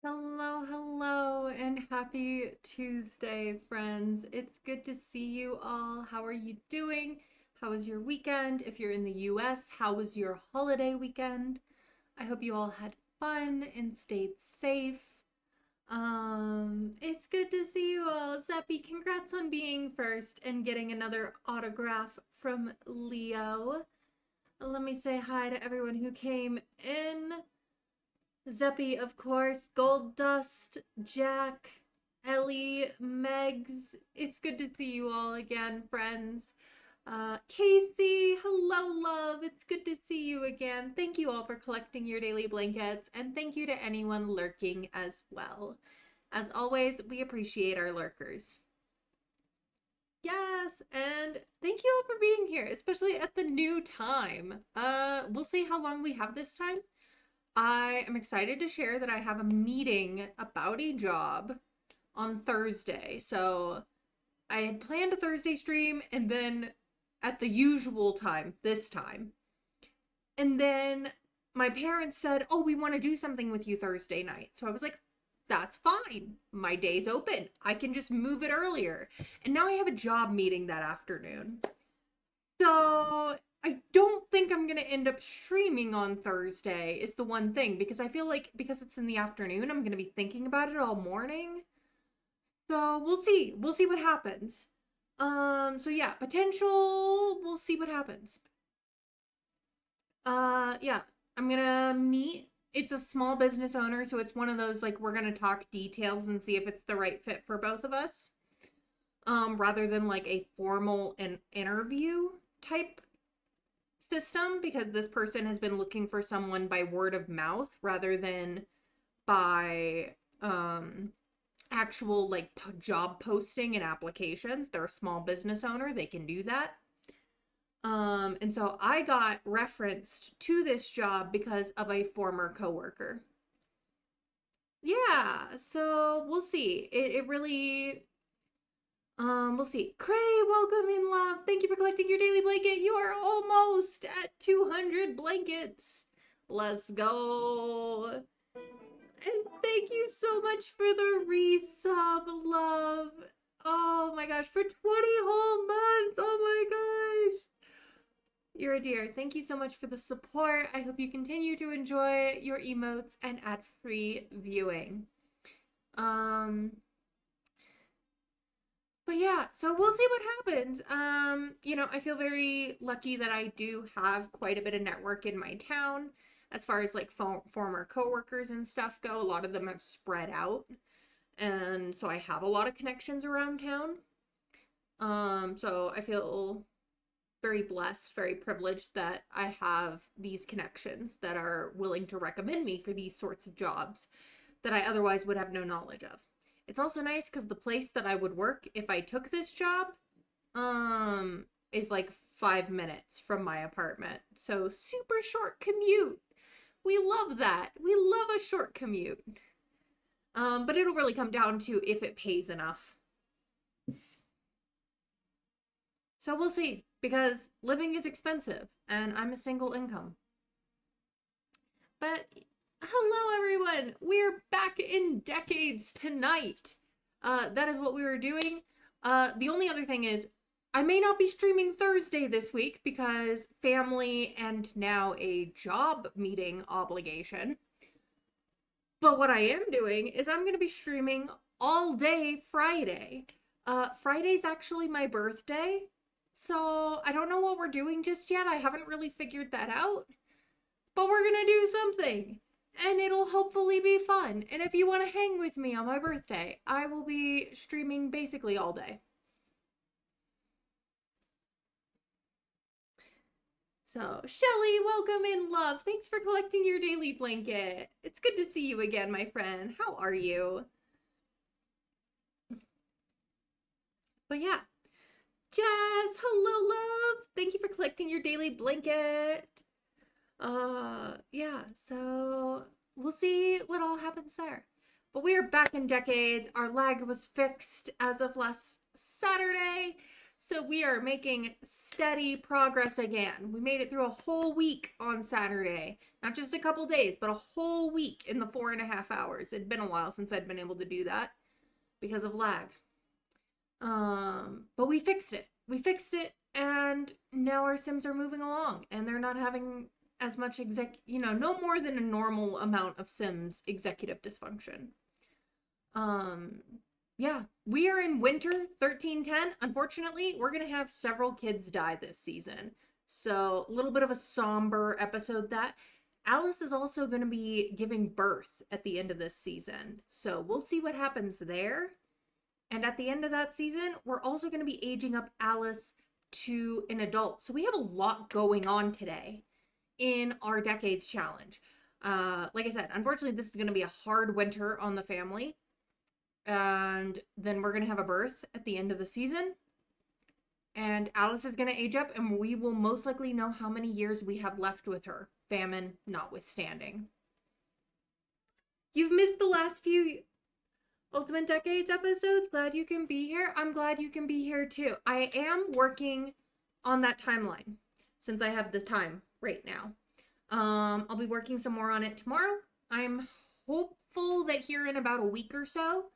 Hello, hello, and happy Tuesday, friends. It's good to see you all. How are you doing? How was your weekend? If you're in the US, how was your holiday weekend? I hope you all had fun and stayed safe. It's good to see you all. Zeppy, congrats on being first and getting another autograph from Leo. Let me say hi to everyone who came in. Zeppy, of course, Gold Dust, Jack, Ellie, Megs. It's good to see you all again, friends. Casey, hello, love. It's good to see you again. Thank you all for collecting your daily blankets, and thank you to anyone lurking as well. As always, we appreciate our lurkers. Yes, and thank you all for being here, especially at the new time. We'll see how long we have this time. I am excited to share that I have a meeting about a job on Thursday. So I had planned a Thursday stream and then at the usual time, this time. And then my parents said, "Oh, we want to do something with you Thursday night." So I was like, "That's fine. My day's open. I can just move it earlier." And now I have a job meeting that afternoon. So I don't think I'm gonna end up streaming on Thursday is the one thing because I feel like because it's in the afternoon, I'm gonna be thinking about it all morning. So we'll see. We'll see what happens. So yeah, potential, we'll see what happens. Yeah, I'm gonna meet. It's a small business owner, so it's one of those like we're gonna talk details and see if it's the right fit for both of us. Rather than like a formal and interview type system because this person has been looking for someone by word of mouth rather than by actual like job posting and applications. They're a small business owner, they can do that. And so I got referenced to this job because of a former coworker. Yeah, so we'll see. It really we'll see. Cray, welcome in, love. Thank you for collecting your daily blanket. You are almost at 200 blankets. Let's go. And thank you so much for the resub, love. Oh my gosh, for 20 whole months. Oh my gosh. You're a dear. Thank you so much for the support. I hope you continue to enjoy your emotes and ad-free viewing. Um, but yeah, so we'll see what happens. I feel very lucky that I do have quite a bit of network in my town as far as like former coworkers and stuff go. A lot of them have spread out, and so I have a lot of connections around town. So I feel very blessed, very privileged that I have these connections that are willing to recommend me for these sorts of jobs that I otherwise would have no knowledge of. It's also nice because the place that I would work if I took this job, is like 5 minutes from my apartment. So super short commute. We love that. We love a short commute. But it'll really come down to if it pays enough. So we'll see because living is expensive and I'm a single income. But hello, everyone. We're back in decades tonight. That is what we were doing. The only other thing is, I may not be streaming Thursday this week because family and now a job meeting obligation. But what I am doing is I'm going to be streaming all day Friday. Friday's actually my birthday. So I don't know what we're doing just yet. I haven't really figured that out. But we're gonna do something. And it'll hopefully be fun. And if you want to hang with me on my birthday, I will be streaming basically all day. So, Shelly, welcome in, love. Thanks for collecting your daily blanket. It's good to see you again, my friend. How are you? But yeah. Jess, hello, love. Thank you for collecting your daily blanket. Yeah, so we'll see what all happens there. But we are back in decades. Our lag was fixed as of last Saturday. So we are making steady progress again. We made it through a whole week on Saturday. Not just a couple days, but a whole week in the 4.5 hours. It'd been a while since I'd been able to do that because of lag. But we fixed it. We fixed it, and now our Sims are moving along, and they're not having as much no more than a normal amount of Sims executive dysfunction. Yeah, we are in winter 1310. Unfortunately, we're gonna have several kids die this season. So a little bit of a somber episode that. Alice is also going to be giving birth at the end of this season. So we'll see what happens there. And at the end of that season, we're also going to be aging up Alice to an adult. So we have a lot going on today in our Decades Challenge. Like I said, unfortunately, this is going to be a hard winter on the family. And then we're going to have a birth at the end of the season. And Alice is going to age up, and we will most likely know how many years we have left with her, famine notwithstanding. You've missed the last few Ultimate Decades episodes. Glad you can be here. I'm glad you can be here too. I am working on that timeline since I have the time right now. I'll be working some more on it tomorrow. I'm hopeful that here in about a week or so,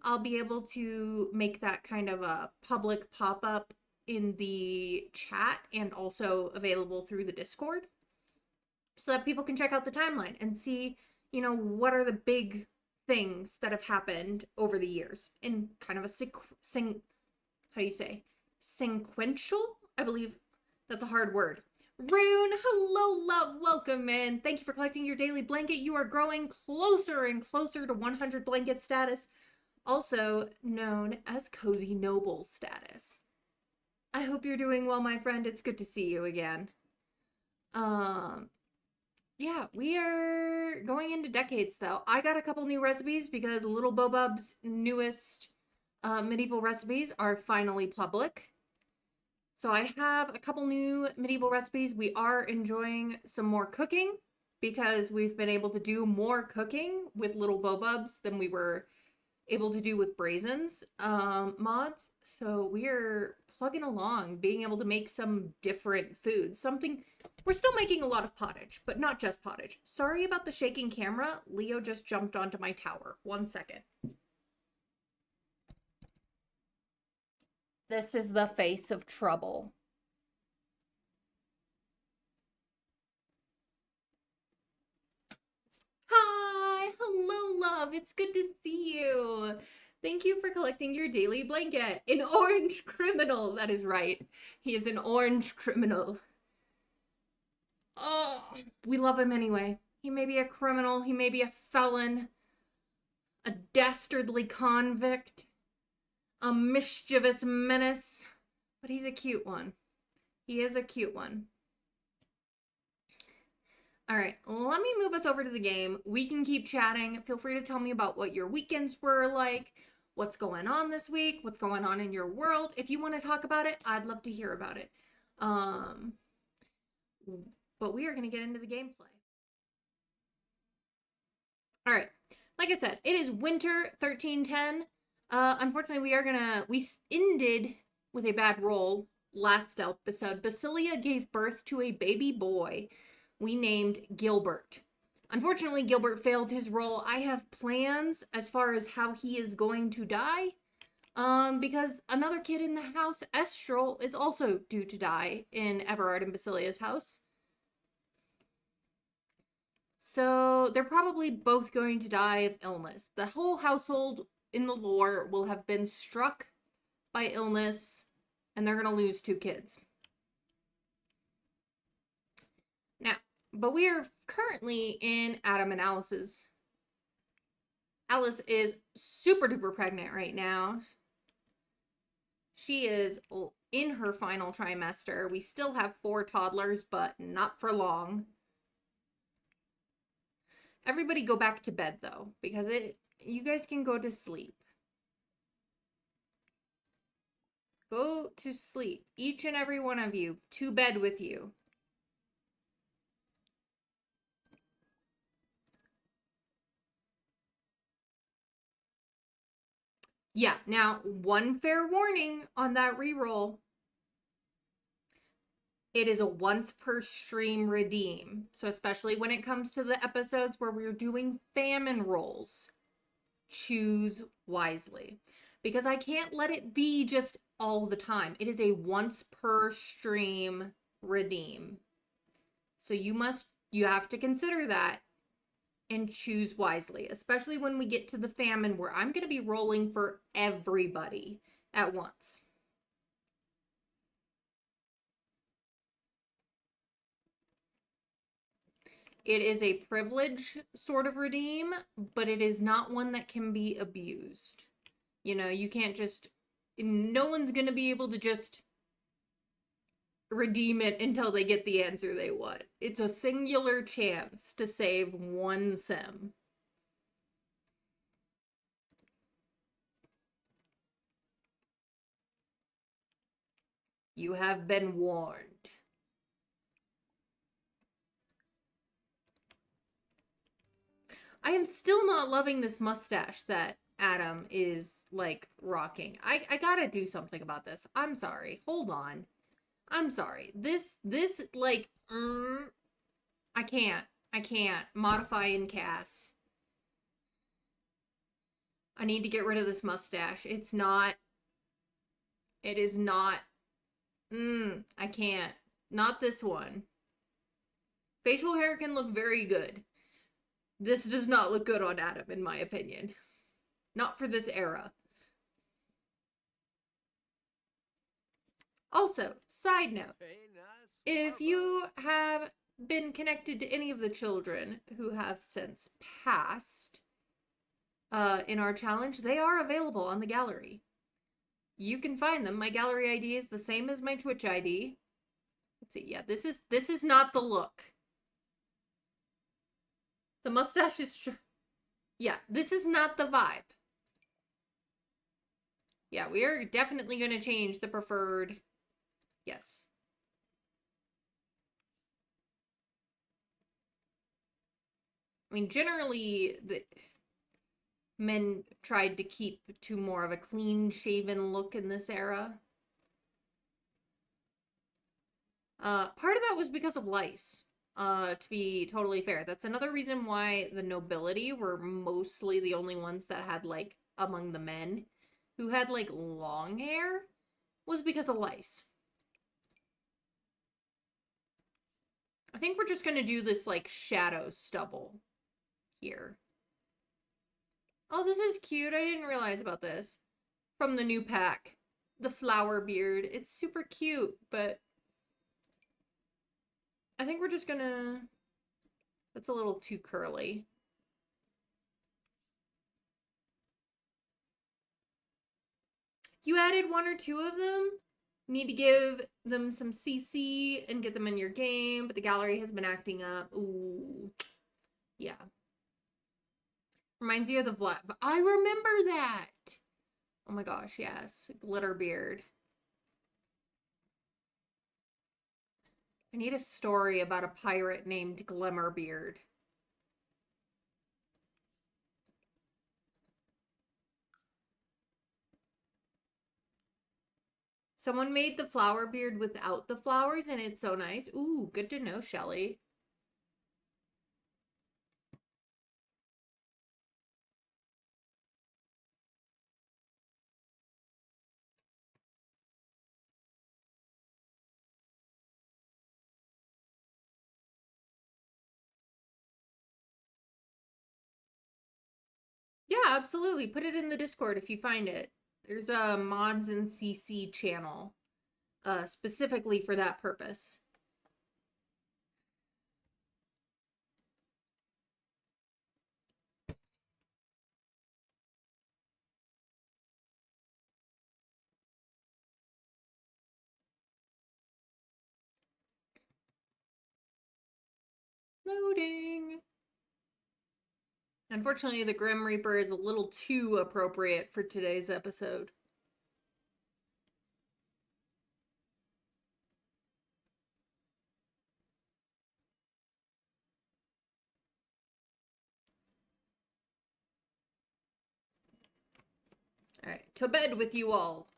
I'll be able to make that kind of a public pop-up in the chat and also available through the Discord so that people can check out the timeline and see, what are the big things that have happened over the years in kind of a sequential? I believe that's a hard word. Rune, hello, love, welcome in. Thank you for collecting your daily blanket. You are growing closer and closer to 100 blanket status, also known as Cozy Noble status. I hope you're doing well, my friend. It's good to see you again. Yeah, we are going into Decades, though. I got a couple new recipes because Little Bobub's newest medieval recipes are finally public. So I have a couple new medieval recipes. We are enjoying some more cooking because we've been able to do more cooking with Little Bobubs than we were able to do with Brazen's mods. So we're plugging along, being able to make some different foods. We're still making a lot of pottage, but not just pottage. Sorry about the shaking camera. Leo just jumped onto my tower. 1 second. This is the face of trouble. Hi, hello, love. It's good to see you. Thank you for collecting your daily blanket. An orange criminal. That is right. He is an orange criminal. Oh, we love him anyway. He may be a criminal. He may be a felon. A dastardly convict. A mischievous menace. But he's a cute one. He is a cute one. All right, let me move us over to the game. We can keep chatting. Feel free to tell me about what your weekends were like, what's going on this week, what's going on in your world. If you want to talk about it, I'd love to hear about it. But we are going to get into the gameplay. All right, like I said, it is winter 1310. Unfortunately, we ended with a bad roll last episode. Basilia gave birth to a baby boy we named Gilbert. Unfortunately, Gilbert failed his roll. I have plans as far as how he is going to die. Because another kid in the house, Estral, is also due to die in Everard and Basilia's house. So they're probably both going to die of illness. The whole household in the lore will have been struck by illness, and they're going to lose 2 kids. Now, but we are currently in Adam and Alice's. Alice is super duper pregnant right now. She is in her final trimester. We still have 4 toddlers, but not for long. Everybody go back to bed, though, because you guys can go to sleep. Go to sleep. Each and every one of you. To bed with you. Yeah, now, one fair warning on that reroll. It is a once per stream redeem. So especially when it comes to the episodes where we're doing famine rolls, choose wisely. Because I can't let it be just all the time. It is a once per stream redeem. So you have to consider that and choose wisely, especially when we get to the famine where I'm going to be rolling for everybody at once. It is a privilege sort of redeem, but it is not one that can be abused. You know, you can't just, no one's going to be able to just redeem it until they get the answer they want. It's a singular chance to save one sim. You have been warned. I am still not loving this mustache that Adam is like rocking. I gotta do something about this. I'm sorry. Hold on. I'm sorry. This like I can't. I can't modify in CAS. I need to get rid of this mustache. It's not. It is not. I can't. Not this one. Facial hair can look very good. This does not look good on Adam, in my opinion. Not for this era. Also, side note, if you have been connected to any of the children who have since passed in our challenge, they are available on the gallery. You can find them. My gallery ID is the same as my Twitch ID. Let's see. Yeah, this is not the look. The mustache is yeah, this is not the vibe. Yeah, we are definitely going to change the preferred. Yes. I mean, generally, the men tried to keep to more of a clean-shaven look in this era. Part of that was because of lice, to be totally fair. That's another reason why the nobility were mostly the only ones that had, like, among the men who had, like, long hair, was because of lice. I think we're just gonna do this, like, shadow stubble here. Oh, this is cute. I didn't realize about this. From the new pack. The flower beard. It's super cute, but I think we're just gonna... That's a little too curly. You added one or two of them. You need to give them some CC and get them in your game, but the gallery has been acting up. Ooh. Yeah. Reminds you of the Vlad. I remember that! Oh my gosh, yes. Glitter beard. I need a story about a pirate named Glimmerbeard. Someone made the flower beard without the flowers, and it's so nice. Ooh, good to know, Shelly. Yeah, absolutely. Put it in the Discord if you find it. There's a mods and CC channel specifically for that purpose. Loading. Unfortunately, the Grim Reaper is a little too appropriate for today's episode. Alright, to bed with you all.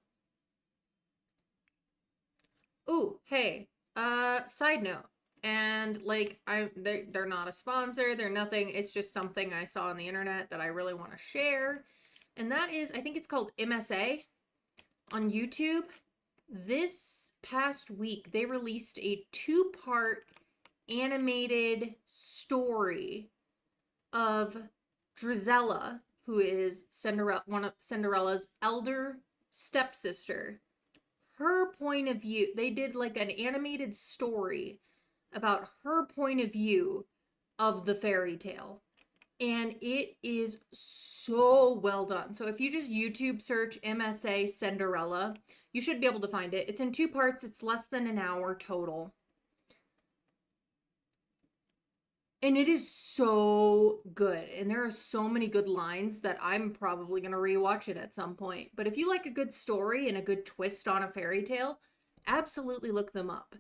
Ooh, hey. Side note, and like they're not a sponsor, they're nothing. It's just something I saw on the internet that I really want to share. And that is, I think it's called MSA on YouTube. This past week, they released a two-part animated story of Drizella, who is Cinderella, one of Cinderella's elder stepsister. Her point of view, they did like an animated story about her point of view of the fairy tale. And it is so well done. So if you just YouTube search MSA Cinderella, you should be able to find it. It's in two parts. It's less than an hour total. And it is so good. And there are so many good lines that I'm probably going to rewatch it at some point. But if you like a good story and a good twist on a fairy tale, absolutely look them up.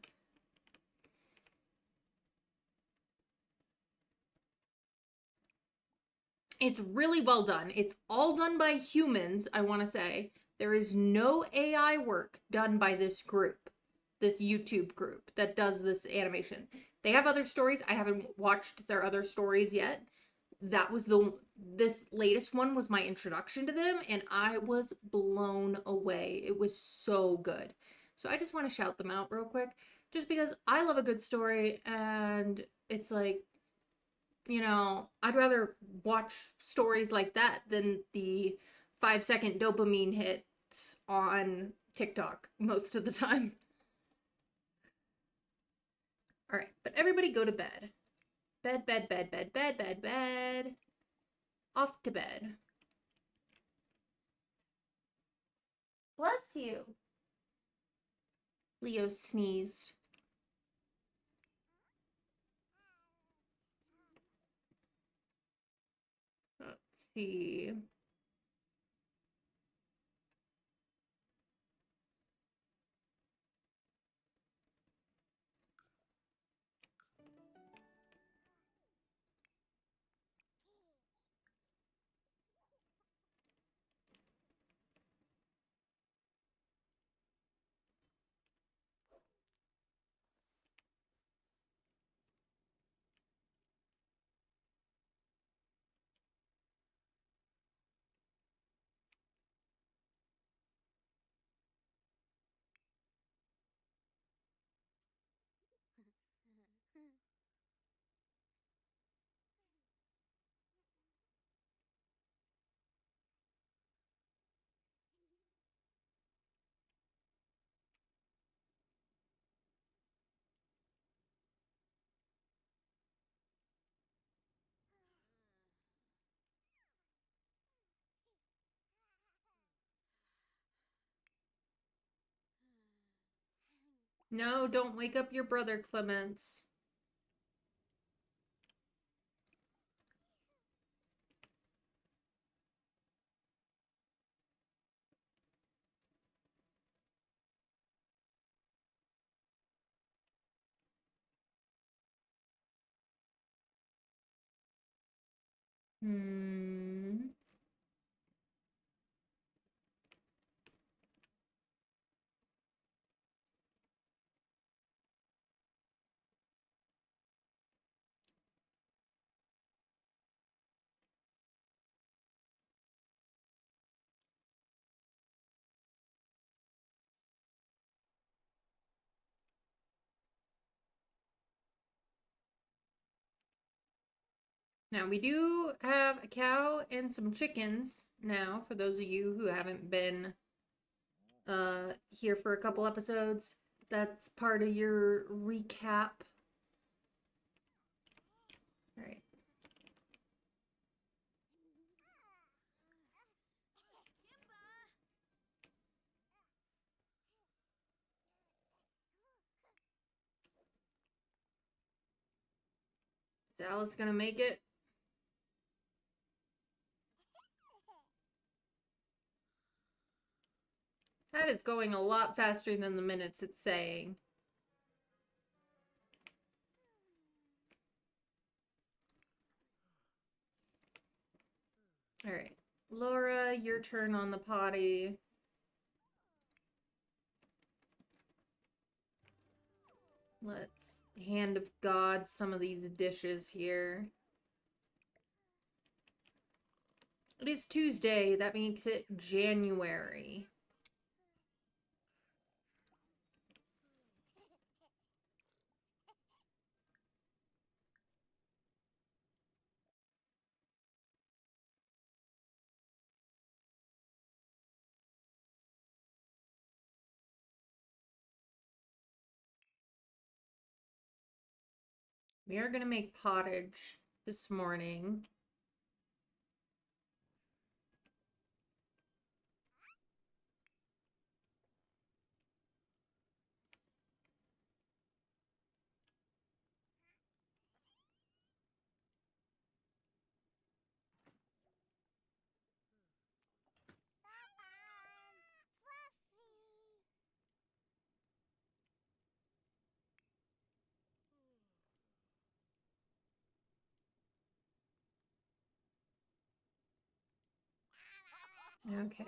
It's really well done. It's all done by humans, I want to say. There is no AI work done by this group, this YouTube group that does this animation. They have other stories. I haven't watched their other stories yet. This latest one was my introduction to them, and I was blown away. It was so good. So I just want to shout them out real quick, just because I love a good story, and it's like, I'd rather watch stories like that than the 5-second dopamine hits on TikTok most of the time. All right, but everybody go to bed. Bed, bed, bed, bed, bed, bed, bed. Off to bed. Bless you. Leo sneezed. Let's see. No, don't wake up your brother, Clemens. Hmm. Now, we do have a cow and some chickens now, for those of you who haven't been here for a couple episodes. That's part of your recap. All right. Is Alice gonna make it? That is going a lot faster than the minutes it's saying. All right. Laura, your turn on the potty. Let's hand of God some of these dishes here. It is Tuesday. That makes it January. We are going to make pottage this morning. Okay.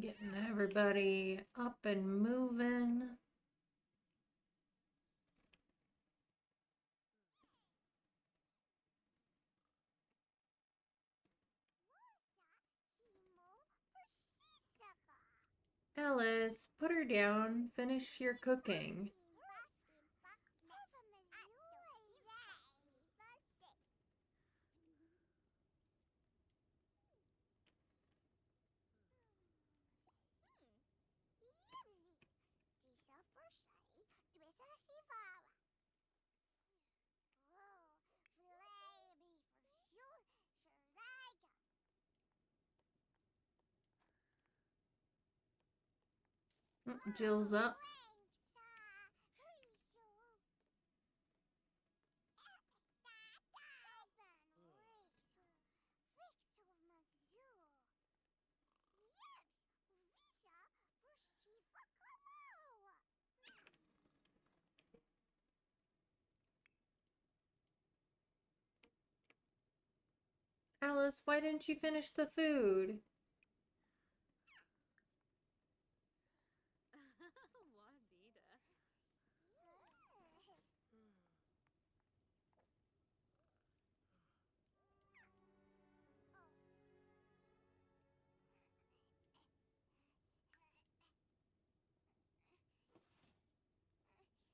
Getting everybody up and moving. Alice, put her down. Finish your cooking. Jill's up. Alice, why didn't you finish the food?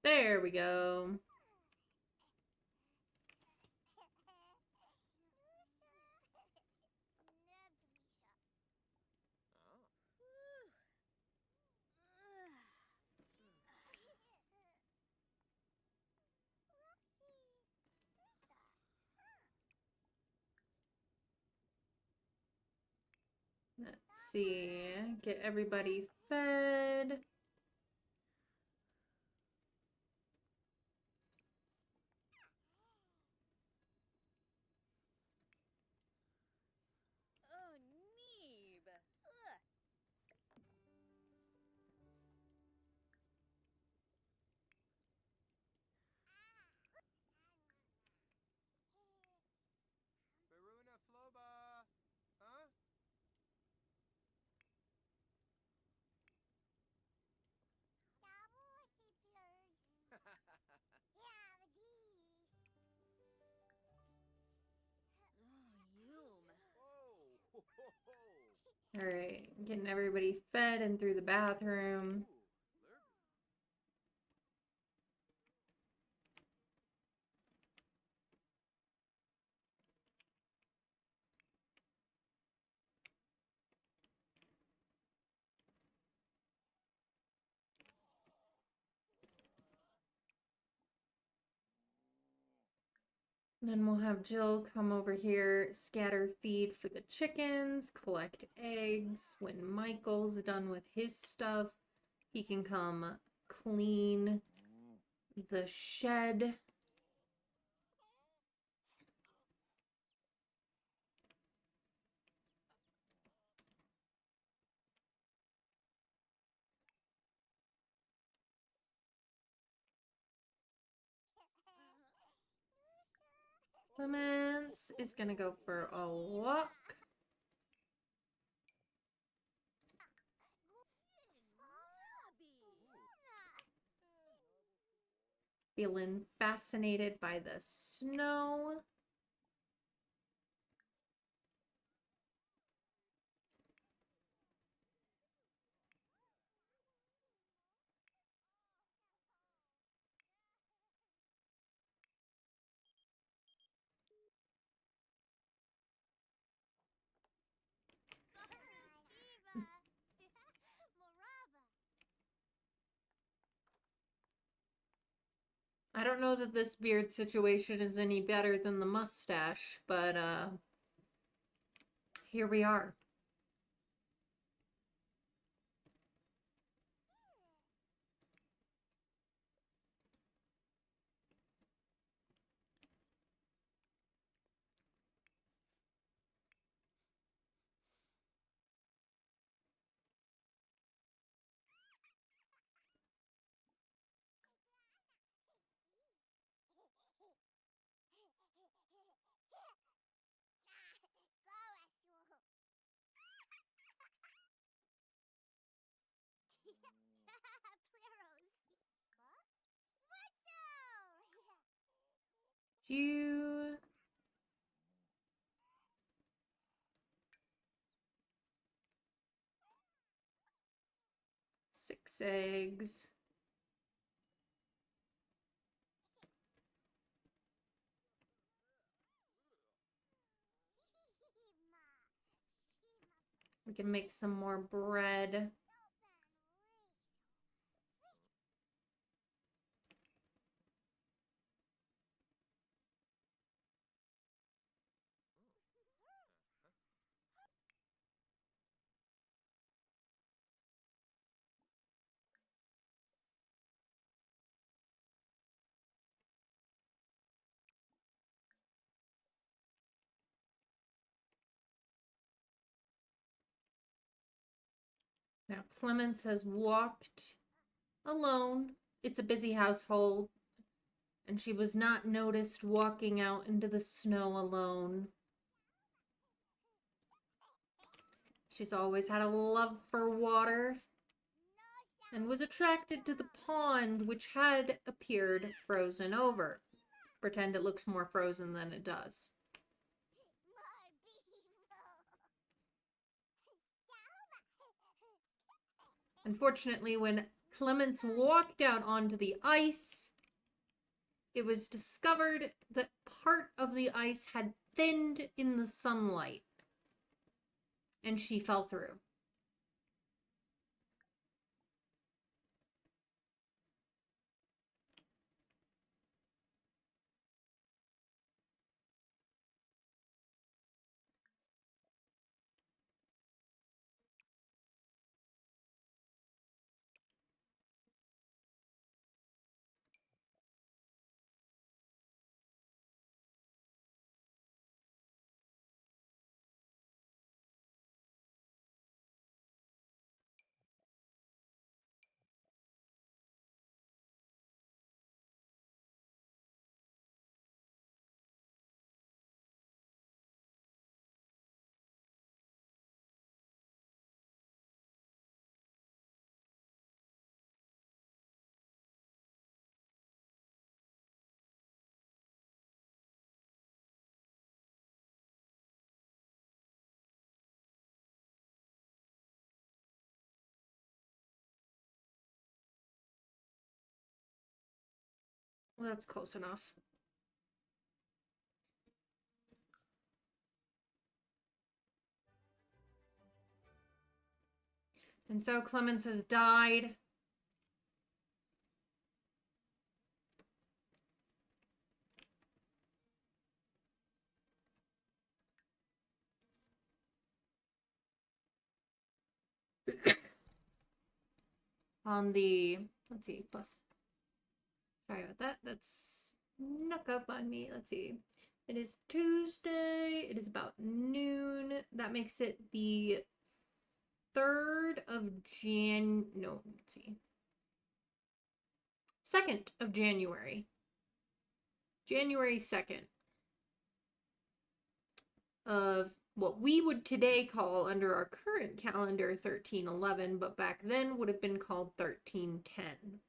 There we go. Let's see. Get everybody fed. Baruna Floba, huh? Whoa, ho, ho, ho. All right, getting everybody fed and through the bathroom. Ooh, lurvy. Then we'll have Jill come over here, scatter feed for the chickens, collect eggs. When Michael's done with his stuff, he can come clean the shed. Clemens is gonna go for a walk. Feeling fascinated by the snow. I don't know that this beard situation is any better than the mustache, but here we are. You 6 eggs. We can make some more bread. Now Clemens has walked alone. It's a busy household, and she was not noticed walking out into the snow alone. She's always had a love for water and was attracted to the pond, which had appeared frozen over. Pretend it looks more frozen than it does. Unfortunately, when Clemens walked out onto the ice, it was discovered that part of the ice had thinned in the sunlight, and she fell through. Well, that's close enough. And so Clemens has died. On the, let's see, plus, sorry about that. That's snuck up on me. Let's see. It is Tuesday. It is about noon. That makes it the 3rd of no, let's see. 2nd of January. January 2nd of what we would today call under our current calendar 1311, but back then would have been called 1310.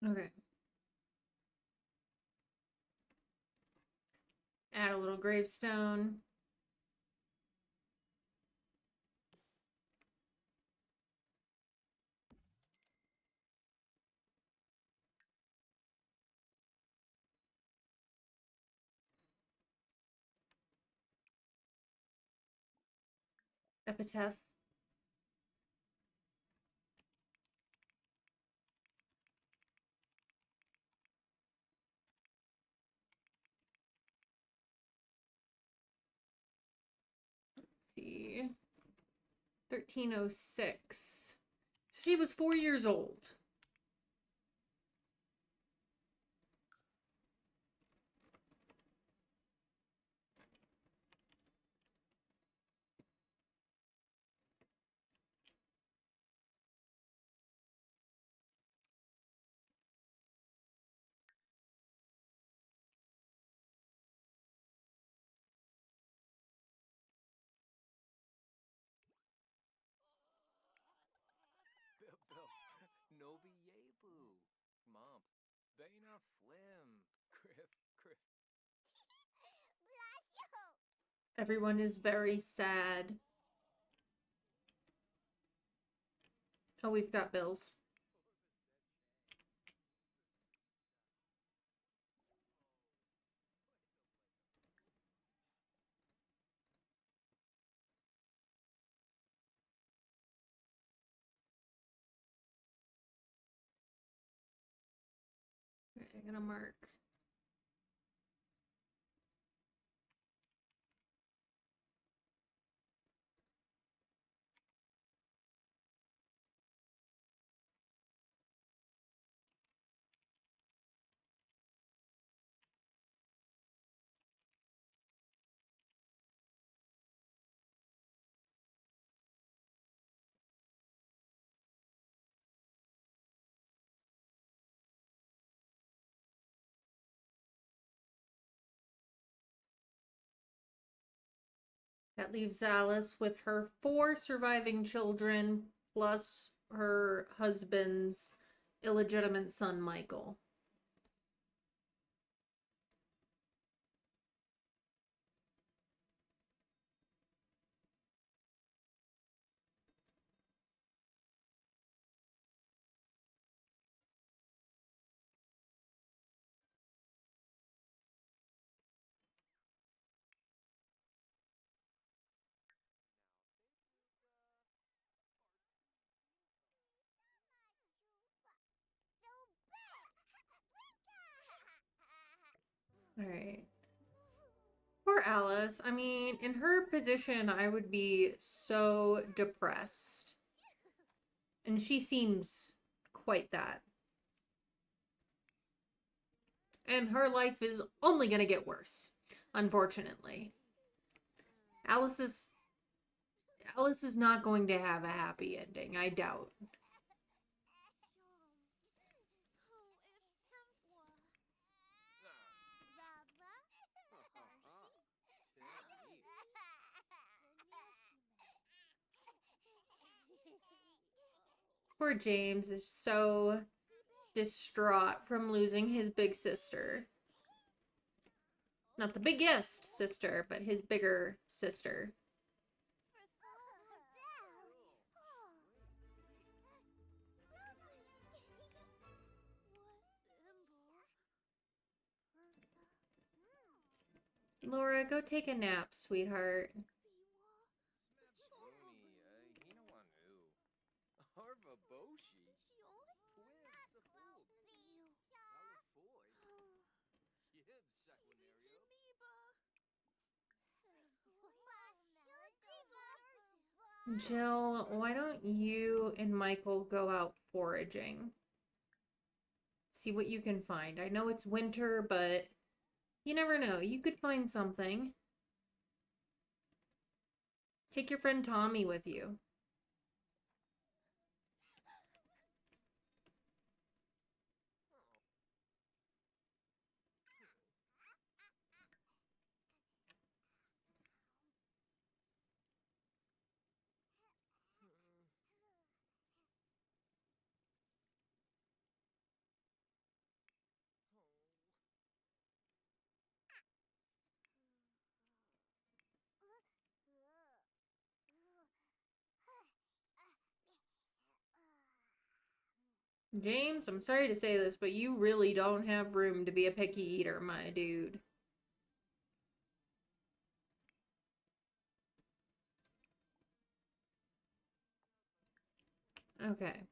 Okay. Add a little gravestone. Epitaph. Let's see. 1306. So she was 4 years old. Bill, Nobi Yebu. Mom. Baina Flim. Griff. Everyone is very sad. Oh, we've got bills. Okay, I'm gonna mark. That leaves Alice with her 4 surviving children, plus her husband's illegitimate son, Michael. All right. Poor Alice. I mean, in her position, I would be so depressed. And she seems quite that. And her life is only going to get worse, unfortunately. Alice is not going to have a happy ending, I doubt. Poor James is so distraught from losing his big sister. Not the biggest sister, but his bigger sister. Laura, go take a nap, sweetheart. Jill, why don't you and Michael go out foraging? See what you can find. I know it's winter, but you never know. You could find something. Take your friend Tommy with you. James, I'm sorry to say this, but you really don't have room to be a picky eater, my dude. Okay.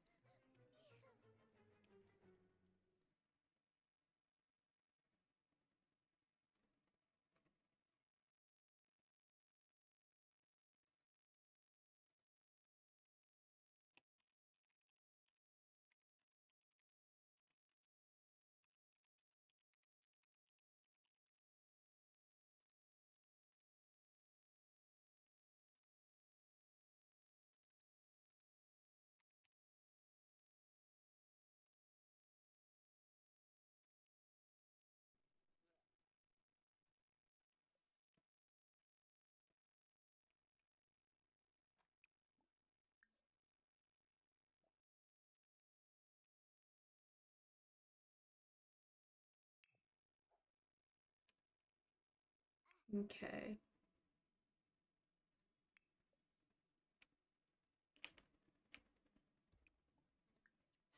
Okay.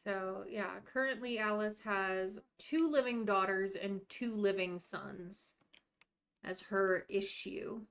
So, yeah, currently Alice has 2 living daughters and 2 living sons as her issue.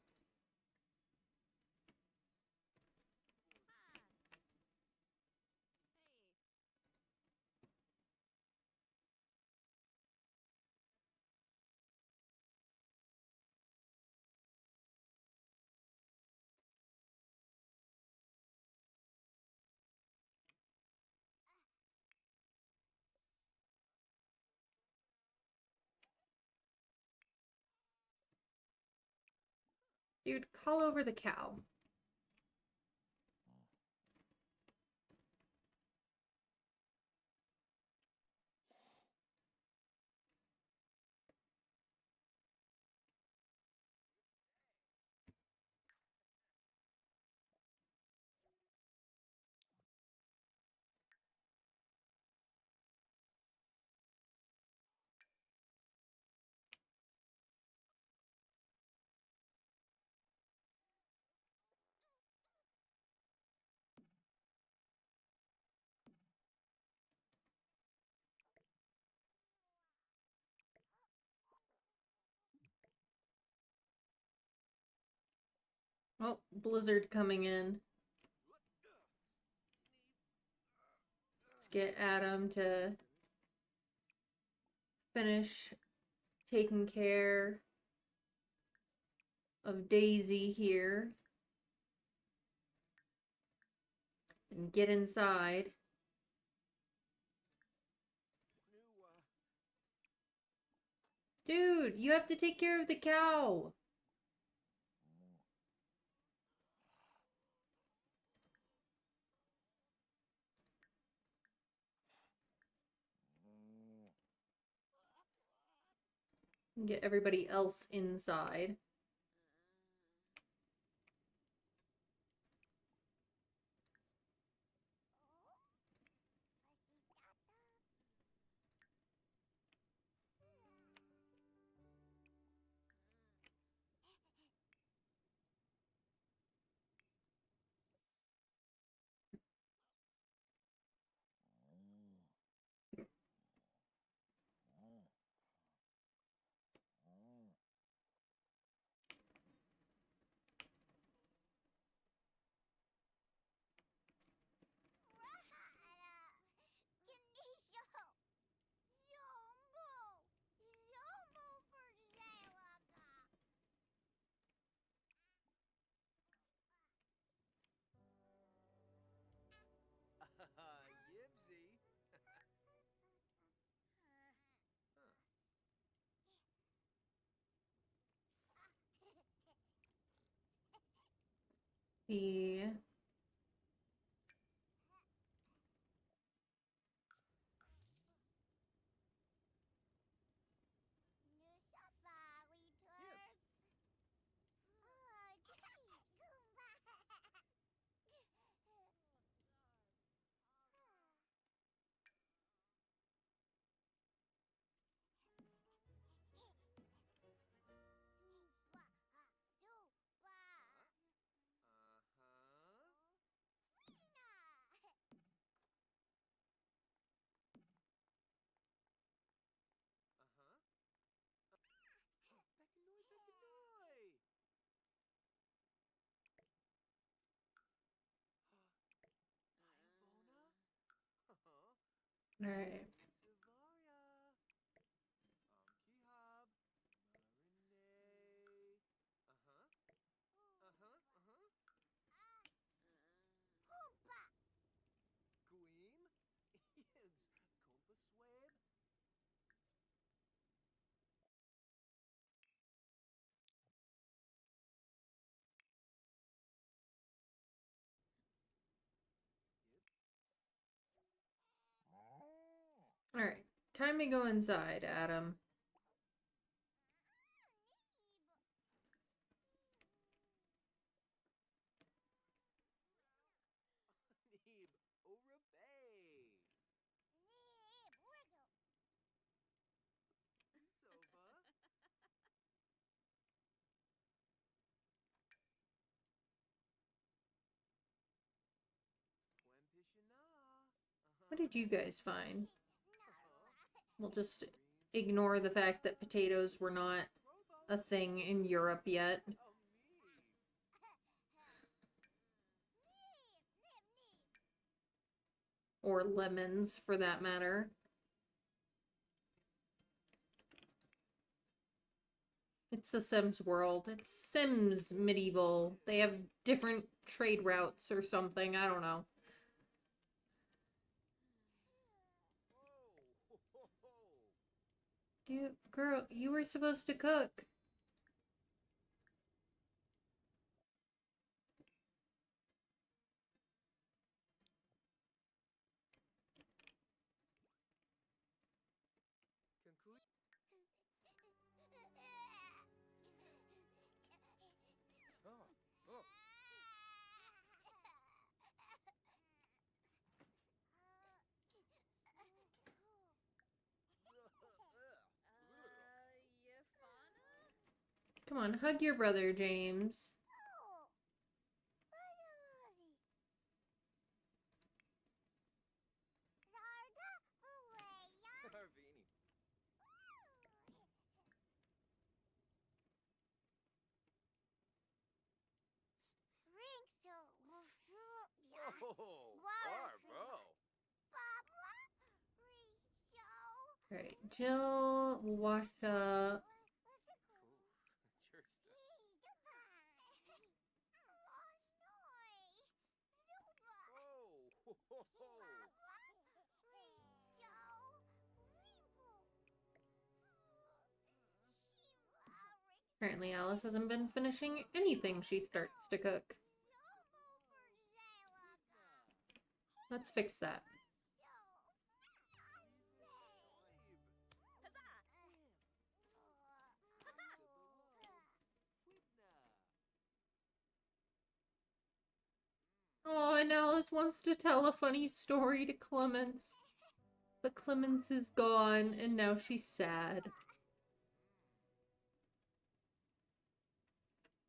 Dude, call over the cow. Oh, blizzard coming in. Let's get Adam to finish taking care of Daisy here. And get inside. Dude, you have to take care of the cow. Get everybody else inside. Yipsy. Huh. The Yips. Uh-huh. Uh-huh. Bekanoy, Bekanoy! Diabona? Uh-huh. all right. Savaria. Kihab. Marinade. Uh-huh. Uh-huh. Uh-huh. Gleam. Yibs. Compa Swabe. All right. Time to go inside, Adam. Neeb. Orabay. Sova. Twempishana. What did you guys find? We'll just Green ignore the fact that Savaria. potatoes were not a Robo. thing in Europe yet, Meeb. or lemons for that matter. It's the Sims world. It's Sims medieval. They have different trade routes or something. I don't know. Whoa. Ho, ho, ho. Dude, girl, you were supposed to cook. Conclude. Oh. Oh. Come on, hug your brother, James. Harvini. Oh, Barbo. Right, Jill, Washa. Sure stuff. Oh, ho, ho, ho. Apparently Alice hasn't been finishing anything she starts to cook. Let's fix that. Oh, and Alice wants to tell a funny story to Clemens. But Clemens is gone, and now she's sad.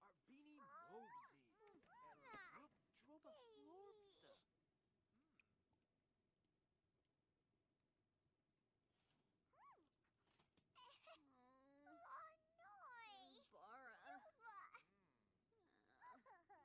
Arbini Mobsy. And Druba Florpsta. Oh, Cardool.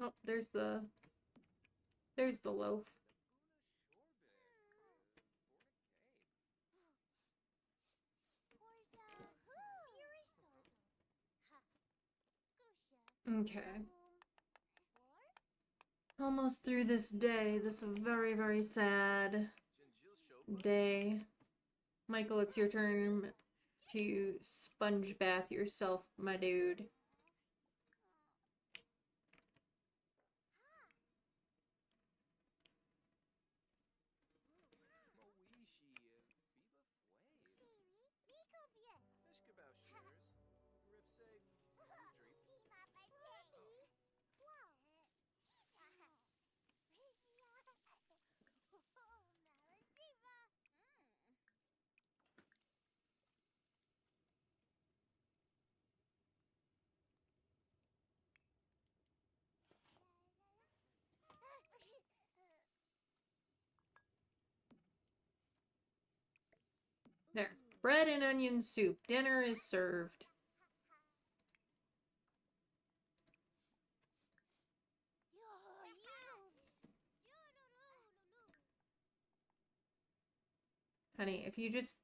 Oh, there's the loaf. Okay. Almost through this day. This very, very sad day. Michael, it's your turn to sponge bath yourself, my dude. There. Bread and onion soup. Dinner is served. Honey, if you just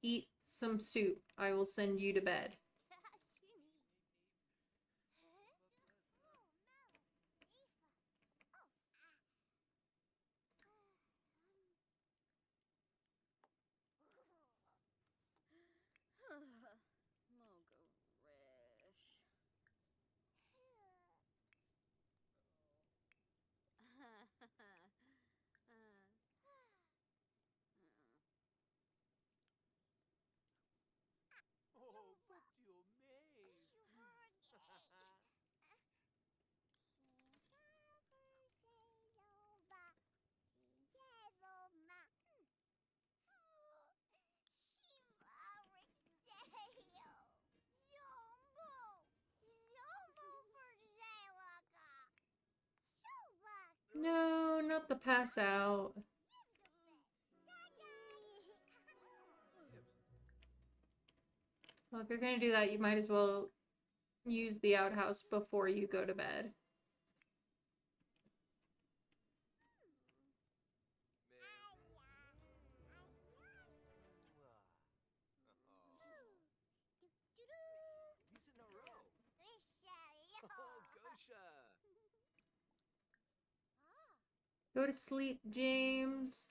eat some soup, I will send you to bed. Oh, fuck you, Maeve. No, not the pass out. Well, if you're gonna do that, you might as well use the outhouse before you go to bed. Oh, Gosha. Go to sleep, James.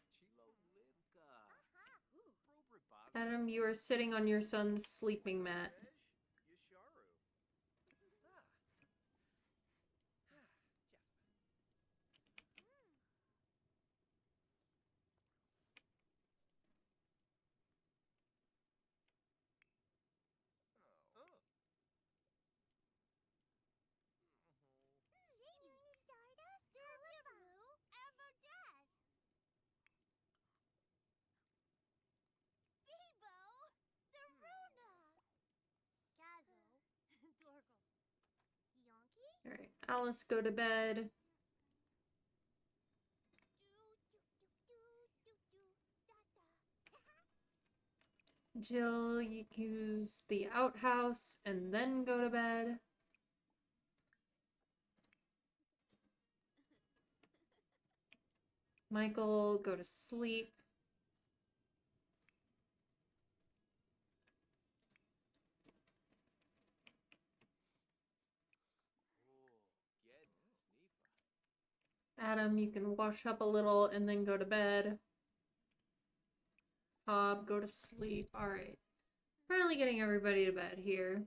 Adam, you are sitting on your son's sleeping mat. All right, Alice, go to bed. Jill, you use the outhouse and then go to bed. Michael, go to sleep. Oh, getting sneepa. Adam, you can wash up a little and then go to bed. Cobb, go to sleep. All right. Finally getting everybody to bed here.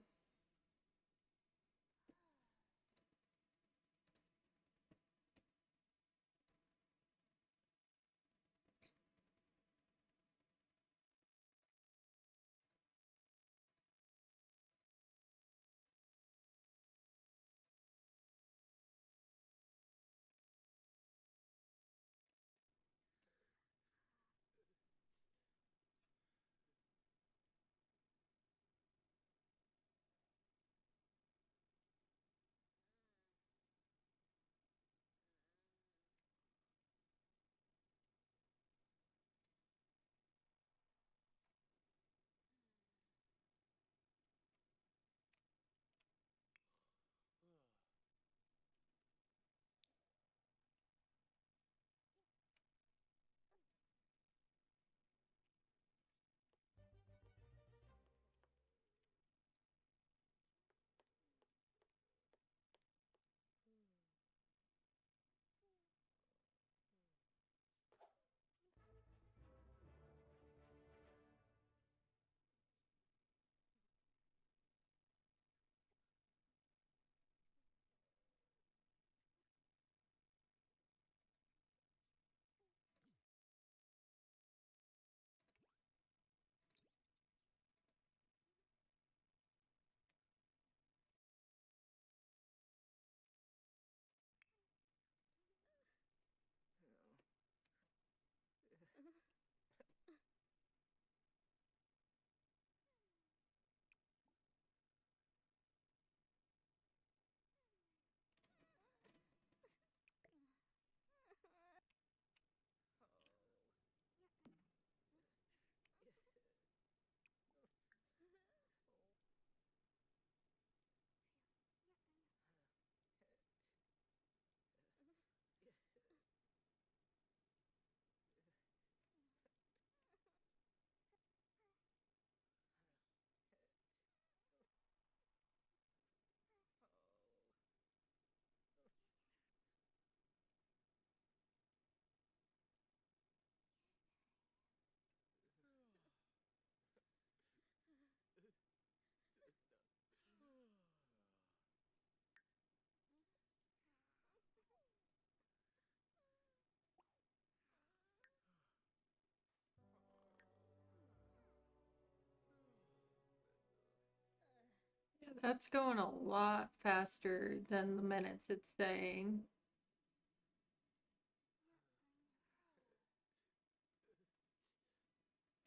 Yeah, that's going a lot faster than the minutes it's saying.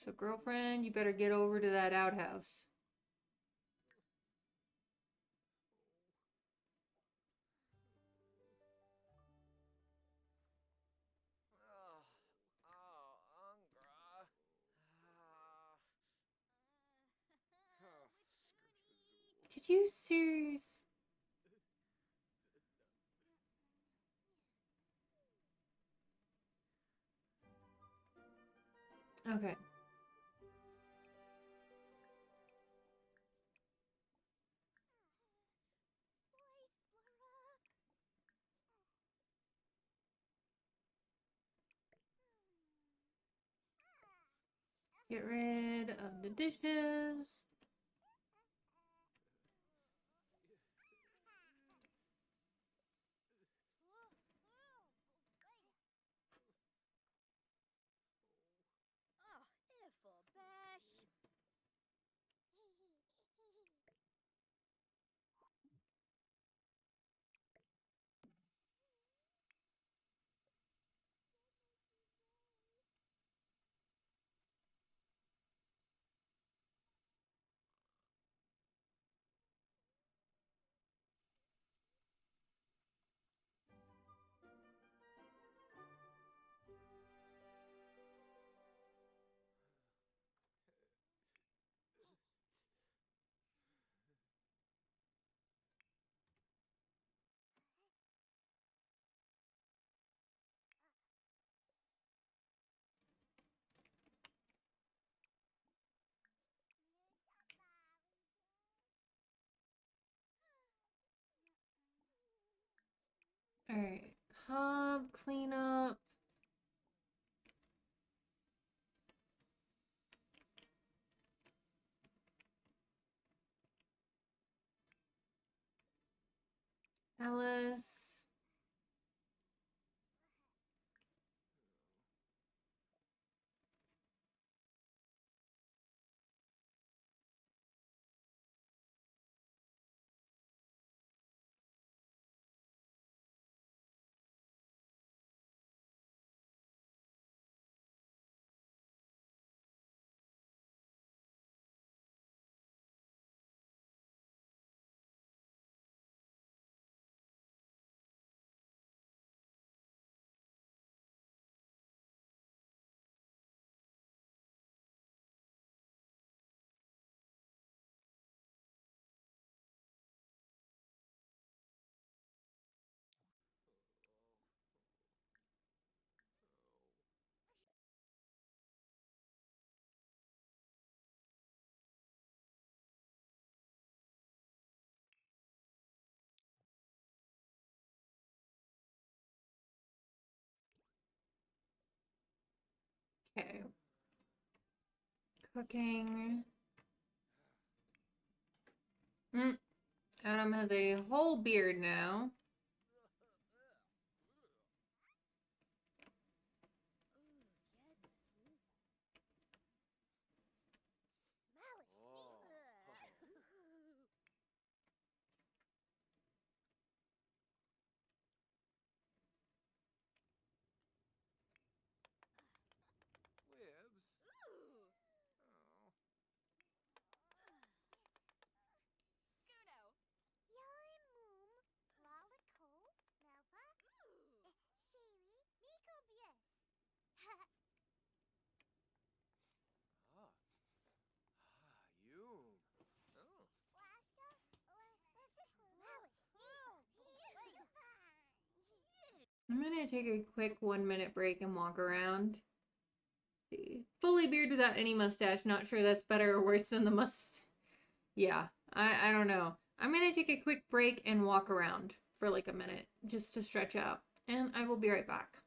So, girlfriend, you better get over to that outhouse. Oh, oh, Ungra. Ah. Oh, scooch Could you serious? Okay. Get rid of the dishes. All right. Hub cleanup. Ellis. Okay. Cooking. Adam has a whole beard now. Libs. Oh. Ah. Yum. Oh. I'm gonna take a quick 1 minute break and walk around. See. Fully beard without any mustache. Not sure that's better or worse than the mustache. Yeah, I don't know. I'm gonna take a quick break and walk around for like a minute just to stretch out. And I will be right back.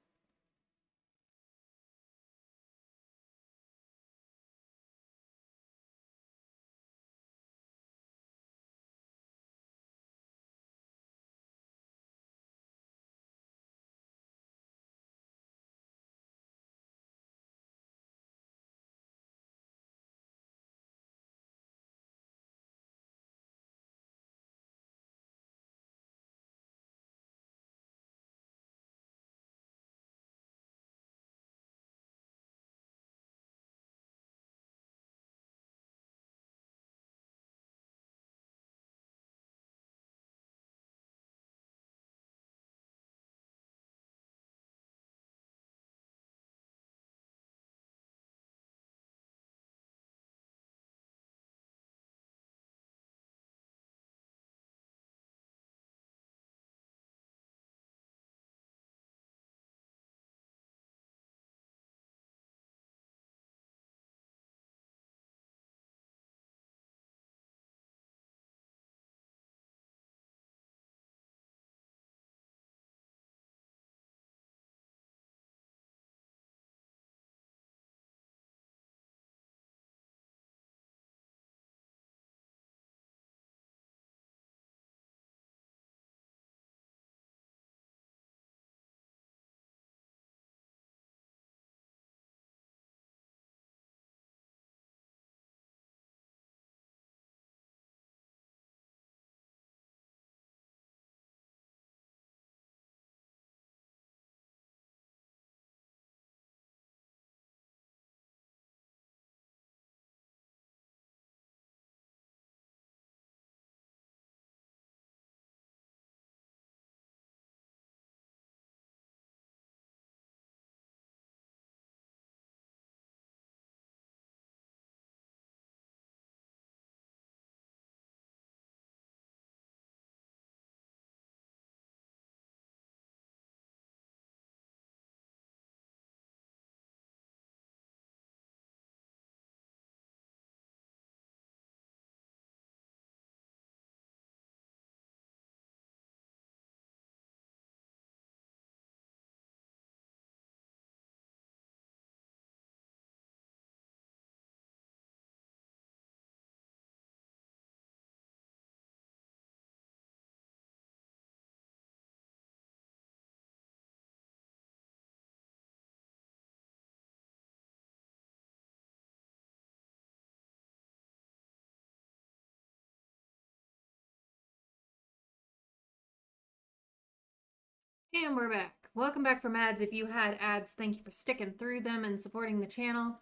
And we're back. Welcome back from ads. If you had ads, thank you for sticking through them and supporting the channel.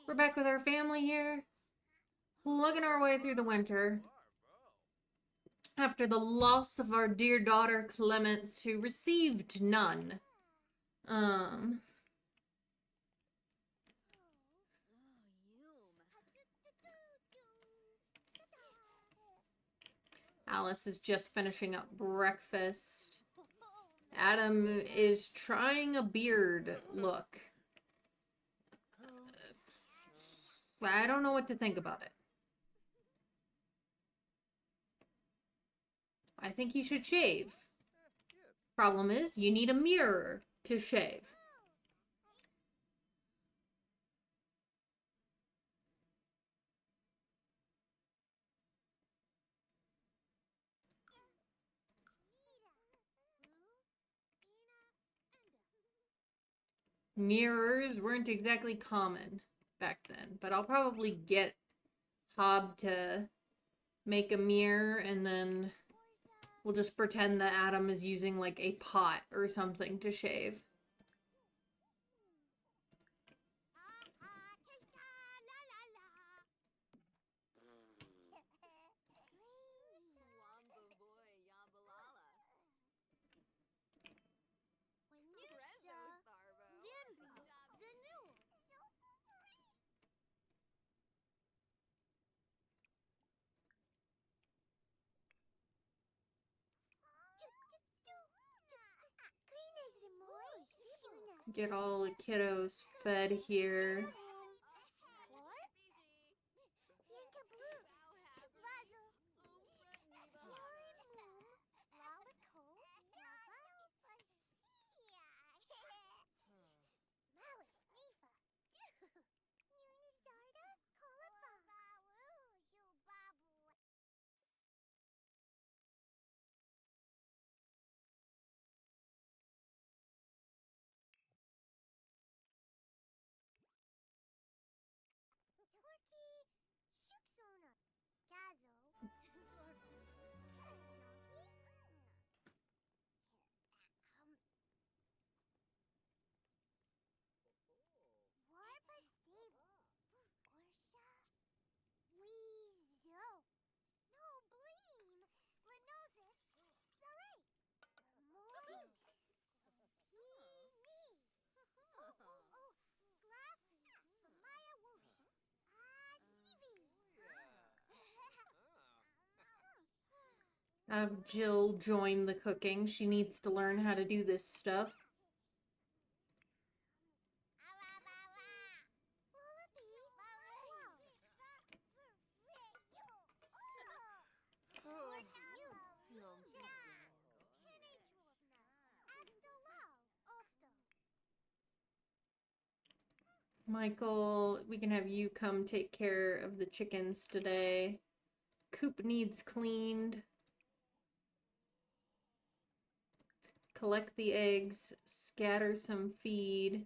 We're back with our family here, plugging our way through the winter. After the loss of our dear daughter Clemence, who received none. Alice is just finishing up breakfast. Adam is trying a beard look. I don't know what to think about it. I think you should shave. Problem is, you need a mirror to shave. Mirrors weren't exactly common back then, but I'll probably get Hob to make a mirror, and then we'll just pretend that Adam is using like a pot or something to shave. Get all the kiddos fed here. Have Jill join the cooking. She needs to learn how to do this stuff. Michael, we can have you come take care of the chickens today. Coop needs cleaned. Collect the eggs, scatter some feed.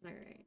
All right.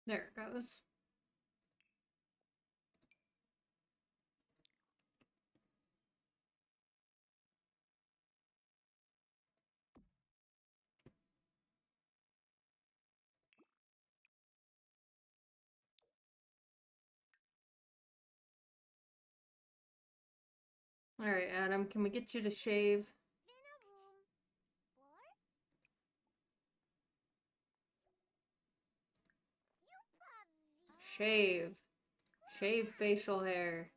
There it goes. All right, Adam, can we get you to shave? Shave. Shave facial hair.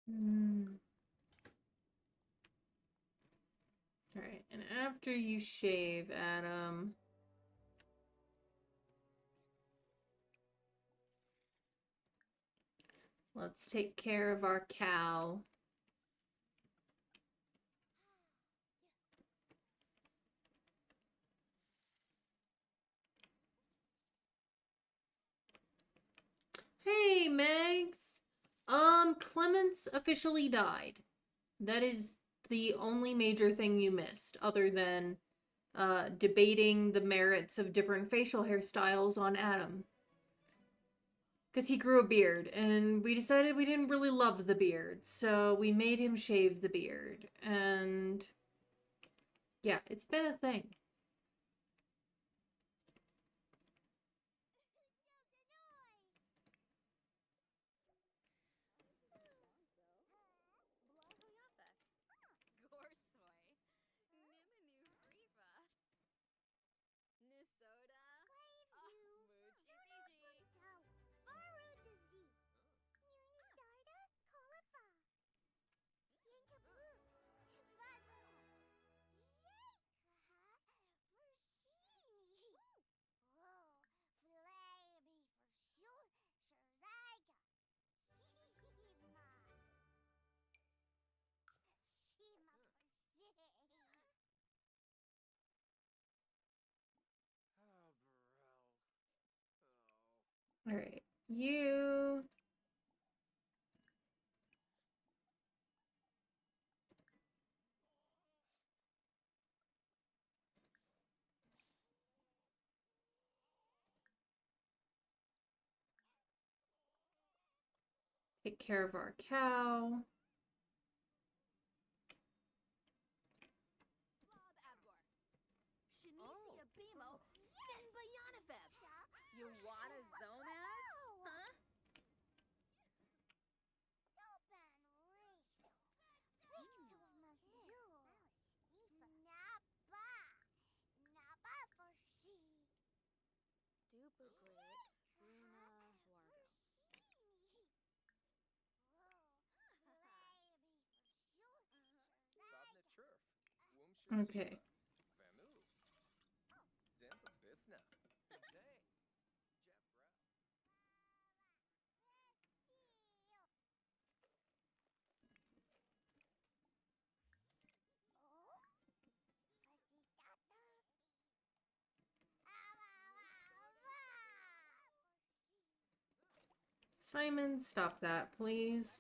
Patur. All right, and after you shave, Adam, let's take care of our cow. Hey, Megs. Clements officially died. That is the only major thing you missed, other than debating the merits of different facial hairstyles on Adam. Because he grew a beard, and we decided we didn't really love the beard, so we made him shave the beard. And yeah, it's been a thing. Ah, Burrell. Oh. All right, you take care of our cow. Babna Churf. Okay. Vamu. Dempa Bithna. Dang. Jeff Brown. Simon, stop that, please.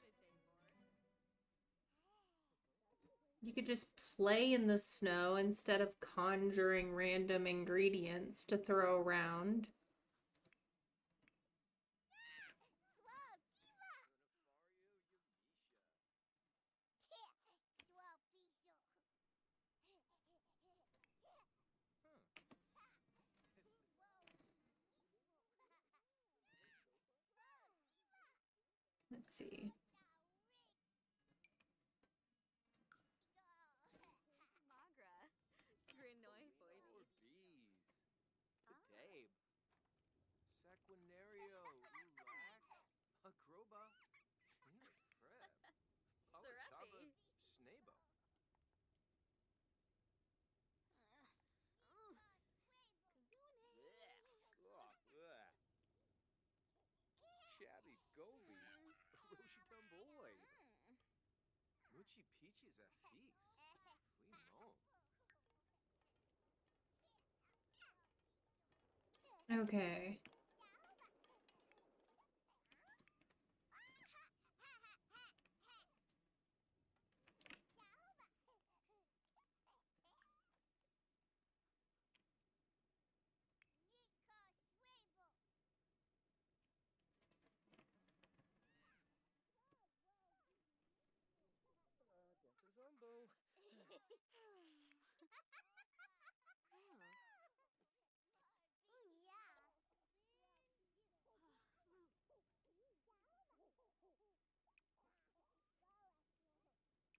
You could just play in the snow instead of conjuring random ingredients to throw around. Let's see. Or bees. Kadabe. Sequinario. Ulak. Akroba. Gobi. Roshitan boy. Muchi peaches at feast. Flea mo. Okay. Dance zombo.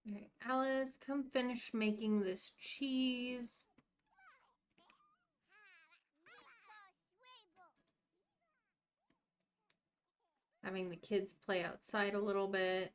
Okay, Alice, come finish making this cheese. Having the kids play outside a little bit.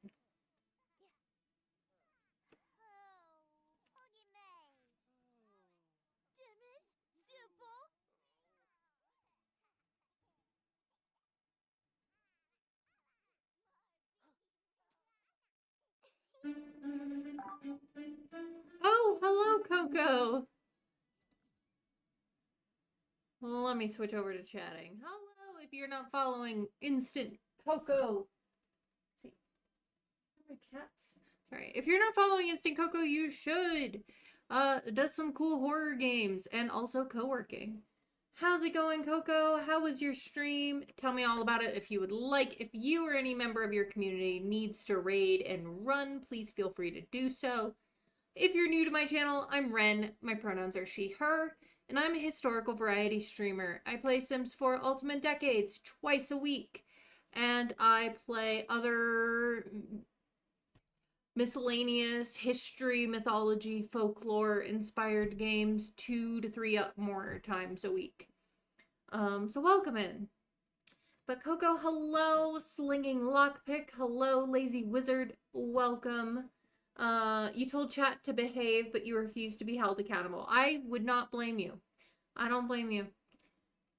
Oh, hello, Coco. Let me switch over to chatting. Hello, if you're not following Instant Coco. Let's see. My cats. Sorry. If you're not following Instant Coco, you should. It does some cool horror games and also co-working. How's it going, Coco? How was your stream? Tell me all about it if you would like. If you or any member of your community needs to raid and run, please feel free to do so. If you're new to my channel, I'm Ren. My pronouns are she, her, and I'm a historical variety streamer. I play Sims 4 Ultimate Decades twice a week, and I play other miscellaneous history, mythology, folklore inspired games 2 to 3 more times a week. So welcome in. But Coco, hello, Slinging Lockpick, hello, Lazy Wizard, welcome. You told chat to behave, but you refused to be held accountable. I would not blame you. I don't blame you.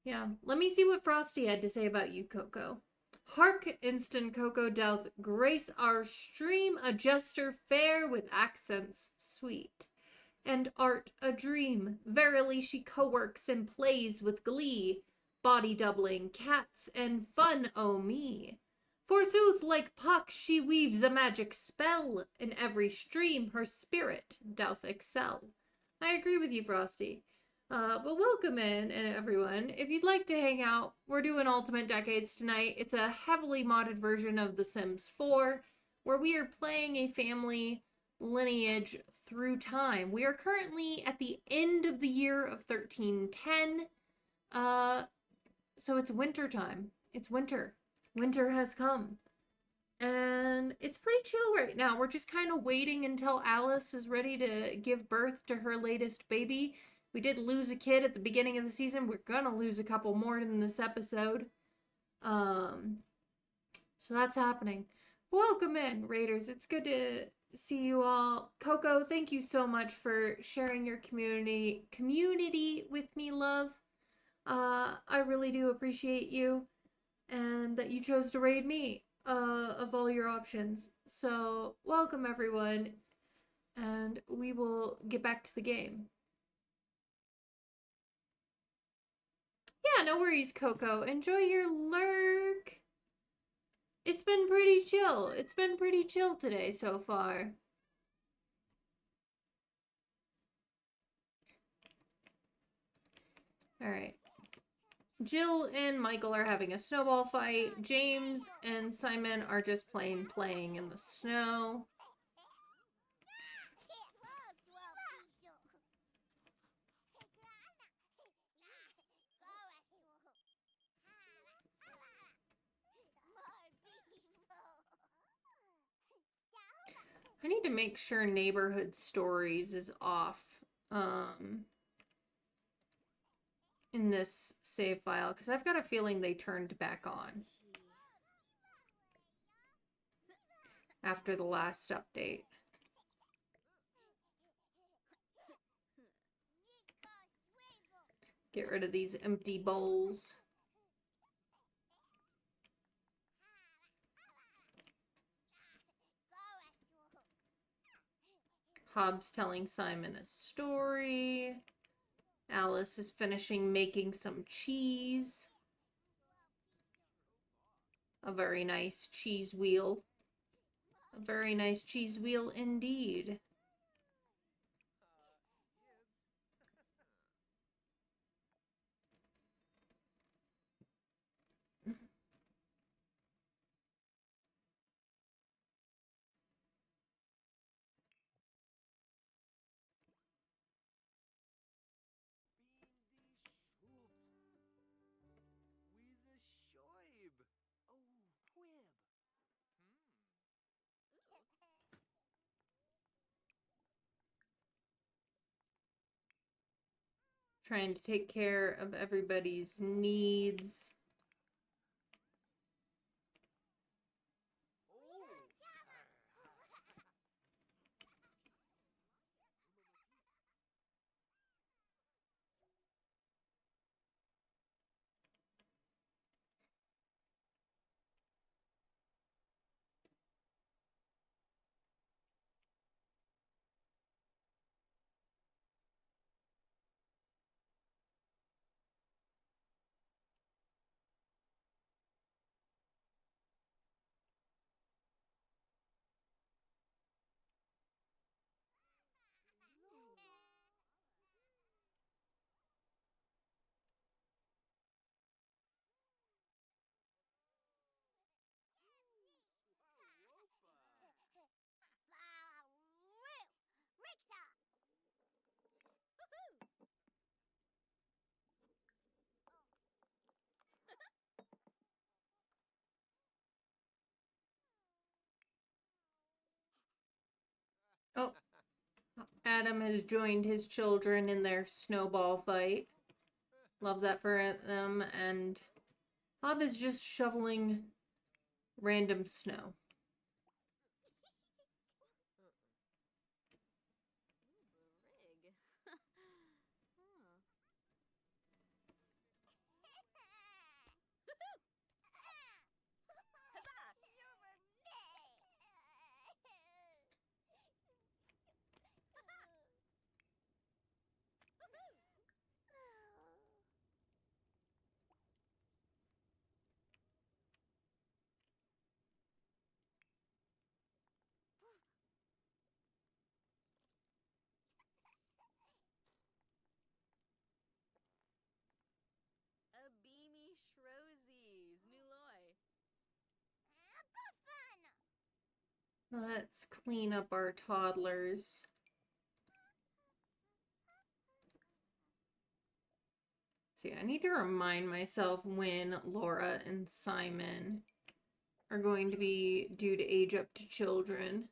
Yeah, let me see what Frosty had to say about you, Coco. Hark, Instant Coco doth grace our stream, a jester fair with accents sweet, and art a dream. Verily she co-works and plays with glee, body doubling, cats, and fun, oh me. Forsooth, like Puck, she weaves a magic spell. In every stream her spirit doth excel. I agree with you, Frosty. But welcome in, and everyone. If you'd like to hang out, we're doing Ultimate Decades tonight. It's a heavily modded version of The Sims 4, where we are playing a family lineage through time. We are currently at the end of the year of 1310. So it's winter time. It's winter. Winter has come. And it's pretty chill right now. We're just kind of waiting until Alice is ready to give birth to her latest baby. We did lose a kid at the beginning of the season. We're gonna lose a couple more in this episode. So that's happening. Welcome in, Raiders. It's good to see you all. Coco, thank you so much for sharing your community with me, love. I really do appreciate you, and that you chose to raid me of all your options. So welcome, everyone, and we will get back to the game. Yeah, no worries, Coco. Enjoy your lurk. It's been pretty chill. It's been pretty chill today so far. Alright. Jill and Michael are having a snowball fight. James and Simon are just playing in the snow. I need to make sure Neighborhood Stories is off in this save file, because I've got a feeling they turned back on after the last update. Get rid of these empty bowls. Hobbs telling Simon a story. Alice is finishing making some cheese. A very nice cheese wheel. A very nice cheese wheel indeed. Trying to take care of everybody's needs. Oh, Adam has joined his children in their snowball fight. Love that for them. And Hob is just shoveling random snow. Beamy Shrosies, Nuloy. Let's clean up our toddlers. See, I need to remind myself when Laura and Simon are going to be due to age up to children.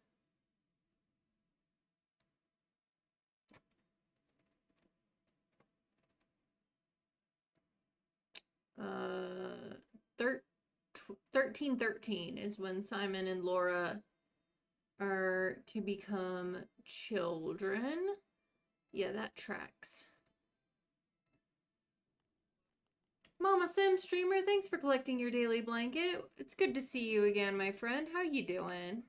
Uh, 1313 is when Simon and Laura are to become children. Yeah, that tracks. Mama Sim streamer, thanks for collecting your daily blanket. It's good to see you again, my friend. How you doing?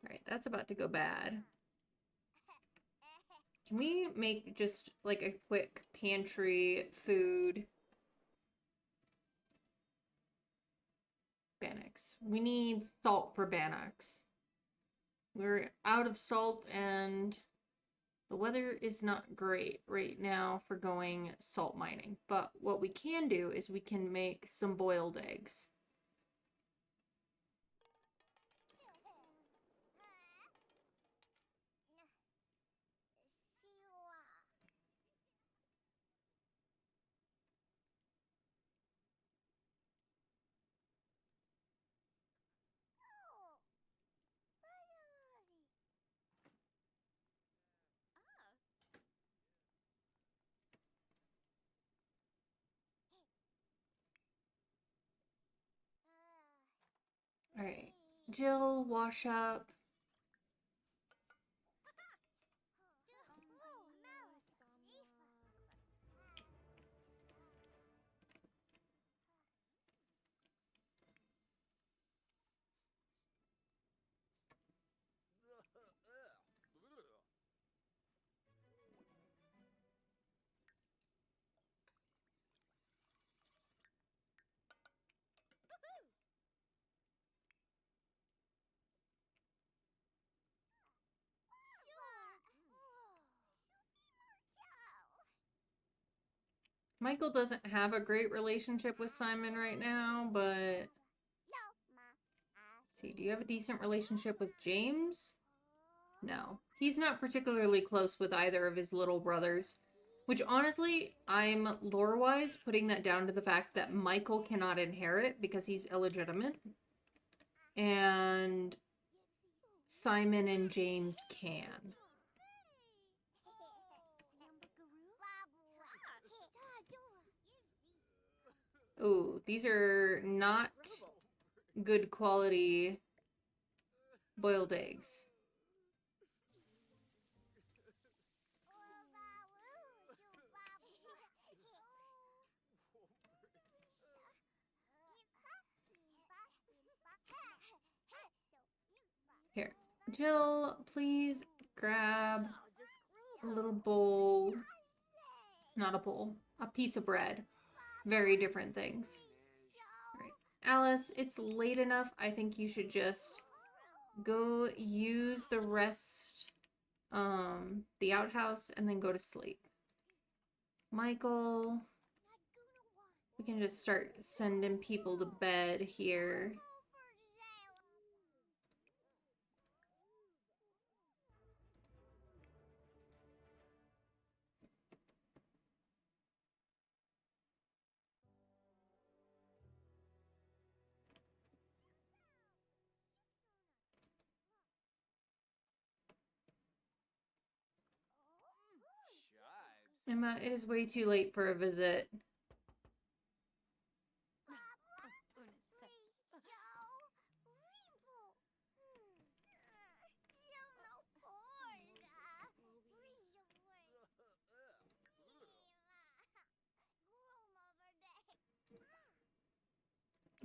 Alright, that's about to go bad. Can we make just like a quick pantry food? Bannox. We need salt for Bannox. We're out of salt and the weather is not great right now for going salt mining. But what we can do is we can make some boiled eggs. Alright, Jill, wash up. Michael doesn't have a great relationship with Simon right now, but let's see, do you have a decent relationship with James? No. He's not particularly close with either of his little brothers. Which honestly, I'm lore-wise putting that down to the fact that Michael cannot inherit because he's illegitimate. And Simon and James can. Ooh, these are not good quality boiled eggs. Here, Jill, please grab a little bowl. Not a bowl, a piece of bread. Very different things. Right. Alice, it's late enough. I think you should just go use the rest, the outhouse, and then go to sleep. Michael, we can just start sending people to bed here. Chives. Emma, it is way too late for a visit.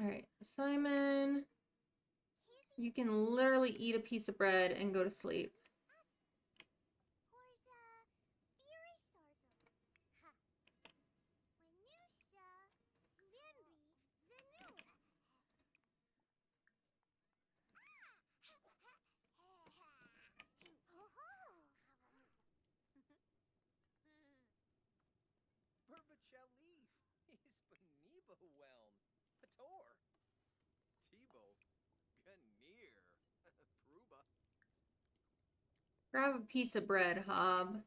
Alright, Simon, you can literally eat a piece of bread and go to sleep. Burbachelif. Hispaniba whelm. Pator. Tebow. Ganir. Pruba. Grab a piece of bread, Hob.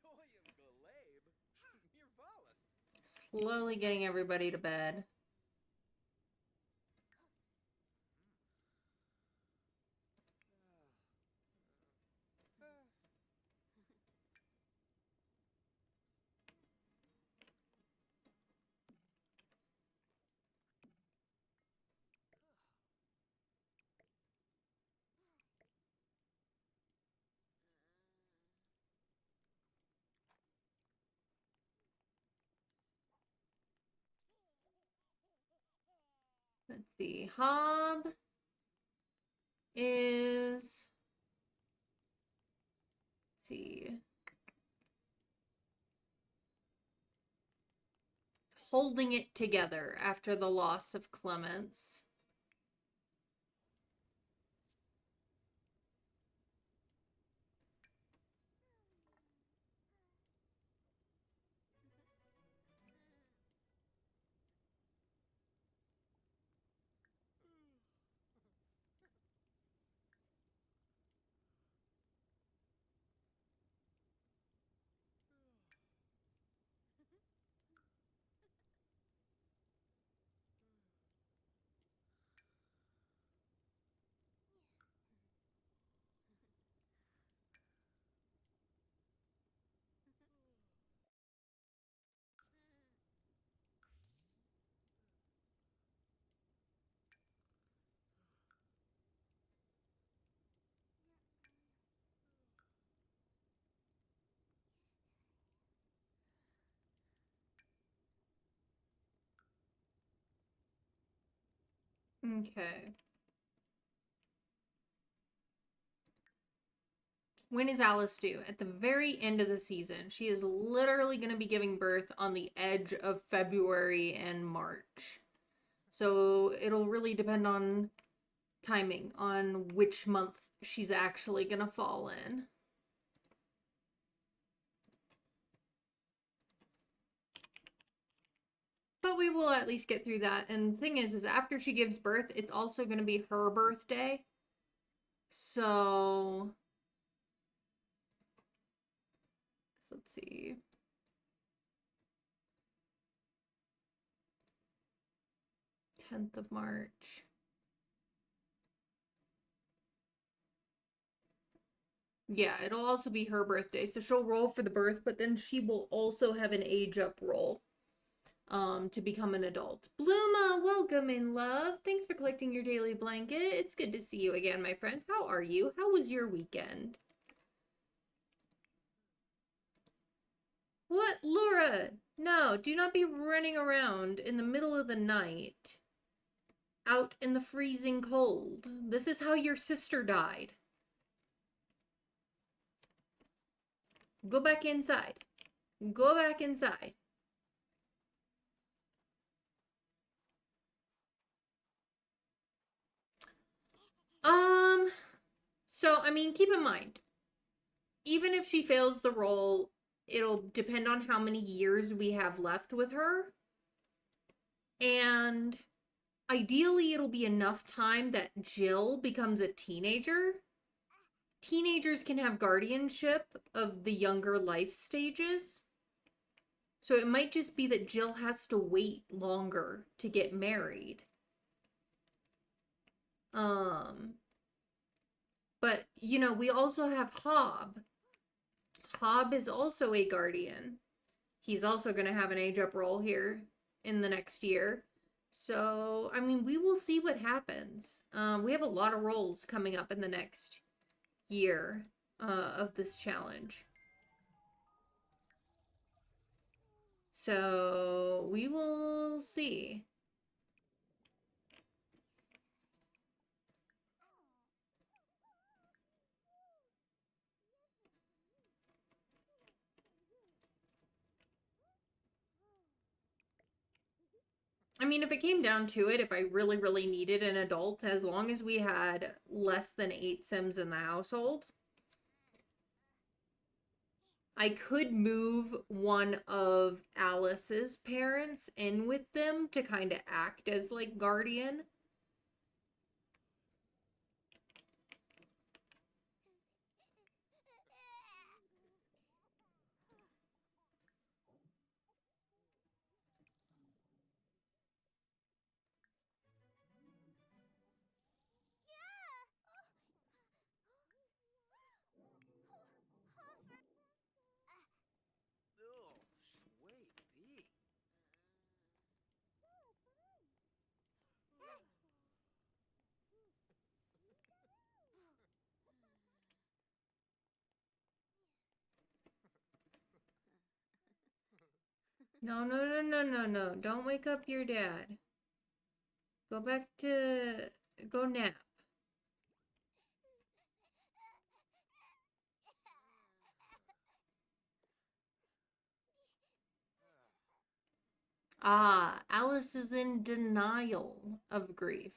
Doyum Galabe. Mirvalis. Slowly getting everybody to bed. Let's see. Hob is, let's see, holding it together after the loss of Clements. Okay. When is Alice due? At the very end of the season. She is literally going to be giving birth on the edge of February and March. So it'll really depend on timing on which month she's actually gonna fall in. But we will at least get through that. And the thing is after she gives birth, it's also going to be her birthday. So let's see. March 10th. Yeah, it'll also be her birthday. So she'll roll for the birth, but then she will also have an age up roll to become an adult. Bluma, welcome in, love. Thanks for collecting your daily blanket. It's good to see you again, my friend. How are you? How was your weekend? What, Laura? No, do not be running around in the middle of the night out in the freezing cold. This is how your sister died. Go back inside. Go back inside. So, I mean, keep in mind, even if she fails the roll, it'll depend on how many years we have left with her. And ideally, it'll be enough time that Jill becomes a teenager. Teenagers can have guardianship of the younger life stages. So it might just be that Jill has to wait longer to get married. But, you know, we also have Hob. Hob is also a guardian. He's also going to have an age up roll here in the next year. So, I mean, we will see what happens. We have a lot of rolls coming up in the next year of this challenge. So, we will see. I mean, if it came down to it, if I really, really needed an adult, as long as we had less than 8 Sims in the household, I could move one of Alice's parents in with them to kind of act as, like, guardian. Ugh, shui bee. No, no, no, no, no, no. Don't wake up your dad. Go back to... Go nap. Ah, Alice is in denial of grief.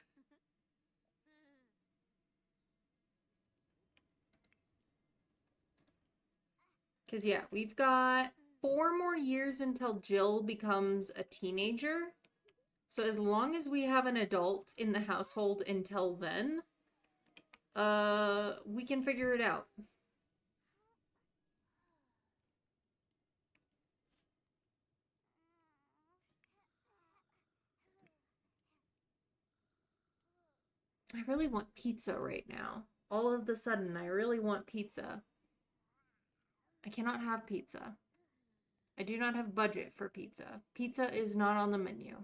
Because, yeah, we've got 4 more years until Jill becomes a teenager. So as long as we have an adult in the household until then, we can figure it out. I really want pizza right now. All of a sudden, I really want pizza. I cannot have pizza. I do not have budget for pizza. Pizza is not on the menu.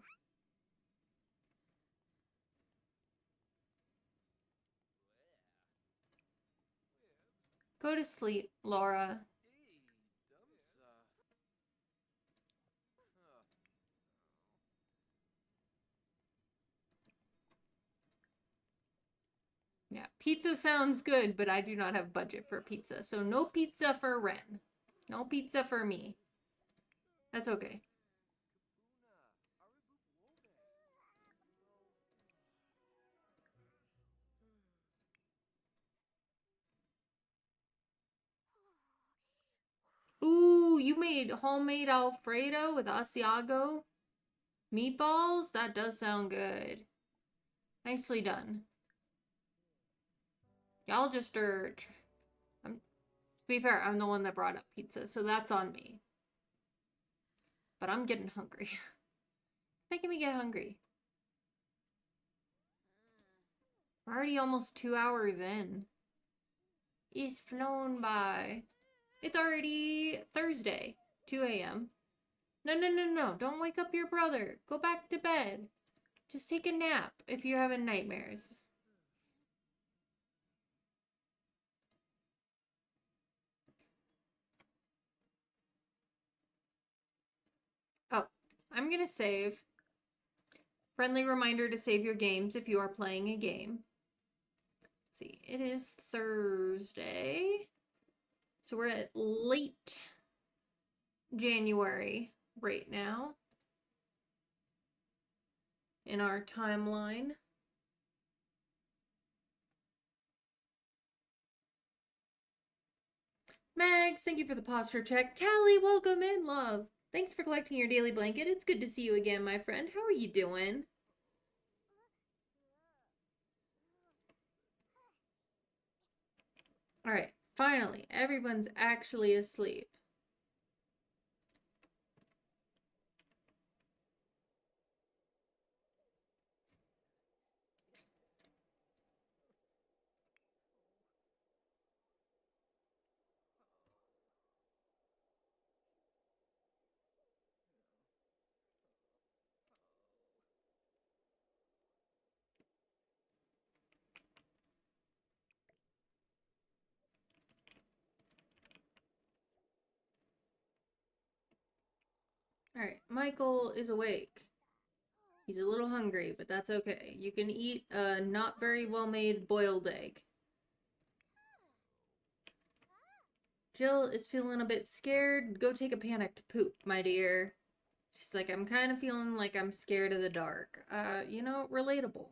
Go to sleep, Laura. Yeah, pizza sounds good, but I do not have budget for pizza. So no pizza for Ren. No pizza for me. That's okay. you made homemade Alfredo with Asiago meatballs? That does sound good. Nicely done. Y'all just are... to be fair, I'm the one that brought up pizza, so that's on me. But I'm getting hungry. It's making me get hungry. We're already almost 2 hours in. It's flown by. It's already Thursday, 2 a.m. No. Don't wake up your brother. Go back to bed. Just take a nap if you're having nightmares. Oh, I'm gonna save. Friendly reminder to save your games if you are playing a game. Let's see, it is Thursday. So we're at late January right now in our timeline. Mags, thank you for the posture check. Tally, welcome in, love. Thanks for collecting your daily blanket. It's good to see you again, my friend. How are you doing? All right, finally, everyone's actually asleep. All right, Michael is awake. He's a little hungry, but that's okay. You can eat a not very well made boiled egg. Jill is feeling a bit scared. Go take a panicked poop, my dear. She's like, I'm kind of feeling like I'm scared of the dark. You know, relatable.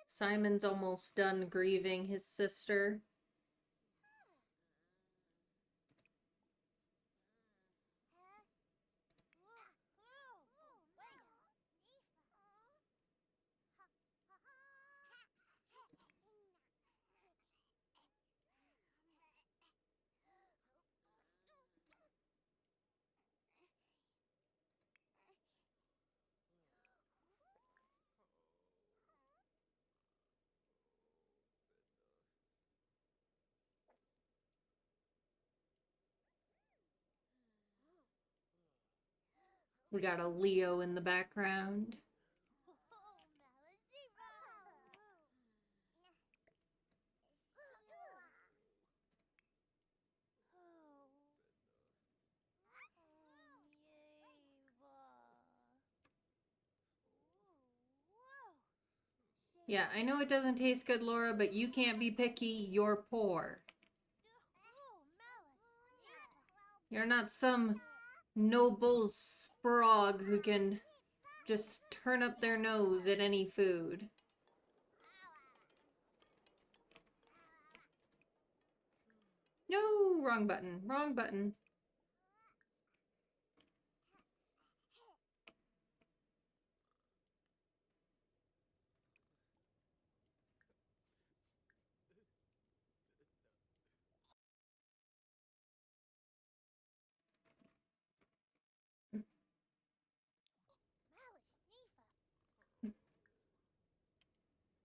Simon's almost done grieving his sister. We got a Leo in the background. Yeah, I know it doesn't taste good, Laura, but you can't be picky. You're poor. You're not some noble sprog who can just turn up their nose at any food. No, wrong button. Wrong button.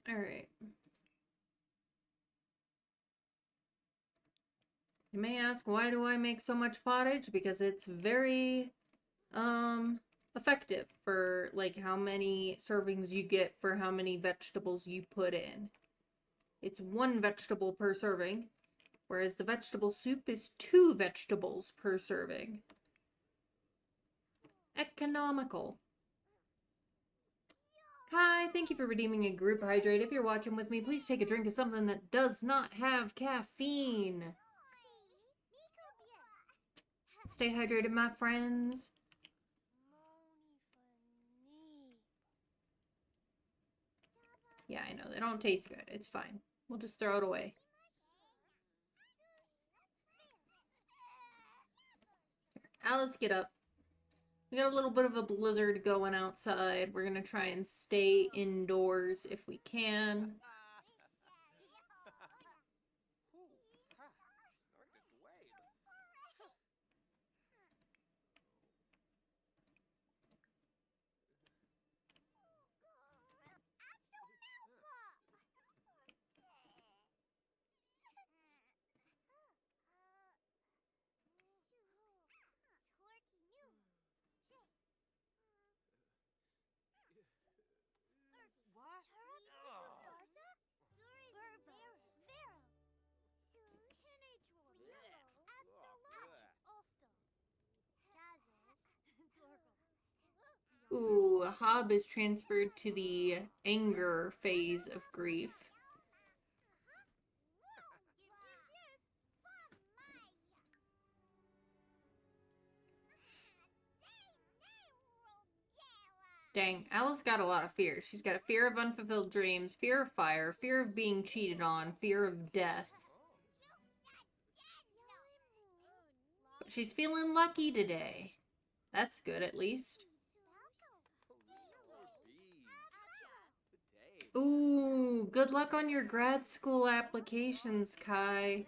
All right. You may ask, why do I make so much pottage? Because it's very, effective for, like, how many servings you get for how many vegetables you put in. It's 1 vegetable per serving, whereas the vegetable soup is 2 vegetables per serving. Economical. Kai, thank you for redeeming a group hydrate. If you're watching with me, please take a drink of something that does not have caffeine. Stay hydrated, my friends. Yeah, I know. They don't taste good. It's fine. We'll just throw it away. Alice, get up. We got a little bit of a blizzard going outside. We're gonna try and stay indoors if we can. Ooh, Hob is transferred to the anger phase of grief. Dang, Alice got a lot of fears. She's got a fear of unfulfilled dreams, fear of fire, fear of being cheated on, fear of death. But she's feeling lucky today. That's good, at least. Ooh, good luck on your grad school applications, Kai.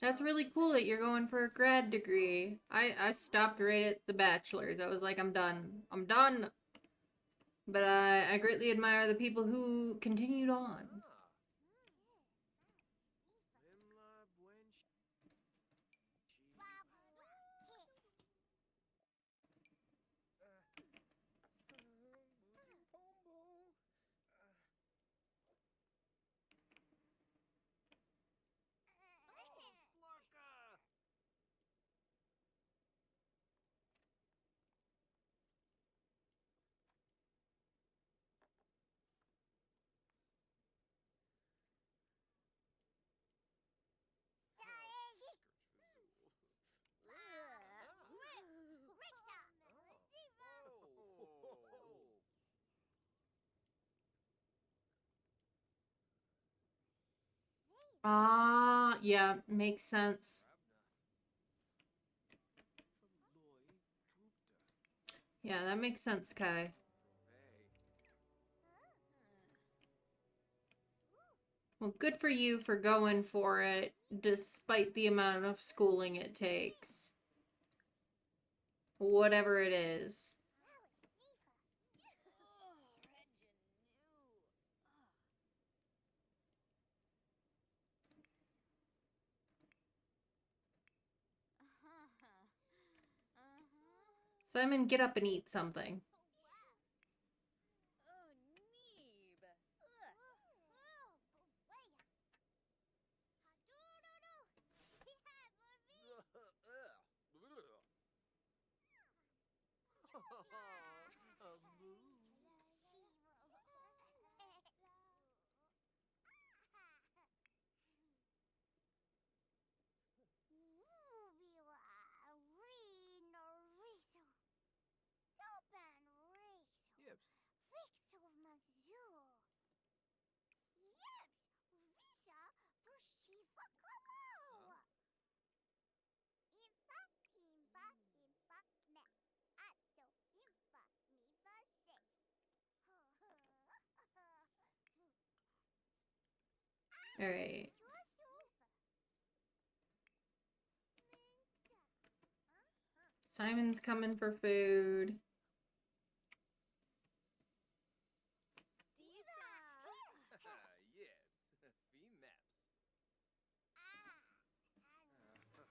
That's really cool that you're going for a grad degree. I stopped right at the bachelor's. I was like, I'm done. I'm done. But I greatly admire the people who continued on. Ah, yeah, makes sense. Yeah, that makes sense, Kai. Well, good for you for going for it, despite the amount of schooling it takes. Whatever it is. Simon, get up and eat something. Alright. Simon's coming for food.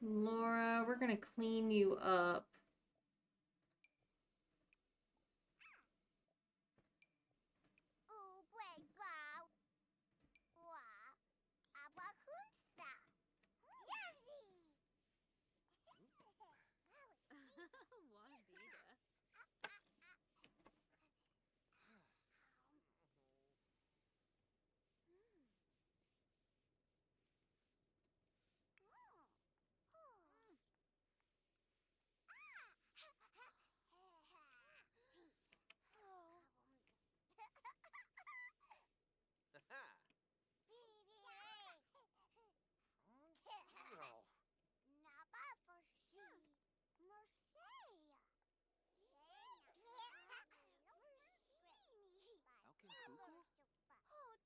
Laura, we're gonna clean you up. Wandida. Ha! Oh. Alkin Kuku?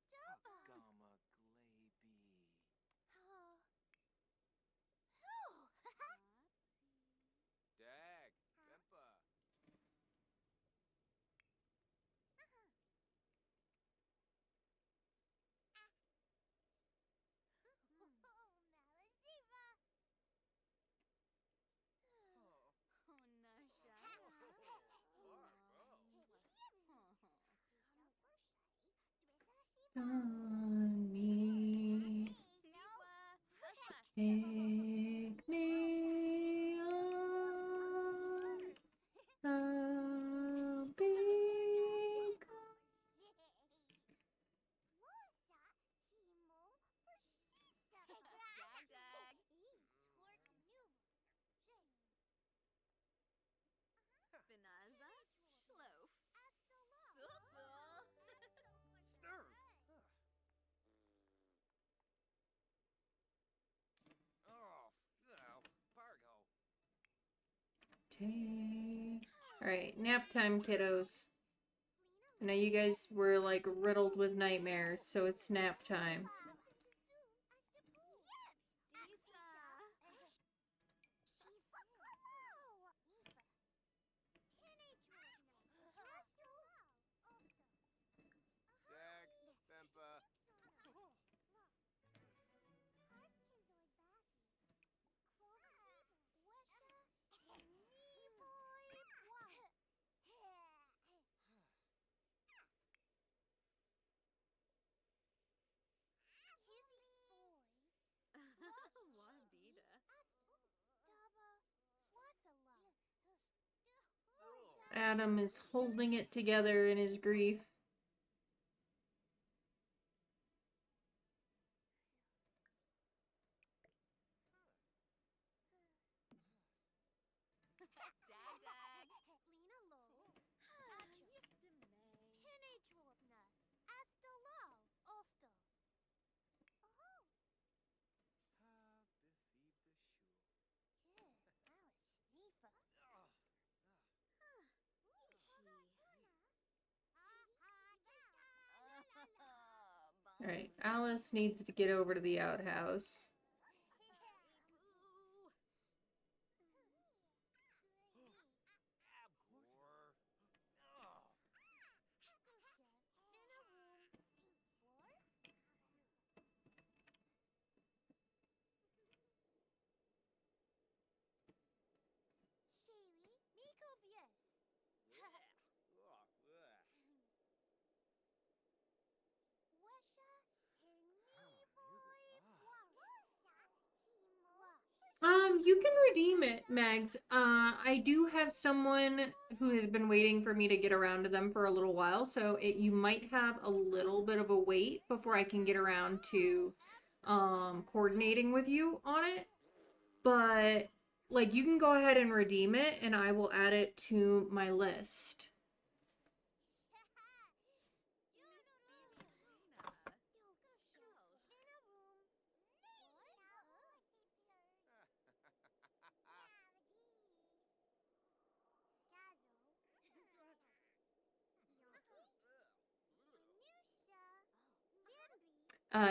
Agama Glaby. Dag, Bempa. Oh. Oh, Nasha. On me, take me on. I'll be gone. Dag, dag. Benaza. Schlof. Sul. Snurf. Oh, no. Pargo. Take. Alright, nap time, kiddos. I know you guys were like riddled with nightmares, so it's nap time. Dag, Bempa. Wandida. Adam is holding it together in his grief. Dag, dag. Ha, Biffy Bishul. Alright, Alice needs to get over to the outhouse. Abgor. Oh. Oh, ugh. You can redeem it, Mags. I do have someone who has been waiting for me to get around to them for a little while, so you might have a little bit of a wait before I can get around to, coordinating with you on it. But, like, you can go ahead and redeem it, and I will add it to my list.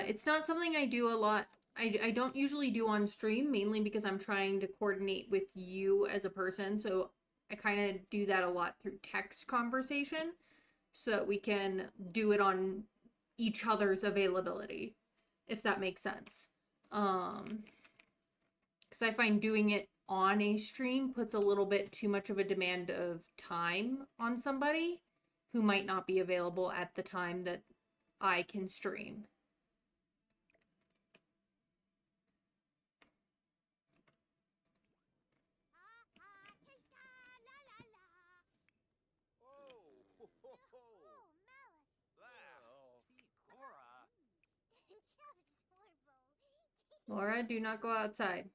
It's not something I do a lot. I don't usually do on stream, mainly because I'm trying to coordinate with you as a person. So I kind of do that a lot through text conversation so that we can do it on each other's availability, if that makes sense. Because because I find doing it on a stream puts a little bit too much of a demand of time on somebody who might not be available at the time that I can stream. Oh, ho, ho, ho. Wow. Cora. Laura, do not go outside.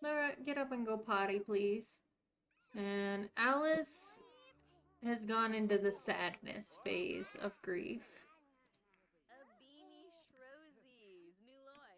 Laura, get up and go potty, please. And Alice has gone into the sadness phase of grief. Abimi Shrosies, Nuloy.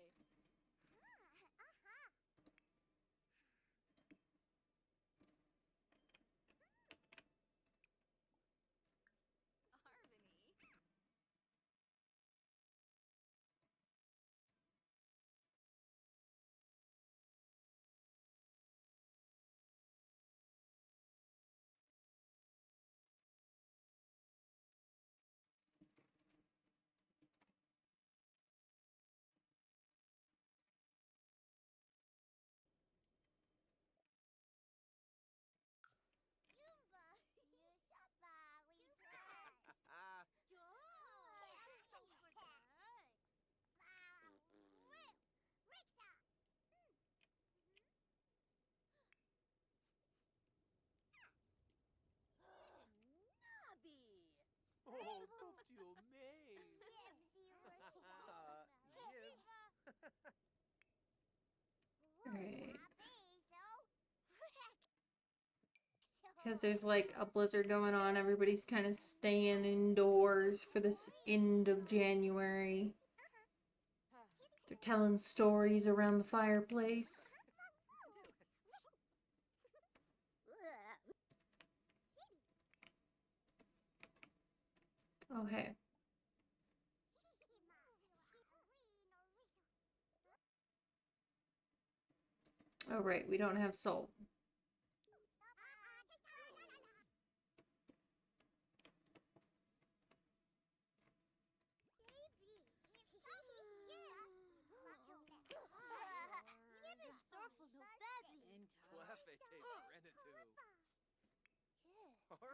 Arvini. Ah, Nobby. oh, Tokyo May. Yibs. Alright. Because there's like a blizzard going on. Everybody's kind of staying indoors for this end of January. They're telling stories around the fireplace. Okay. Oh, right. We don't have salt. Clefete Brenatu. Orphan. Kabura.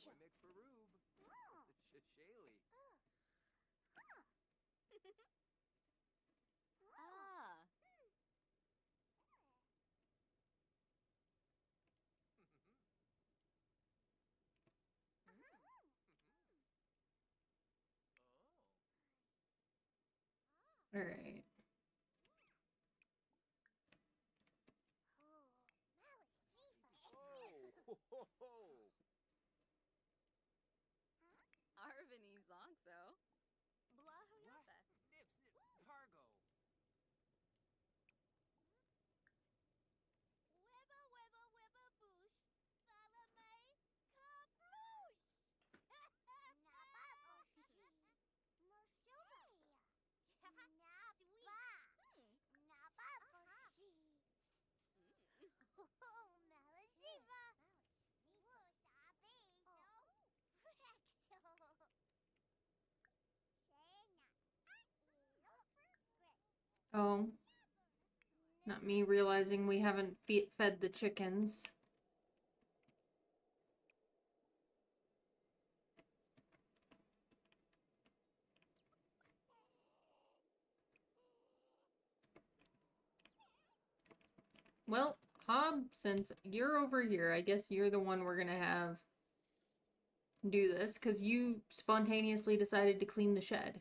Boy mix for Rube. Shishayli. Ah. Alright. Oh, ho, ho, ho. Arvini Zonxo. Blahuyota. Nips, Pargo. Oh. Not me realizing we haven't fed the chickens. Well, Hob, since you're over here, I guess you're the one we're gonna have do this, because you spontaneously decided to clean the shed.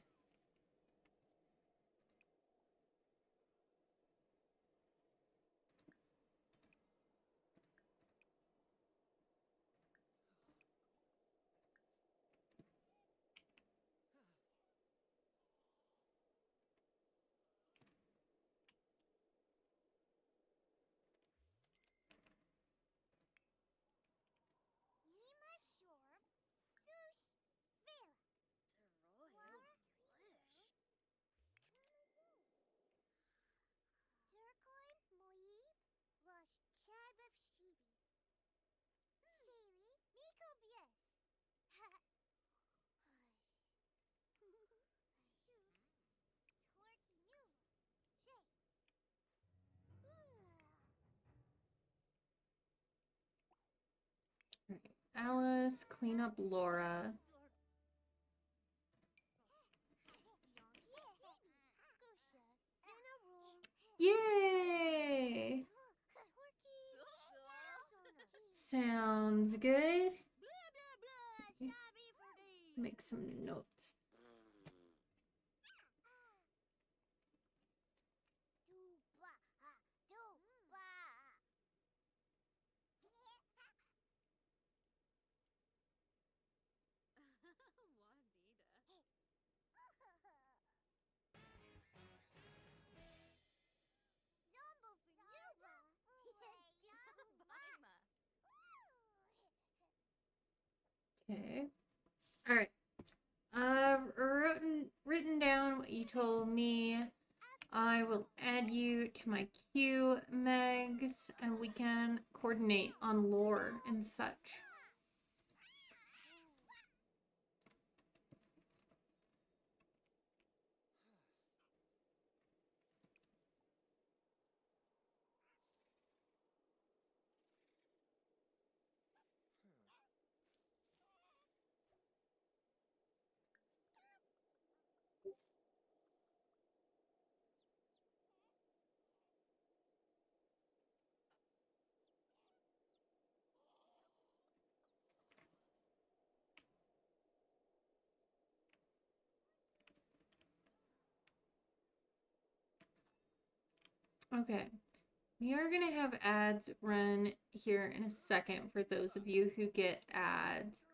Alice, clean up Laura. Yay! Sounds good. Make some notes. Okay. All right. I've written down what you told me. I will add you to my queue, Megs, and we can coordinate on lore and such. Okay. We are going to have ads run here in a second for those of you who get ads.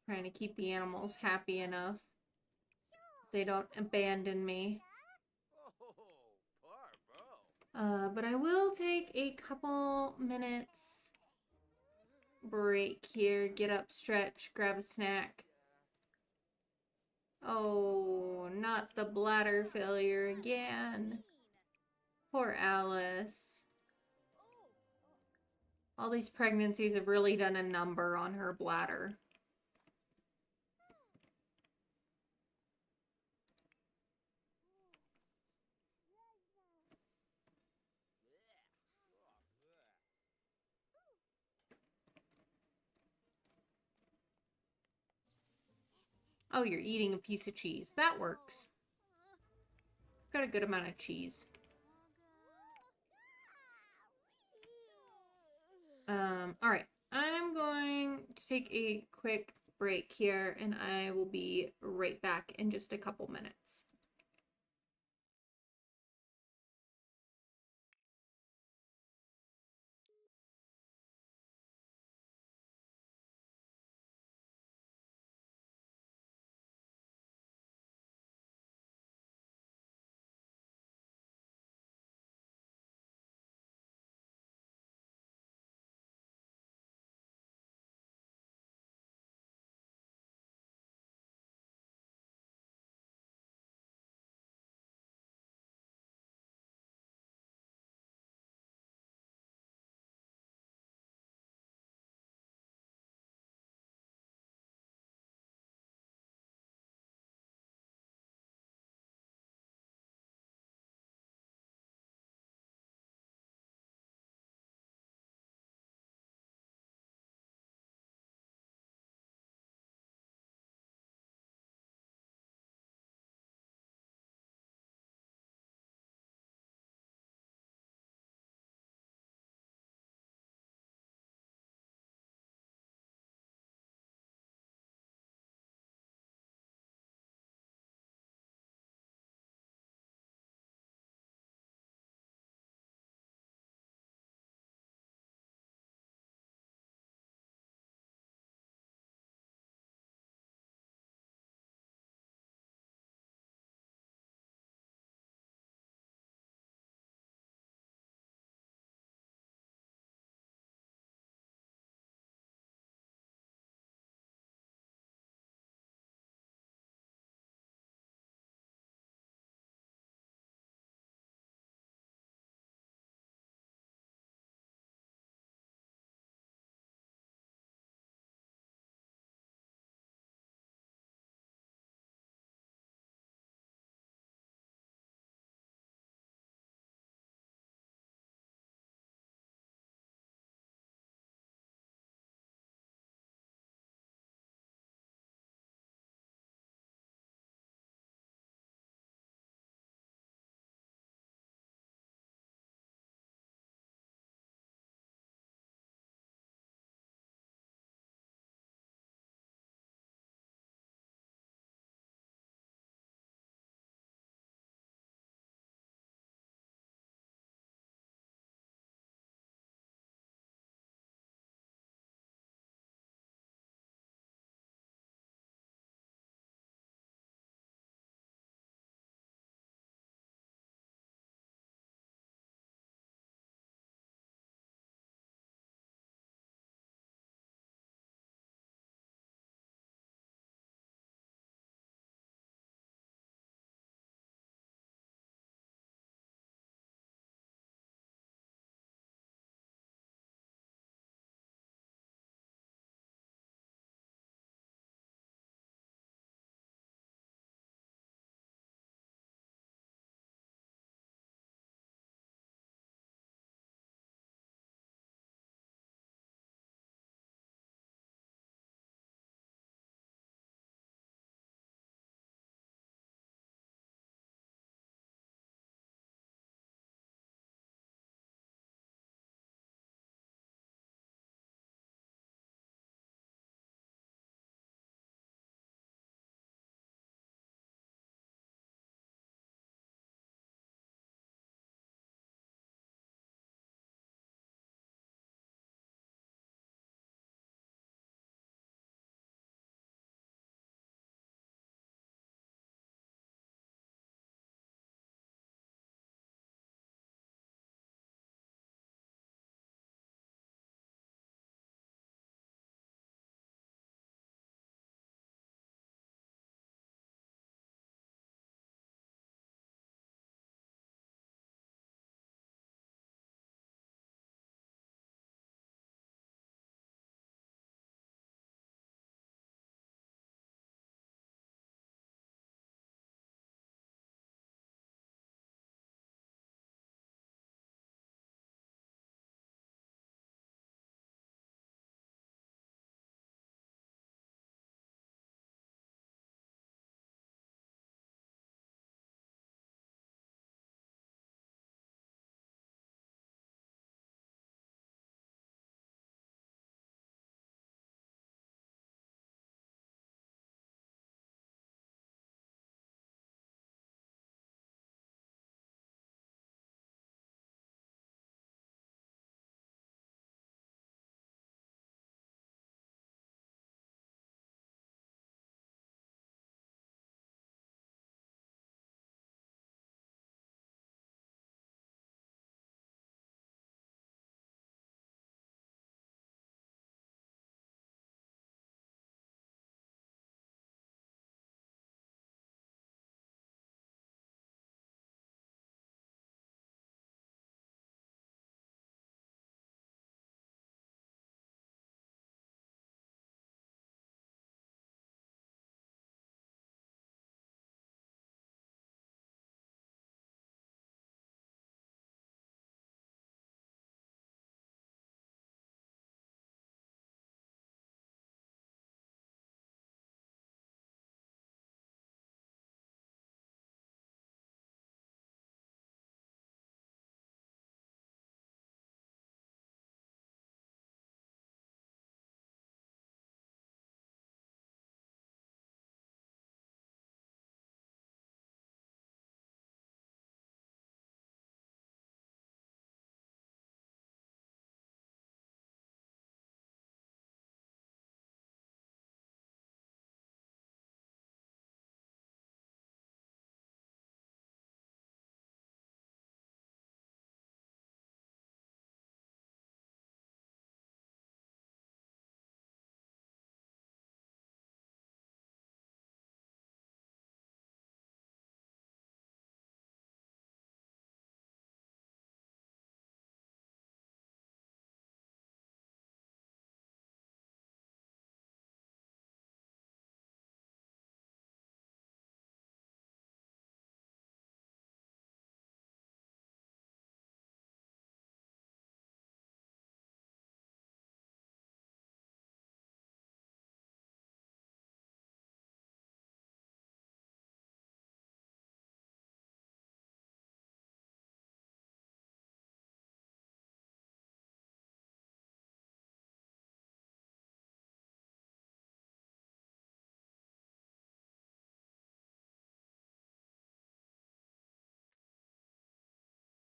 Trying to keep the animals happy enough. They don't abandon me. But I will take a couple minutes break here. Get up, stretch, grab a snack. Oh, not the bladder failure again. Poor Alice. All these pregnancies have really done a number on her bladder. Oh, you're eating a piece of cheese. That works. Got a good amount of cheese. Alright. I'm going to take a quick break here, and I will be right back in just a couple minutes.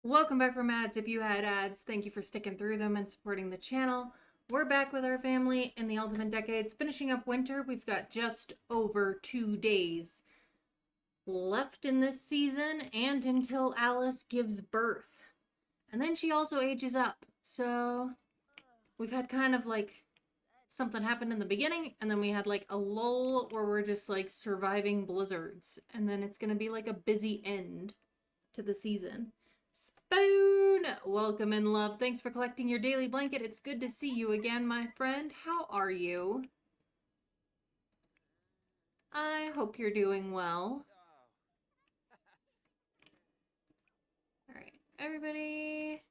Welcome back from ads. If you had ads, thank you for sticking through them and supporting the channel. We're back with our family in the Ultimate Decades, finishing up winter. We've got just over 2 days left in this season and until Alice gives birth. And then she also ages up. So we've had kind of like something happen in the beginning, and then we had like a lull where we're just like surviving blizzards. And then it's gonna be like a busy end to the season. Spoon! Welcome in, love. Thanks for collecting your daily blanket. It's good to see you again, my friend. How are you? I hope you're doing well. Alright, everybody.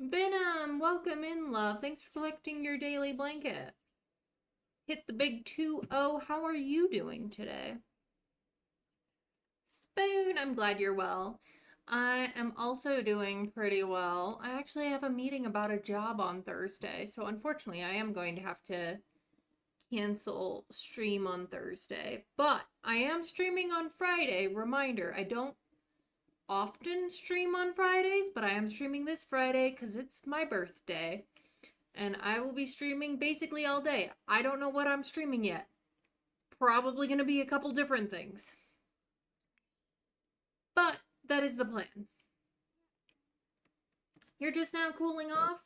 Venom, welcome in, love. Thanks for collecting your daily blanket. Hit the big 2-0. How are you doing today? Spoon, I'm glad you're well. I am also doing pretty well. I actually have a meeting about a job on Thursday, so unfortunately I am going to have to cancel stream on Thursday. But I am streaming on Friday. Reminder, I don't often stream on Fridays, but I am streaming this Friday because it's my birthday. And I will be streaming basically all day. I don't know what I'm streaming yet. Probably going to be a couple different things. But that is the plan. You're just now cooling off?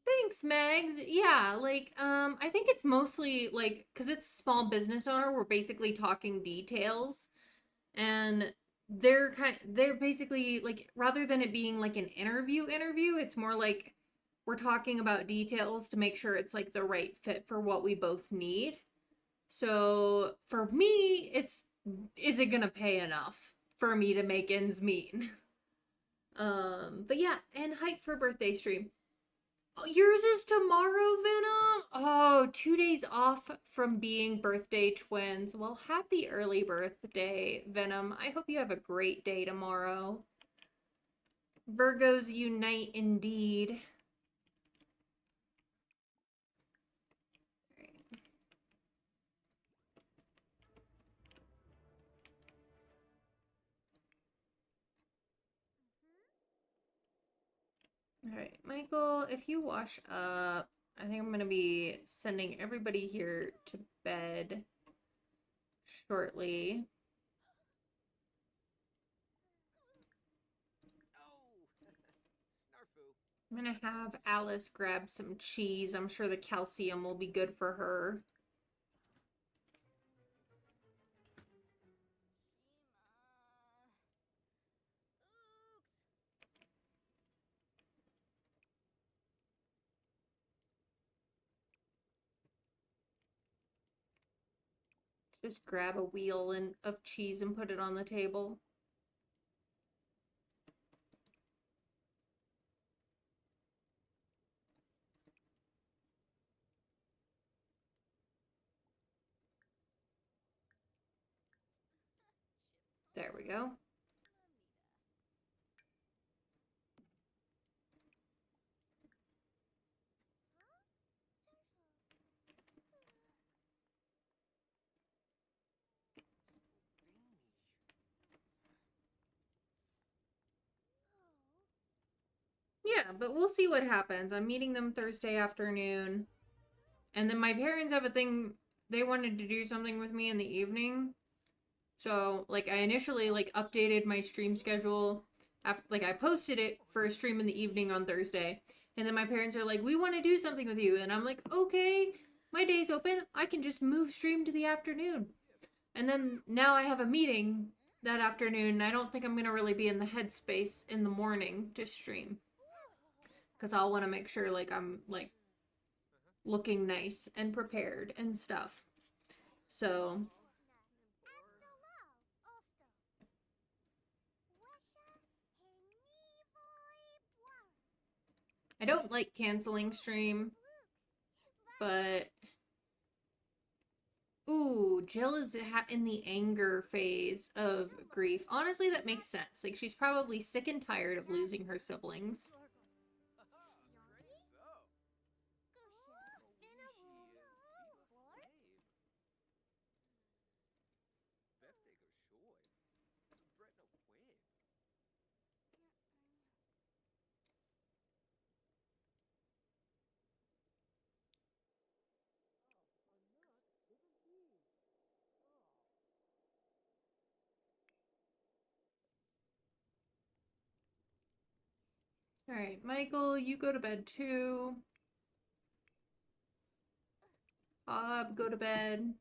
Thanks, Megs. Yeah, like, I think it's mostly, like, because it's small business owner, we're basically talking details. And they're basically, like, rather than it being, like, an interview, it's more like we're talking about details to make sure it's, like, the right fit for what we both need. So, for me, is it gonna pay enough for me to make ends meet? But yeah, and hype for birthday stream. Oh, yours is tomorrow, Venom? Oh, 2 days off from being birthday twins. Well, happy early birthday, Venom. I hope you have a great day tomorrow. Virgos unite indeed. Alright, Michael, if you wash up, I think I'm going to be sending everybody here to bed shortly. I'm going to have Alice grab some cheese. I'm sure the calcium will be good for her. Just grab a wheel of cheese and put it on the table. There we go. Yeah, but we'll see what happens. I'm meeting them Thursday afternoon. And then my parents have a thing, they wanted to do something with me in the evening. So, like, I initially, like, updated my stream schedule. After, like, I posted it for a stream in the evening on Thursday. And then my parents are like, we want to do something with you. And I'm like, okay, my day's open. I can just move stream to the afternoon. And then now I have a meeting that afternoon. I don't think I'm going to really be in the headspace in the morning to stream. Because I'll want to make sure, like, I'm, like, looking nice and prepared and stuff. So I don't like canceling stream, but Ooh, Jill is in the anger phase of grief. Honestly, that makes sense. Like, she's probably sick and tired of losing her siblings. Great so. Brett no Quinn. All right, Michael, you go to bed too. Bob, go to bed.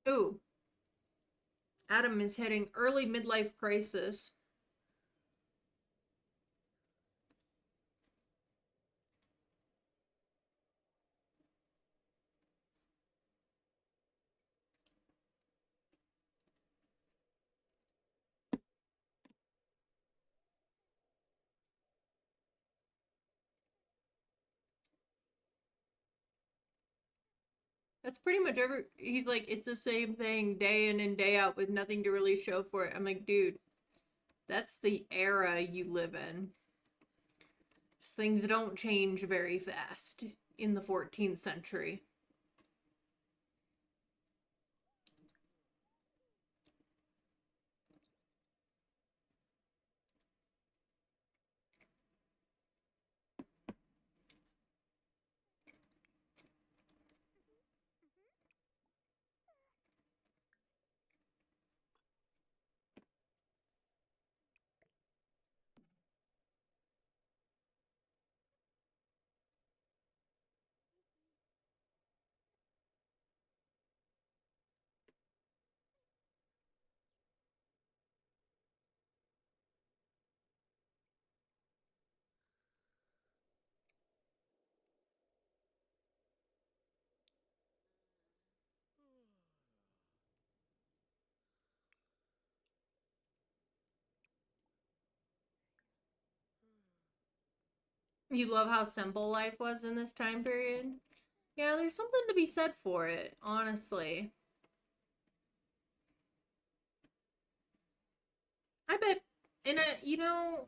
Ooh, Adam is hitting early midlife crisis. That's pretty much he's like, it's the same thing day in and day out with nothing to really show for it. I'm like, dude, that's the era you live in. Things don't change very fast in the 14th century. You love how simple life was in this time period? Yeah, there's something to be said for it, honestly. I bet, and you know,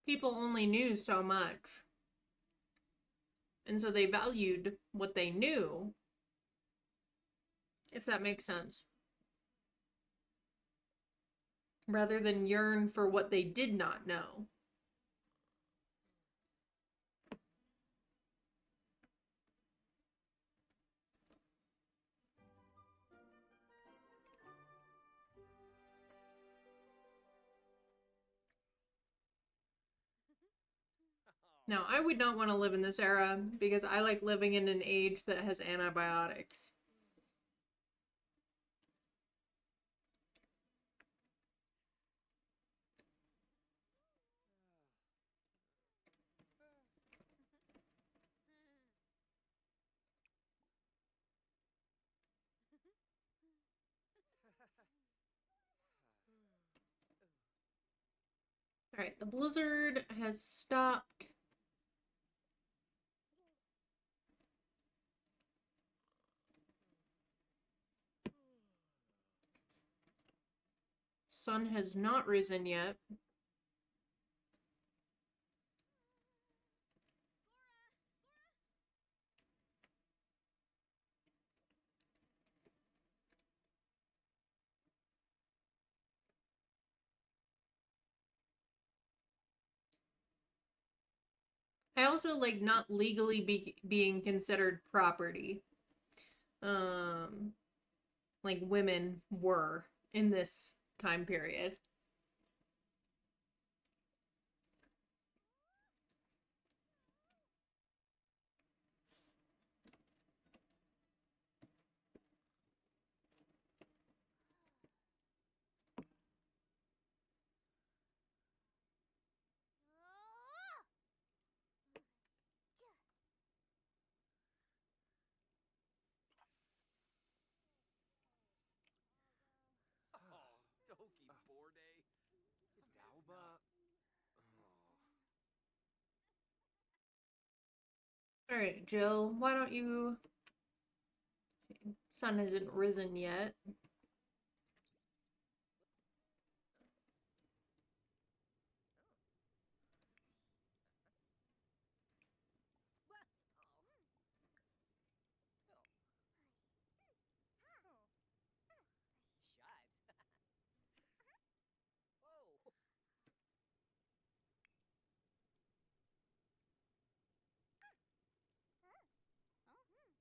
people only knew so much. And so they valued what they knew, if that makes sense, rather than yearn for what they did not know. Now, I would not want to live in this era because I like living in an age that has antibiotics. All right, the blizzard has stopped. Sun has not risen yet. I also like not legally being considered property. Like women were in this time period. All right, Jill, why don't you... Sun hasn't risen yet. Shives.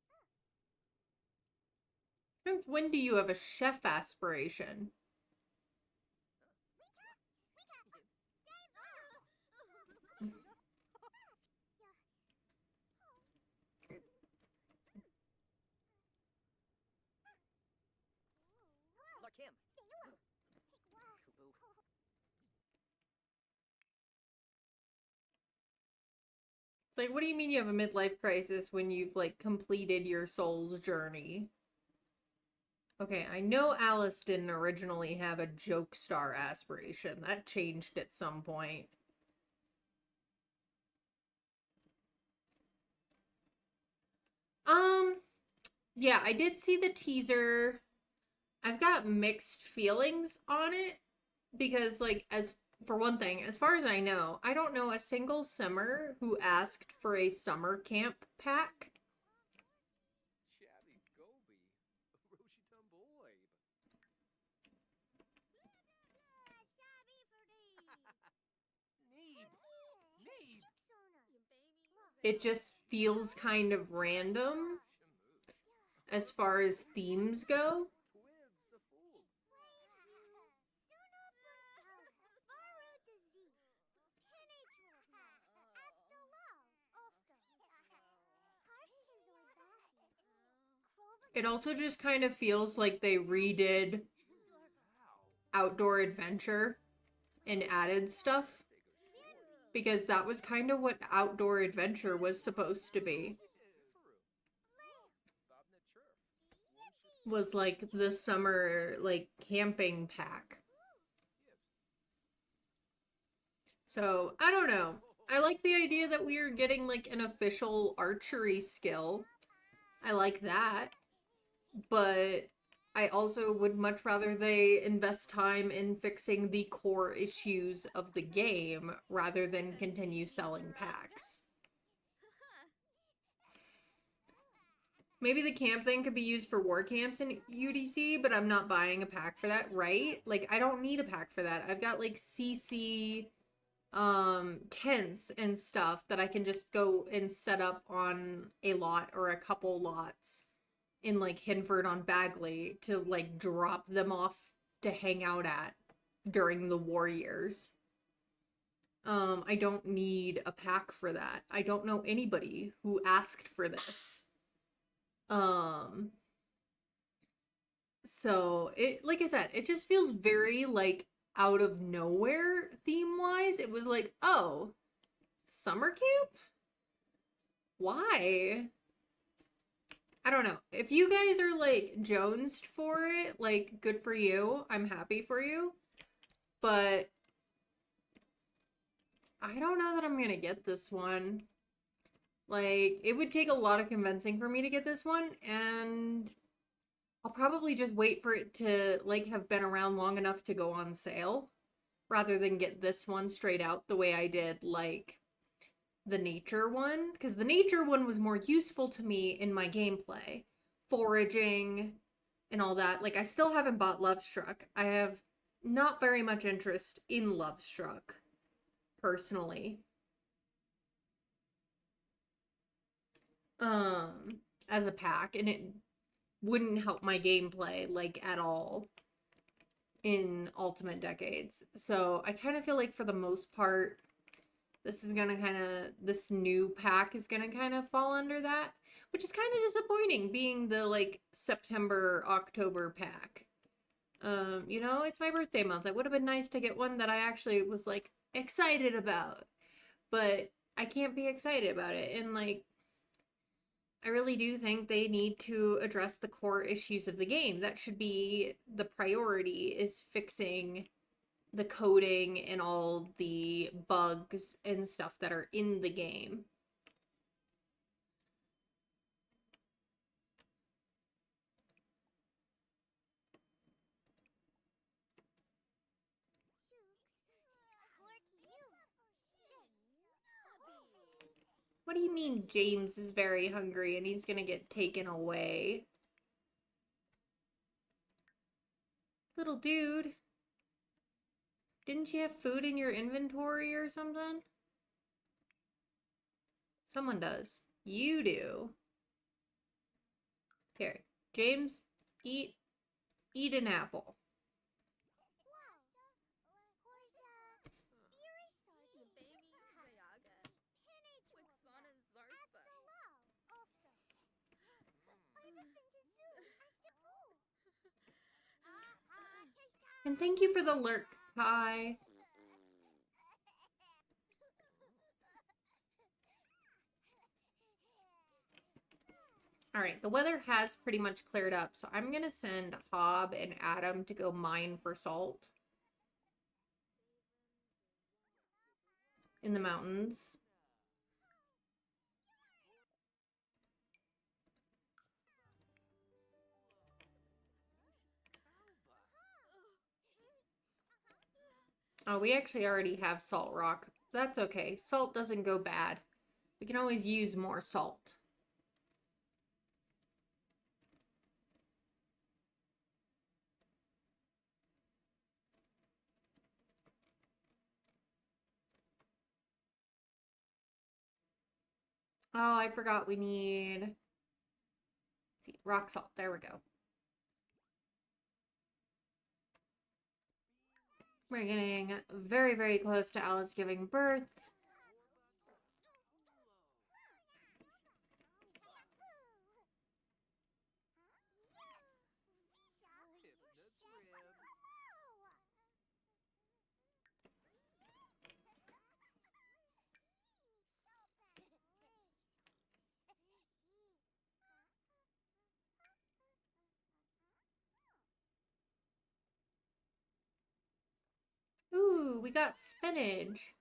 Whoa. Since when do you have a chef aspiration? Larkim. Kubu. Like, what do you mean you have a midlife crisis when you've, like, completed your soul's journey? Okay, I know Alice didn't originally have a joke star aspiration. That changed at some point. Um, yeah, I did see the teaser. I've got mixed feelings on it because, like, as for one thing, as far as I know, I don't know a single simmer who asked for a summer camp pack. Shabby Gobi. Roshi Tumboy. Need. Need. It just feels kind of random Shamoosh. as far as themes go. Quibs a fool. It also just kind of feels like they redid Outdoor Adventure and added stuff because that was kind of what Outdoor Adventure was supposed to be. Was like the summer like camping pack. So, I don't know. I like the idea that we are getting like an official archery skill. I like that. But I also would much rather they invest time in fixing the core issues of the game rather than continue selling packs. Maybe the camp thing could be used for war camps in UDC, but I'm not buying a pack for that, right? Like, I don't need a pack for that. I've got like CC tents and stuff that I can just go and set up on a lot or a couple lots in like Hinford on Bagley to like drop them off to hang out at during the war years. I don't need a pack for that. I don't know anybody who asked for this. Um, so it, like I said, it just feels very like out of nowhere theme wise. It was like, oh, summer camp? Why? I don't know. If you guys are like jonesed for it, like good for you. I'm happy for you. But I don't know that I'm gonna get this one. Like, it would take a lot of convincing for me to get this one, and I'll probably just wait for it to like have been around long enough to go on sale rather than get this one straight out the way I did like the nature one, because the nature one was more useful to me in my gameplay. Foraging and all that. Like, I still haven't bought Lovestruck. I have not very much interest in Lovestruck, personally. As a pack, and it wouldn't help my gameplay, like, at all in Ultimate Decades. So, I kind of feel like for the most part, this is gonna kind of, this new pack is gonna kind of fall under that, which is kind of disappointing being the like September, October pack. You know, it's my birthday month. It would have been nice to get one that I actually was like excited about, but I can't be excited about it. And like, I really do think they need to address the core issues of the game. That should be the priority, is fixing the coding and all the bugs and stuff that are in the game. What do you mean James is very hungry and he's gonna get taken away? Little dude. Didn't you have food in your inventory or something? Someone does. You do. Here, James, eat an apple. Baby Zayaga. Wixana Zarspa. And thank you for the lurk, Kai. All right, the weather has pretty much cleared up, so I'm gonna send Hob and Adam to go mine for salt in the mountains. Oh, we actually already have salt rock. That's okay. Salt doesn't go bad. We can always use more salt. Oh, I forgot we need, let's see, rock salt. There we go. We're getting very, very close to Alice giving birth. Ooh, we got spinach.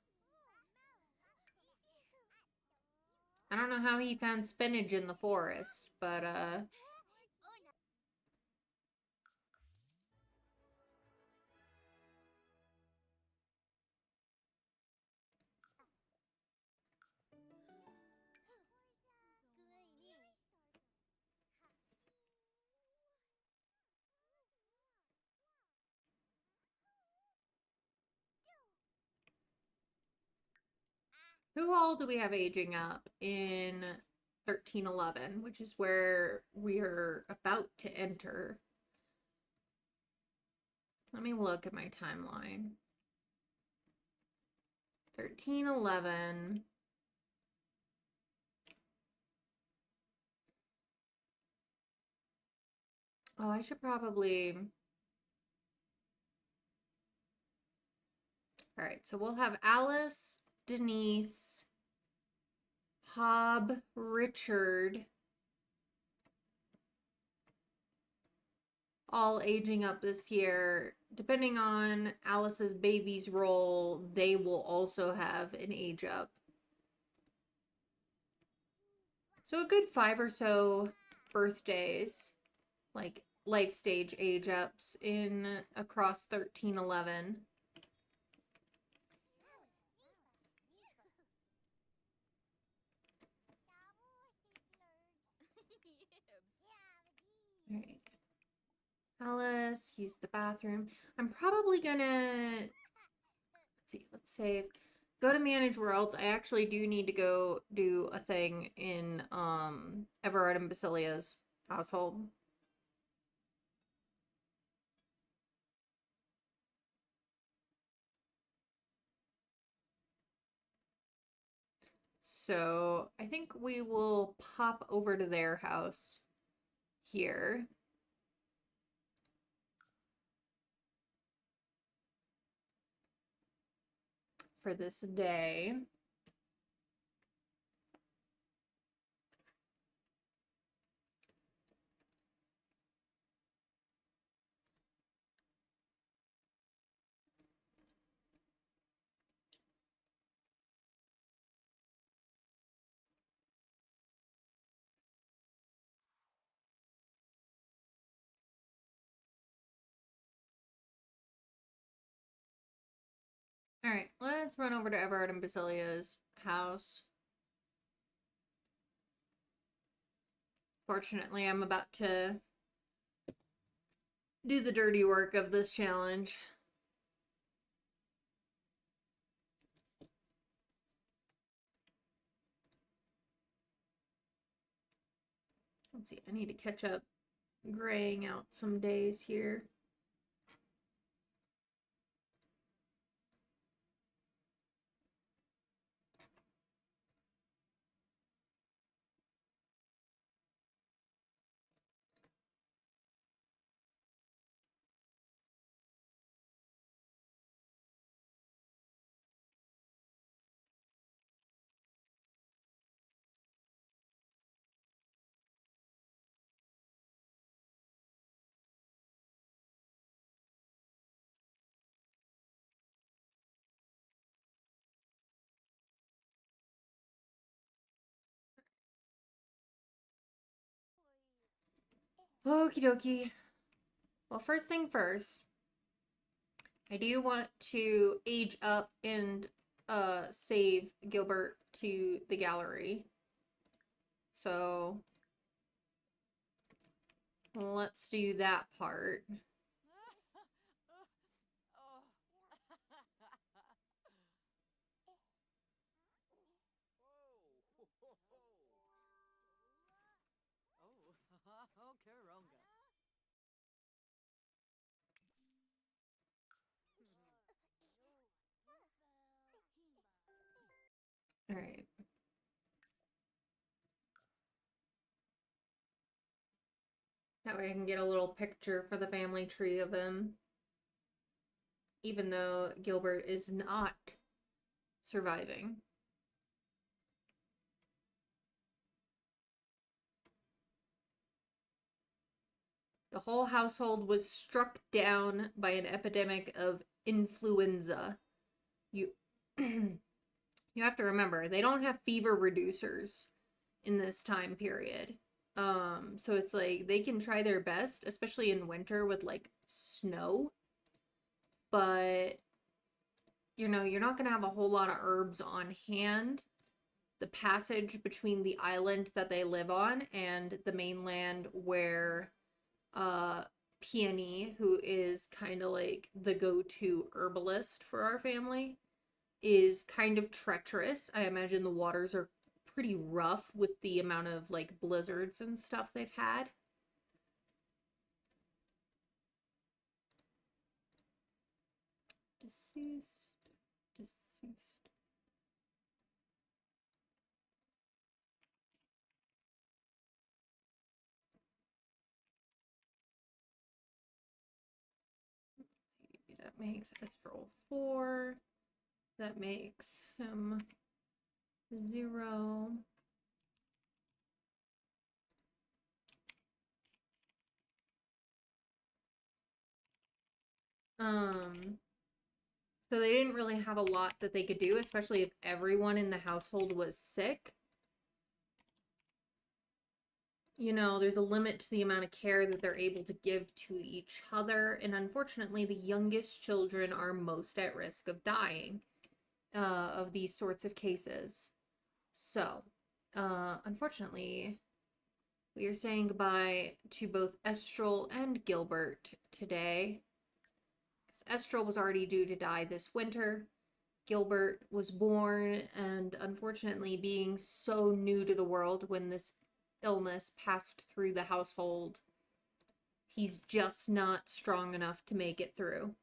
I don't know how he found spinach in the forest, but who all do we have aging up in 1311, which is where we're about to enter? Let me look at my timeline. 1311. Oh, I should probably... All right, so we'll have Alice, Denise, Hob, Richard, all aging up this year. Depending on Alice's baby's role, they will also have an age up. So a good 5 or so birthdays, like life stage age ups in across 1311. All right. Alice, use the bathroom. I'm probably gonna, let's see, let's save. Go to manage worlds. I actually do need to go do a thing in Everard and Basilia's household. So I think we will pop over to their house here. For this day. All right, let's run over to Everard and Basilia's house. Unfortunately, I'm about to do the dirty work of this challenge. Let's see, I need to catch up graying out some days here. Okie dokie. Well, first thing first, I do want to age up and save Gilbert to the gallery. So let's do that part. Oh, Karonga. All right. That way I can get a little picture for the family tree of him. Even though Gilbert is not surviving. The whole household was struck down by an epidemic of influenza. You you have to remember, they don't have fever reducers in this time period. So it's like they can try their best, especially in winter with like snow. But you know, you're not going to have a whole lot of herbs on hand. The passage between the island that they live on and the mainland where Peony, who is kind of like the go-to herbalist for our family, is kind of treacherous. I imagine the waters are pretty rough with the amount of like blizzards and stuff they've had. Deceased. That makes Estral 4. That makes him 0. So they didn't really have a lot that they could do, especially if everyone in the household was sick. You know, there's a limit to the amount of care that they're able to give to each other, and unfortunately, the youngest children are most at risk of dying of these sorts of cases. So, unfortunately, we are saying goodbye to both Estral and Gilbert today. Estral was already due to die this winter. Gilbert was born, and unfortunately, being so new to the world when this illness passed through the household, he's just not strong enough to make it through.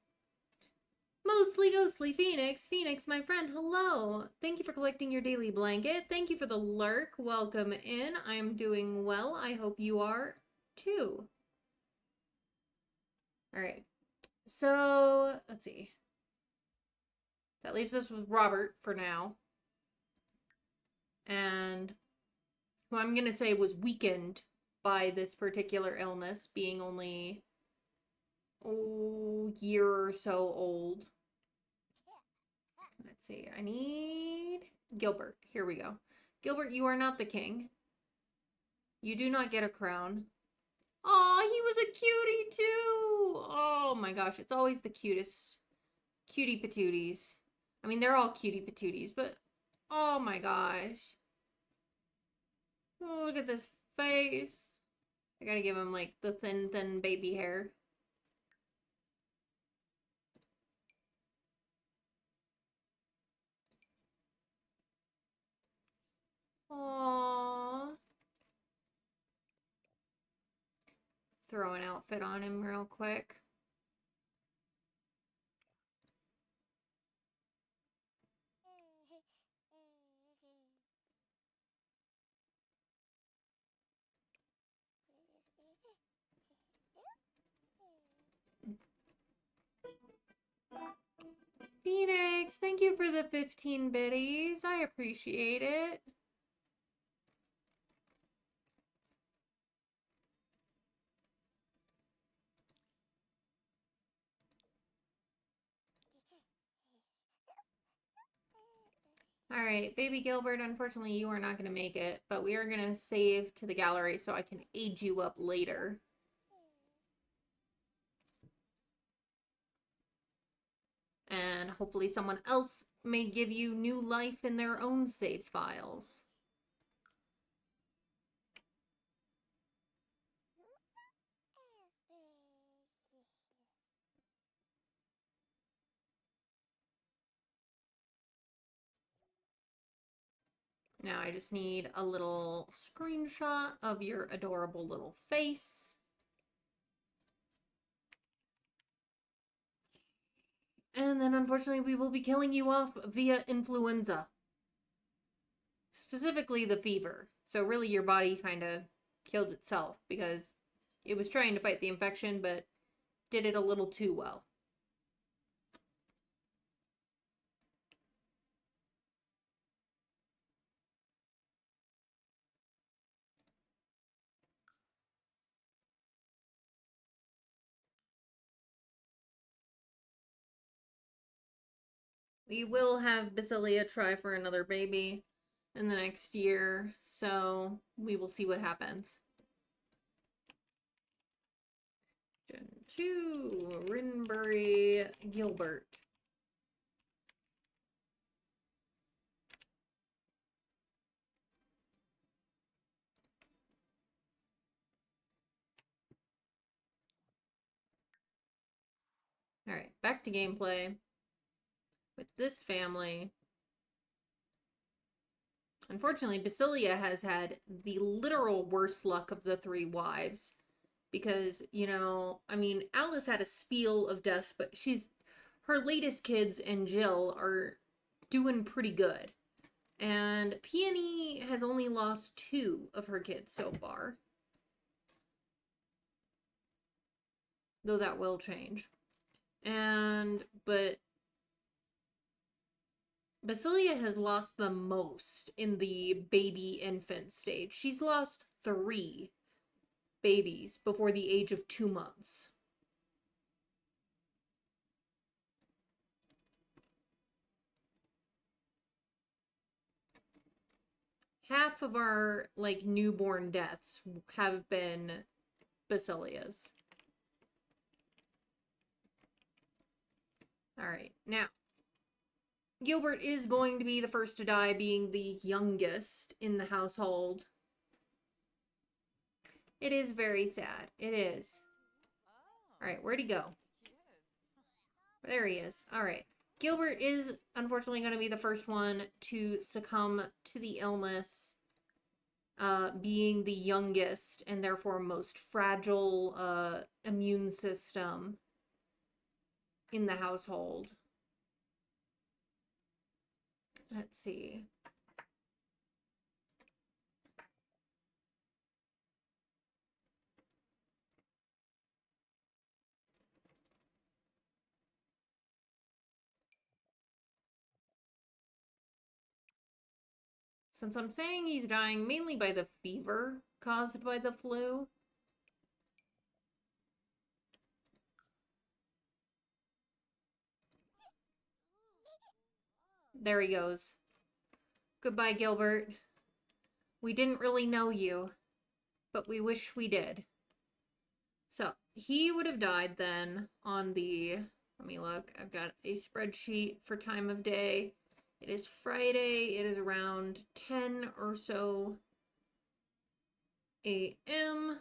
Mostly Ghostly Phoenix. Phoenix, my friend, hello. Thank you for collecting your daily blanket. Thank you for the lurk. Welcome in. I'm doing well. I hope you are too. All right. So, let's see. That leaves us with Robert for now. And who I'm going to say was weakened by this particular illness, being only a year or so old. Let's see. I need Gilbert. Here we go. Gilbert, you are not the king. You do not get a crown. Aw, he was a cutie too. Oh my gosh, it's always the cutest. Cutie patooties. I mean, they're all cutie patooties, but oh my gosh. Oh, look at this face. I gotta give him like the thin baby hair. Aww. Throw an outfit on him real quick. Phoenix, thank you for the 15 biddies. I appreciate it. All right, baby Gilbert, unfortunately you are not going to make it, but we are going to save to the gallery so I can age you up later. And hopefully someone else may give you new life in their own save files. Now I just need a little screenshot of your adorable little face. And then unfortunately we will be killing you off via influenza. Specifically the fever. So really your body kind of killed itself because it was trying to fight the infection but did it a little too well. We will have Basilia try for another baby in the next year, so we will see what happens. Gen 2, Rinbury, Gilbert. Alright, back to gameplay. With this family, unfortunately, Basilia has had the literal worst luck of the three wives. Because, you know, I mean, Alice had a spiel of deaths, but her latest kids and Jill are doing pretty good. And Peony has only lost 2 of her kids so far. Though that will change. But Basilia has lost the most in the baby infant stage. She's lost 3 babies before the age of 2 months. Half of our, like, newborn deaths have been Basilias. Alright, now, Gilbert is going to be the first to die, being the youngest in the household. It is very sad. It is. Alright, where'd he go? There he is. Alright. Gilbert is unfortunately going to be the first one to succumb to the illness, being the youngest and therefore most fragile immune system in the household. Let's see. Since I'm saying he's dying mainly by the fever caused by the flu, there he goes. Goodbye, Gilbert. We didn't really know you, but we wish we did. So, he would have died then on the... Let me look. I've got a spreadsheet for time of day. It is Friday. It is around 10 or so a.m.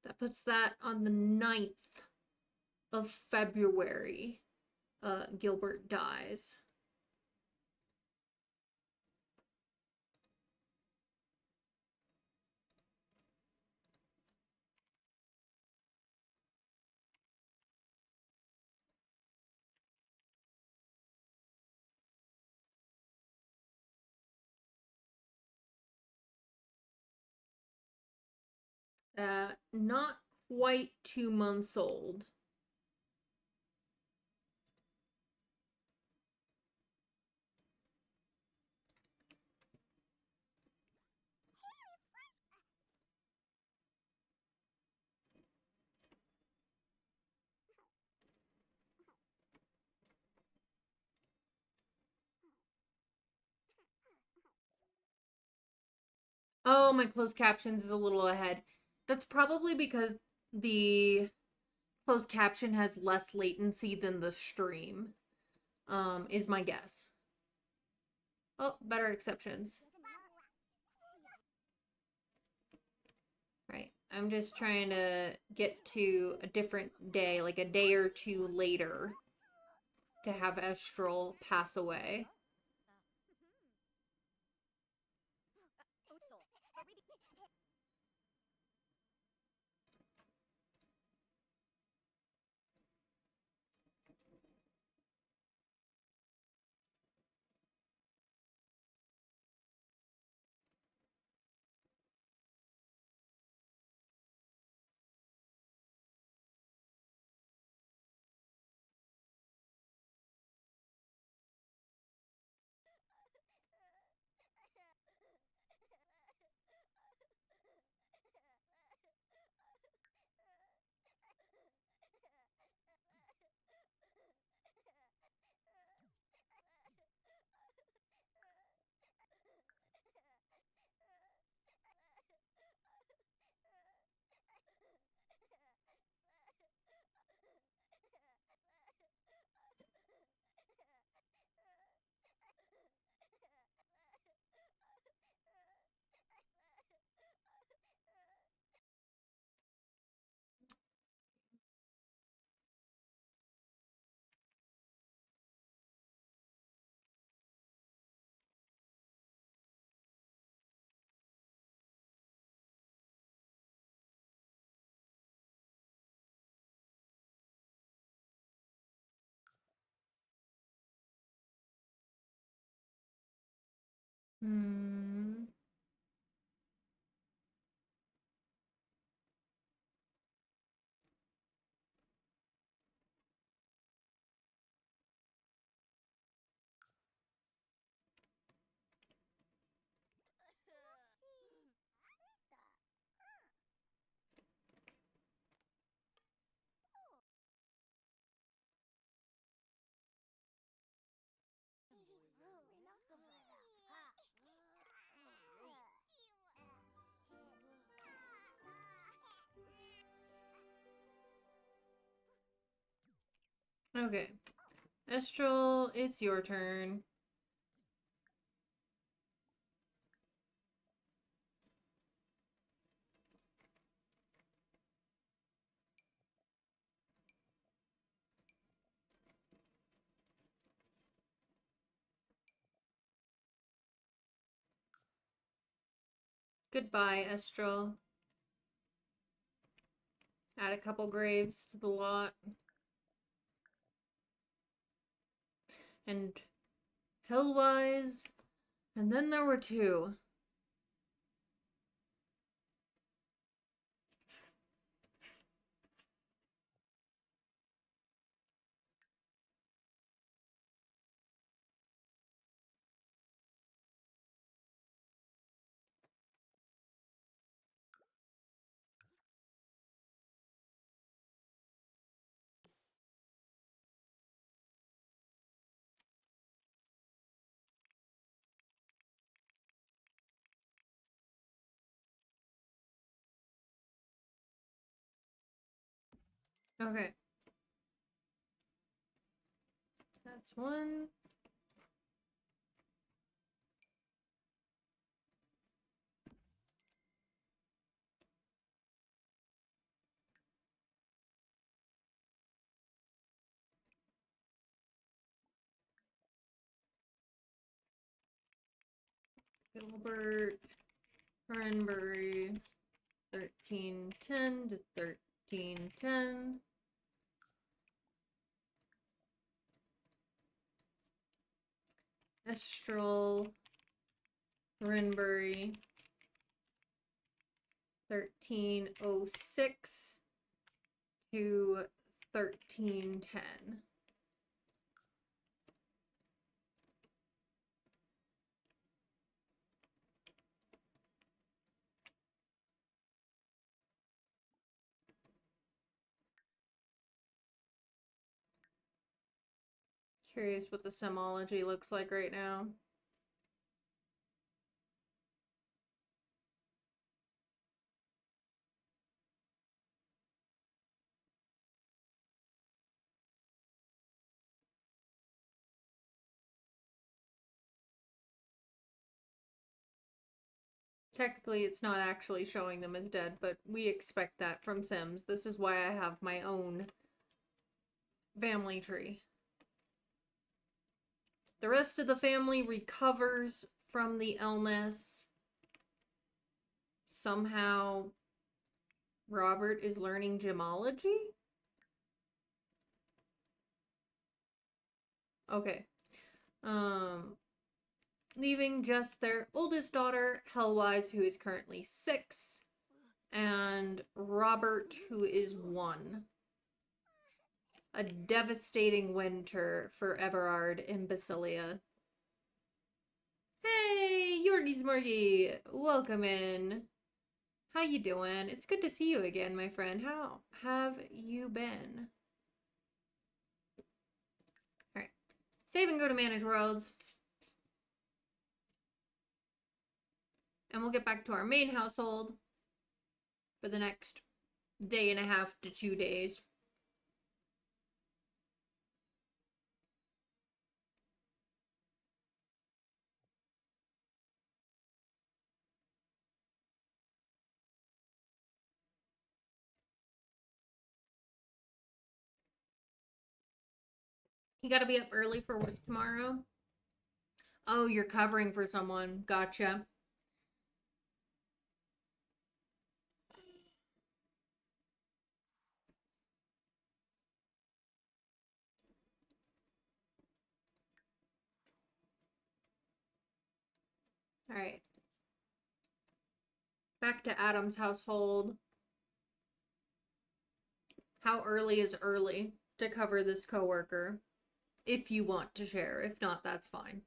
That puts that on the 9th of February. Gilbert dies. Not quite 2 months old. Oh, my closed captions is a little ahead. That's probably because the closed caption has less latency than the stream, is my guess. Oh, better exceptions. Right. I'm just trying to get to a different day, like a day or two later, to have Estral pass away. Hmm. Okay. Estral, it's your turn. Goodbye, Estral. Add a couple graves to the lot. And Hellwise. And then there were two. Okay. That's one. Gilbert Cranberry 1310 to 1310. Estral Cranberry 1306 to 1310. Curious what the semology looks like right now. Technically, it's not actually showing them as dead, but we expect that from Sims. This is why I have my own family tree. The rest of the family recovers from the illness. Somehow, Robert is learning gemology? Okay. Leaving just their oldest daughter, Hellwise, who is currently 6, and Robert, who is 1. A devastating winter for Everard in Basilia. Hey, Yorgi Smorgy! Welcome in. How you doing? It's good to see you again, my friend. How have you been? Alright. Save and go to Manage Worlds. And we'll get back to our main household for the next day and a half to 2 days. You gotta be up early for work tomorrow? Oh, you're covering for someone. Gotcha. Alright. Back to Adam's household. How early is early to cover this coworker? If you want to share. If not, that's fine.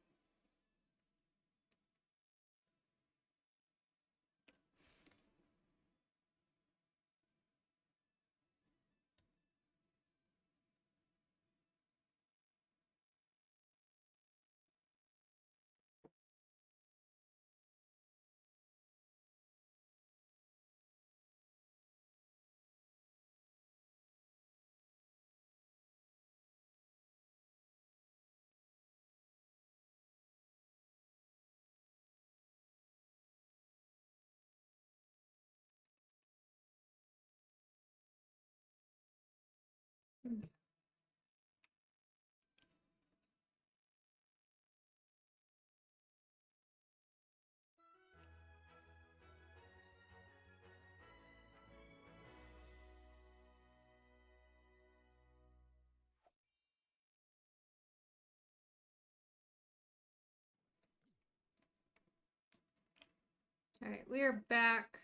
Alright, we are back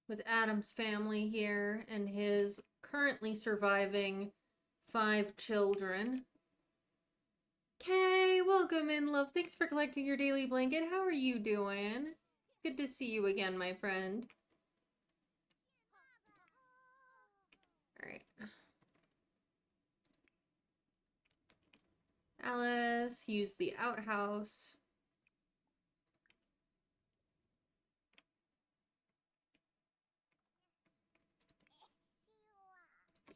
with Adam's family here and his currently surviving 5 children. Kay, welcome in, love. Thanks for collecting your daily blanket. How are you doing? Good to see you again, my friend. Alright. Alice, use the outhouse.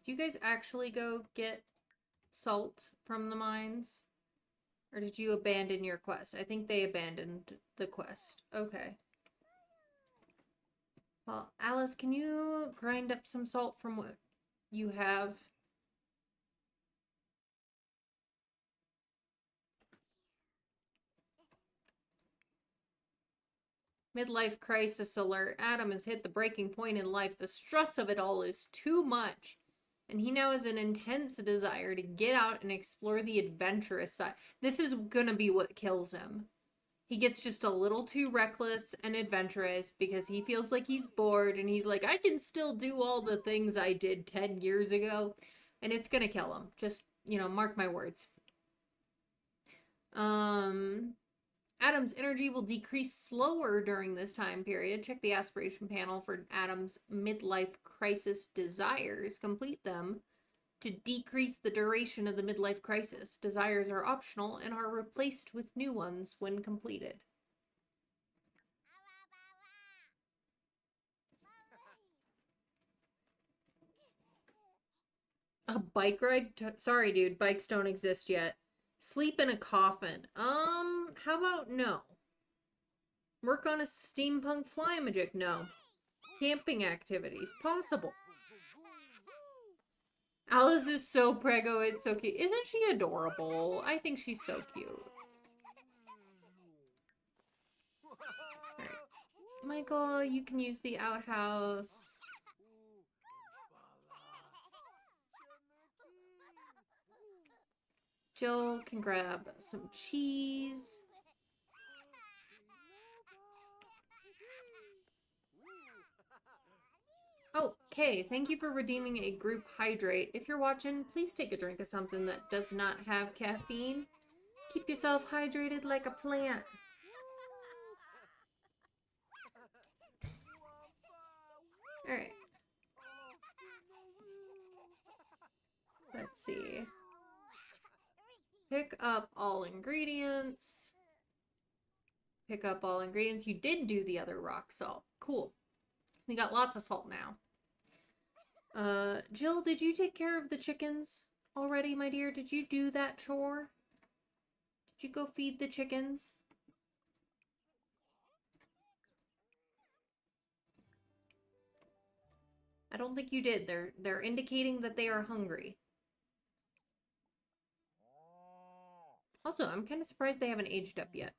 Did you guys actually go get salt from the mines? Or did you abandon your quest? I think they abandoned the quest. Okay. Well, Alice, can you grind up some salt from what you have? Midlife crisis alert. Adam has hit the breaking point in life. The stress of it all is too much. And he now has an intense desire to get out and explore the adventurous side. This is gonna be what kills him. He gets just a little too reckless and adventurous because he feels like he's bored and he's like, I can still do all the things I did 10 years ago. And it's gonna kill him. Just, mark my words. Adam's energy will decrease slower during this time period. Check the aspiration panel for Adam's midlife crisis desires. Complete them to decrease the duration of the midlife crisis. Desires are optional and are replaced with new ones when completed. A bike ride? Sorry, dude. Bikes don't exist yet. Sleep in a coffin. How about no? Work on a steampunk flymagic? No. Camping activities? Possible. Alice is so preggo, it's so cute. Isn't she adorable? I think she's so cute. Alright. Michael, you can use the outhouse. Jill can grab some cheese. Okay, thank you for redeeming a group hydrate. If you're watching, please take a drink of something that does not have caffeine. Keep yourself hydrated like a plant. Alright. Let's see. Pick up all ingredients. Pick up all ingredients. You did do the other rock salt. Cool. We got lots of salt now. Jill, did you take care of the chickens already, my dear? Did you do that chore? Did you go feed the chickens? I don't think you did. They're indicating that they are hungry. Also, I'm kind of surprised they haven't aged up yet.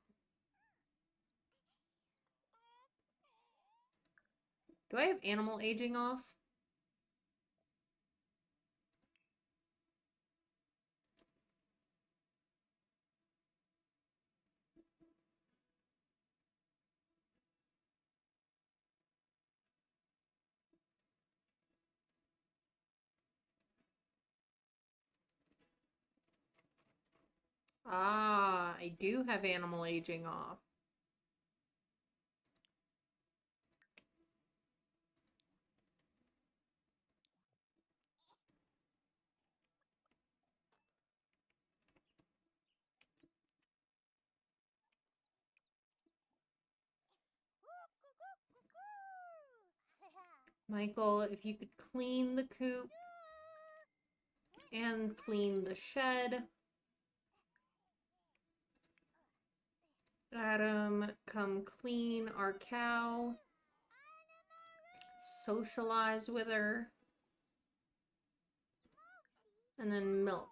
Do I have animal aging off? Ah, I do have animal aging off. Michael, if you could clean the coop and clean the shed. Adam, come clean our cow. Socialize with her. And then milk.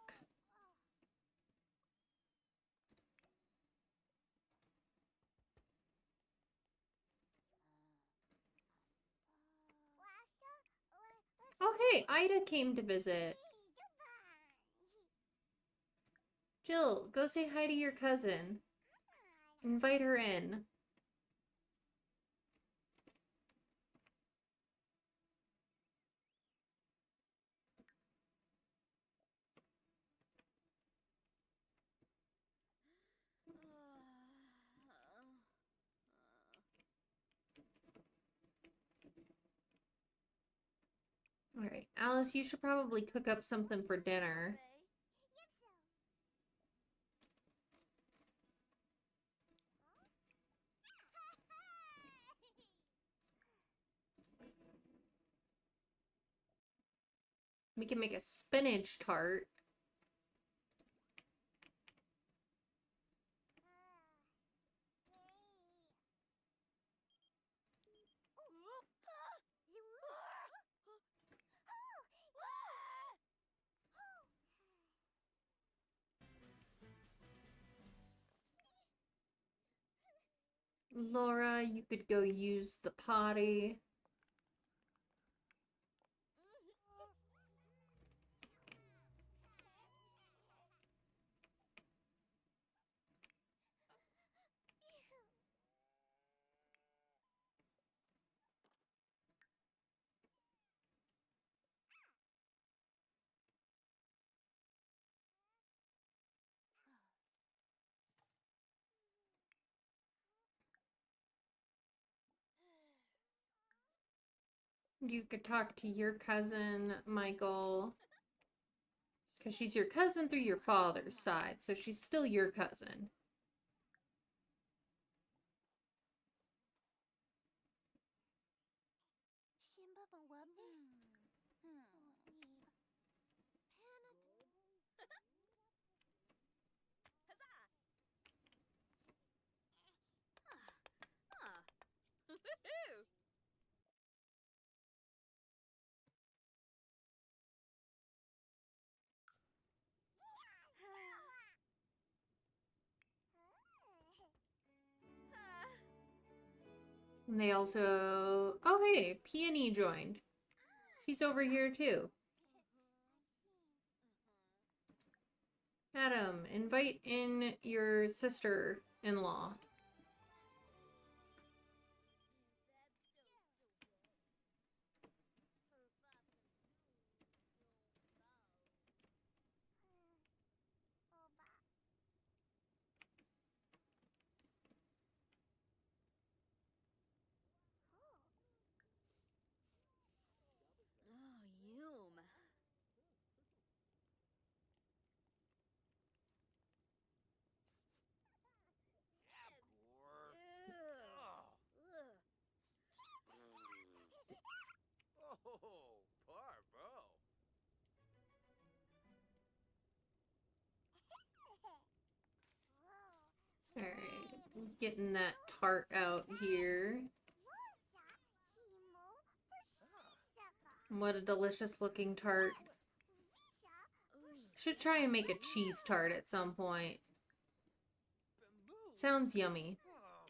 Oh, hey, Ida came to visit. Jill, go say hi to your cousin. Invite her in. Alright, Alice, you should probably cook up something for dinner. We can make a spinach tart. Laura, you could go use the potty. You could talk to your cousin, Michael, because she's your cousin through your father's side, so she's still your cousin. Woohoo! And they also... Oh, hey, Peony joined. He's over here, too. Adam, invite in your sister-in-law. Oh, yum. Gore. Ew. Ugh. Oh, Parvo. Alright, getting that tart out here. What a delicious looking tart. Should try and make a cheese tart at some point. Bamboo. Sounds yummy. Oh.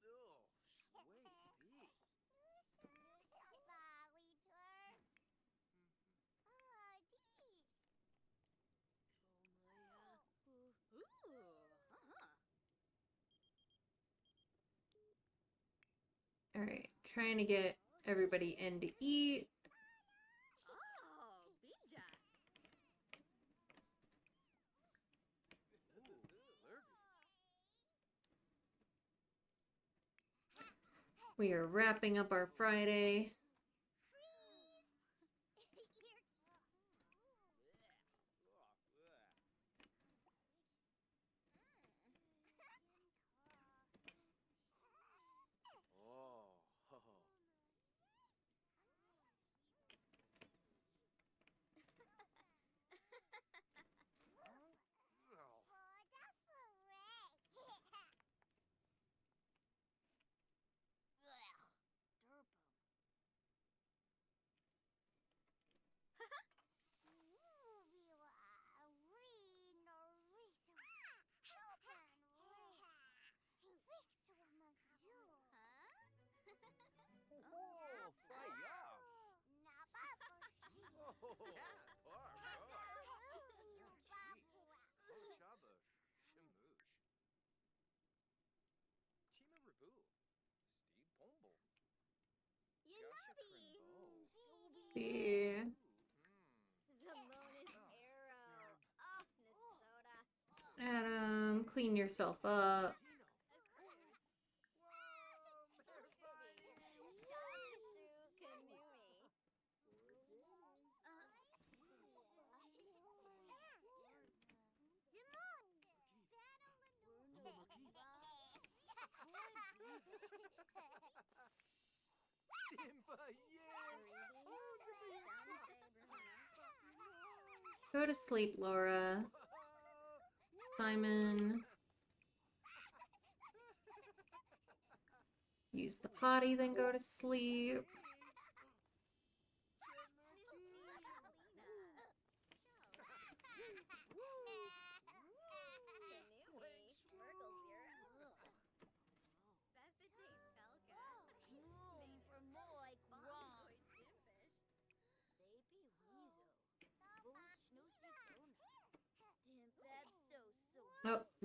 Ugh, sweet pea. Alright, trying to get everybody in to eat. Oh, bija. We are wrapping up our Friday. Oh. Oh, fire! Oh, Parvo. Chaba, Shimoosh. Chima Rabu. Steve Pomble. Yanabi. Yeah. Zamonis arrow. Oh, Nasoda. Adam, clean yourself up. Go to sleep, Laura. Simon. Use the potty, then go to sleep.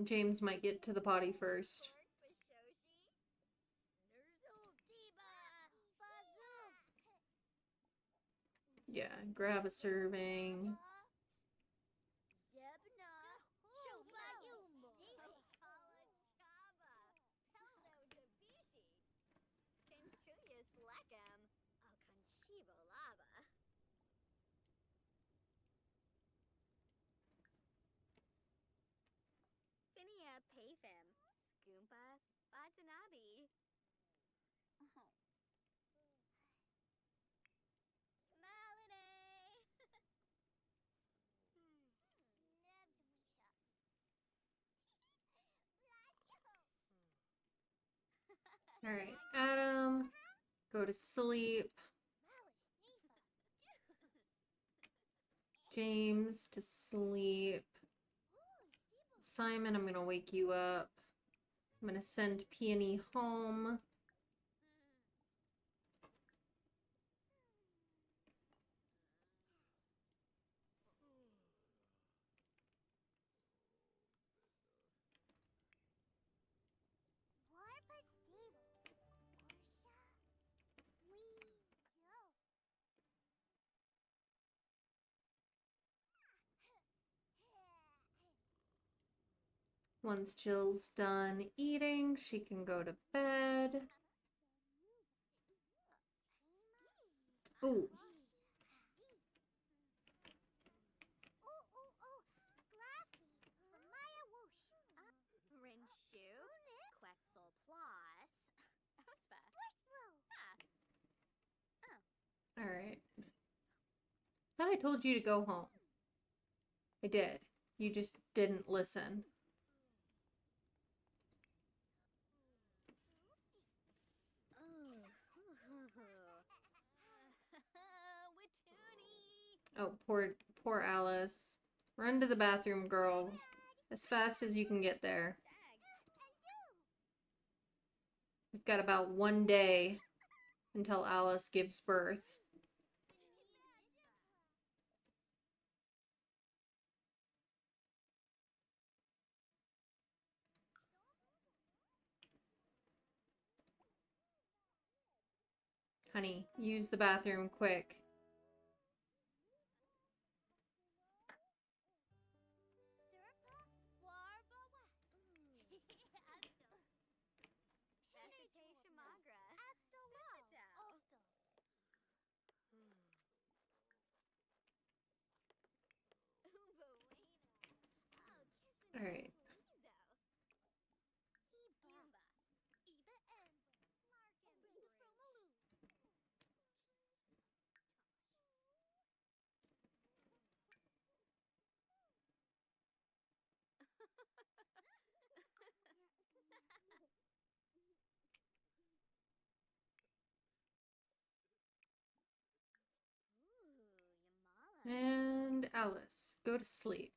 James might get to the potty first. Yeah, grab a serving. Finia Payfim, Skoompa, Watanabe. Malinae! All right, Adam, go to sleep. James to sleep. Simon, I'm gonna wake you up. I'm gonna send Peony home. Once Jill's done eating, she can go to bed. Ooh. Rinshu, Quetzal Plus, Ospa. All right. Thought I told you to go home. I did. You just didn't listen. Oh, poor Alice. Run to the bathroom, girl. As fast as you can get there. We've got about 1 day until Alice gives birth. Honey, use the bathroom quick. All right. And Alice, go to sleep.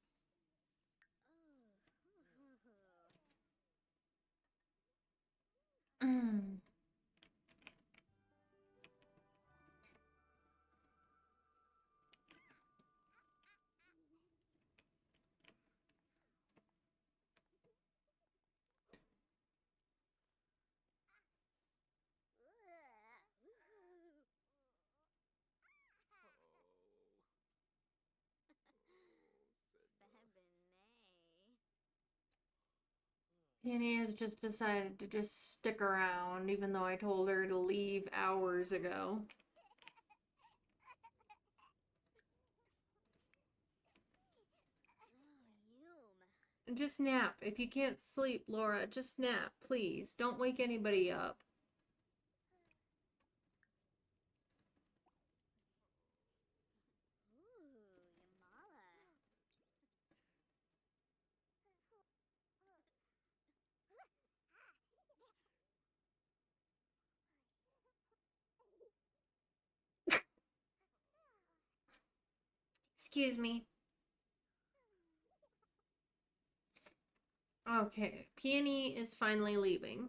Peony has just decided to just stick around, even though I told her to leave hours ago. Just nap. If you can't sleep, Laura, just nap, please. Don't wake anybody up. Excuse me. Okay, Peony is finally leaving.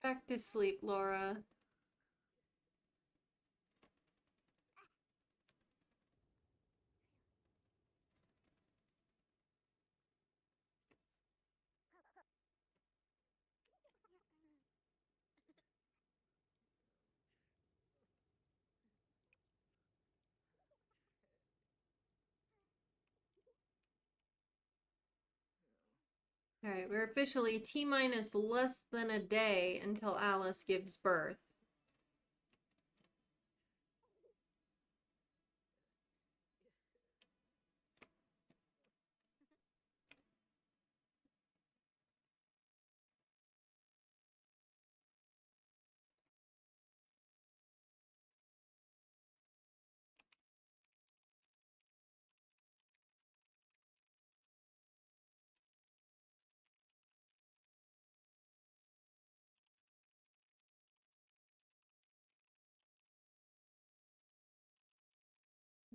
Back to sleep, Laura. All right, we're officially T-minus less than a day until Alice gives birth.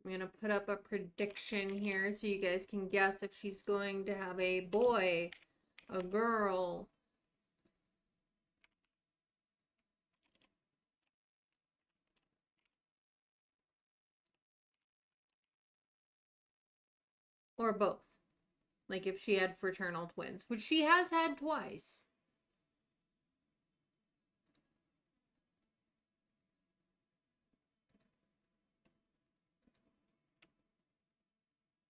I'm gonna put up a prediction here so you guys can guess if she's going to have a boy, a girl, or both. Like if she had fraternal twins, which she has had twice.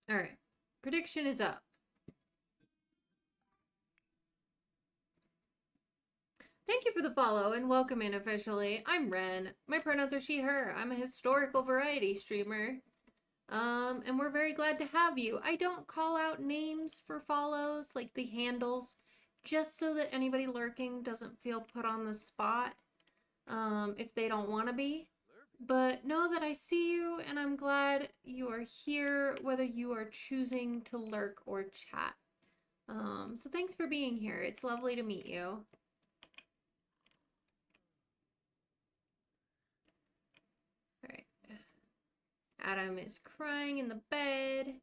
All right, prediction is up. Thank you for the follow and welcome in officially. I'm Ren. My pronouns are she, her. I'm a historical variety streamer. And we're very glad to have you. I don't call out names for follows, like the handles, just so that anybody lurking doesn't feel put on the spot, if they don't want to be. But know that I see you and I'm glad you are here, whether you are choosing to lurk or chat. So thanks for being here. It's lovely to meet you. All right. Adam is crying in the bed,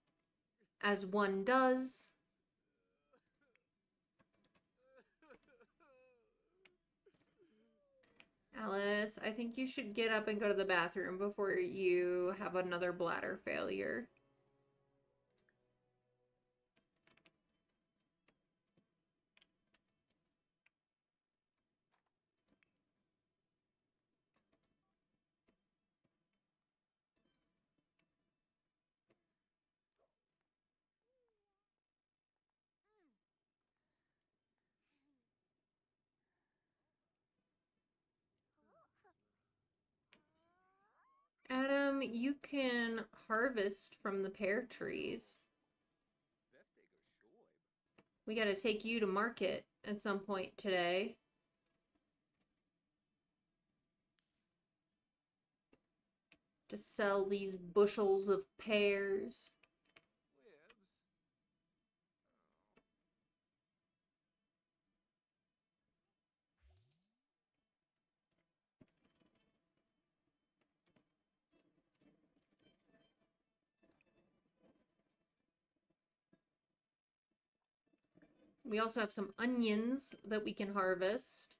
as one does. Alice, I think you should get up and go to the bathroom before you have another bladder failure. Adam, you can harvest from the pear trees. We gotta take you to market at some point today. To sell these bushels of pears. We also have some onions that we can harvest.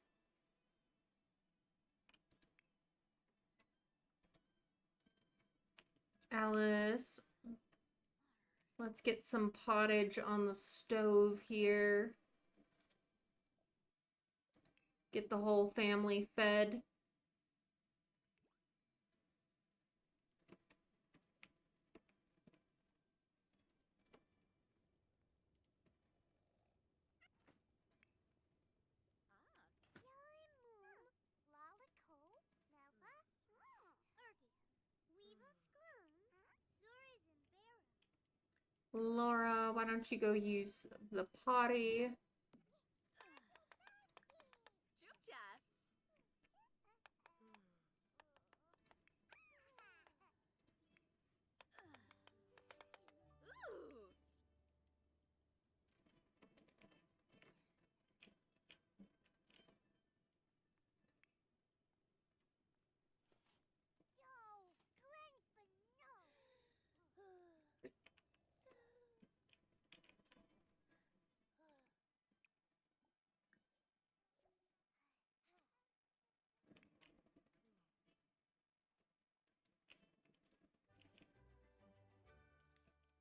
Alice, let's get some pottage on the stove here. Get the whole family fed. Laura, why don't you go use the potty?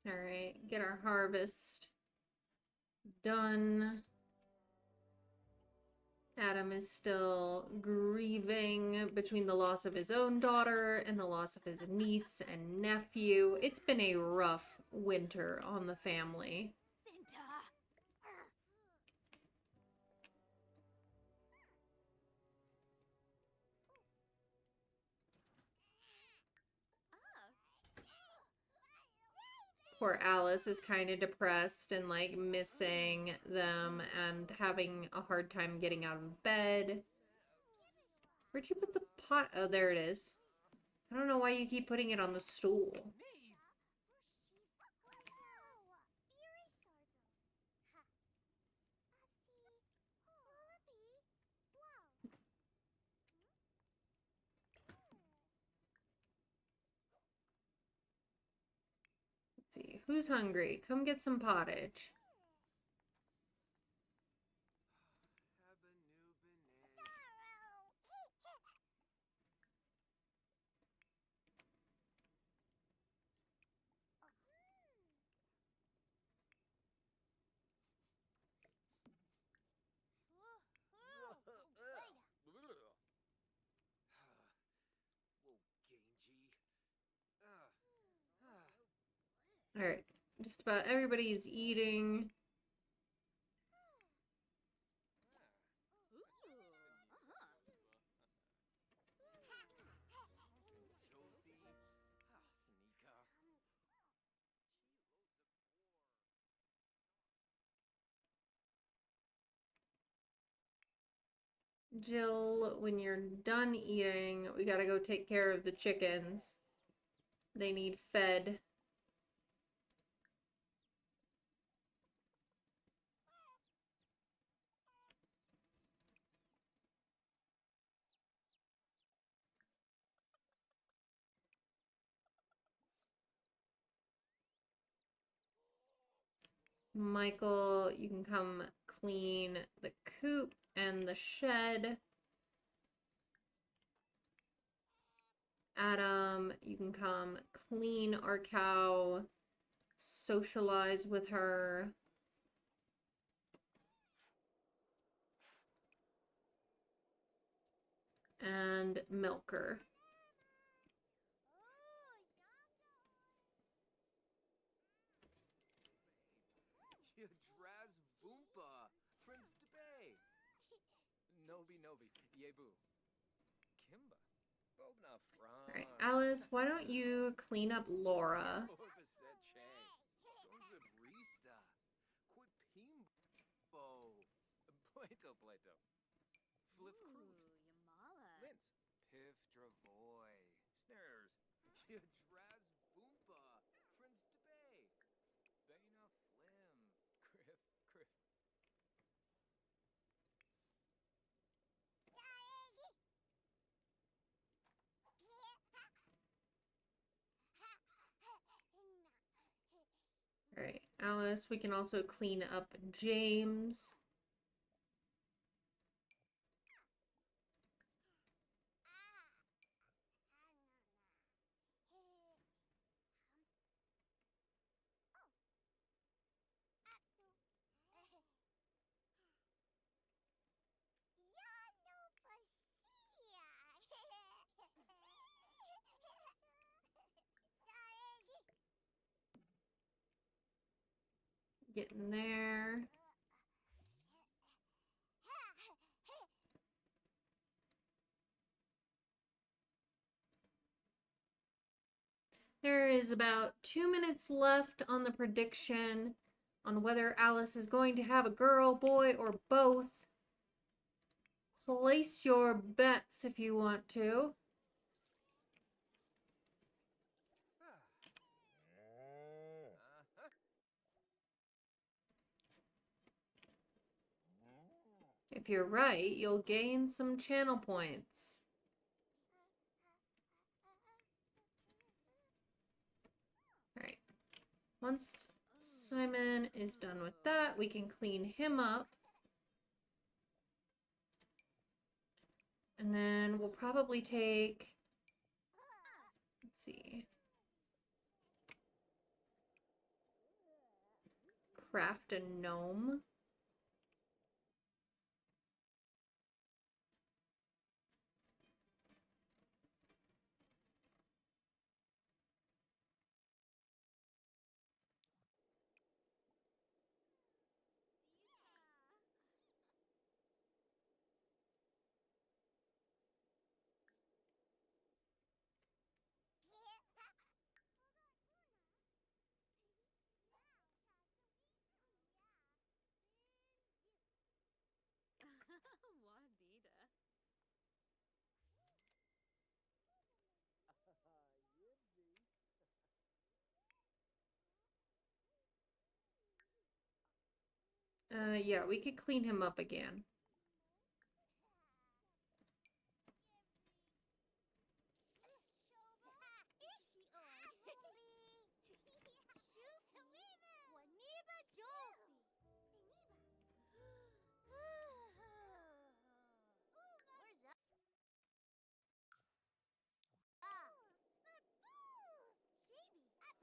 All right, get our harvest done. Adam is still grieving between the loss of his own daughter and the loss of his niece and nephew. It's been a rough winter on the family. Poor Alice is kind of depressed and like missing them and having a hard time getting out of bed. Where'd you put the pot? Oh, there it is. I don't know why you keep putting it on the stool. Let's see. Who's hungry? Come get some pottage. Whoa, Genji. Alright. Just about everybody's eating. Jill, when you're done eating, we gotta go take care of the chickens. They need fed. Michael, you can come clean the coop and the shed. Adam, you can come clean our cow, socialize with her. And milk her. Yadraz Voompa, Prince Debay. Nobi Nobi, Yebu. Kimba. Bobna Fran. Alright, Alice, why don't you clean up Laura? Orbaset Chang. Sonza Brista. Quipimbo. Plato Plato. Flip Crude. Yamala. Linz. Piff Dravoy. Snares. Yadraz Voompa, Prince Debay. Baina Flim. Griff Griff. Alright, Alice, we can also clean up James. Getting there. There is about 2 minutes left on the prediction on whether Alice is going to have a girl, boy, or both. Place your bets if you want to. If you're right, you'll gain some channel points. Alright. Once Simon is done with that, we can clean him up. And then we'll probably take, let's see. craft a gnome. Wadida. Yeah, we could clean him up again.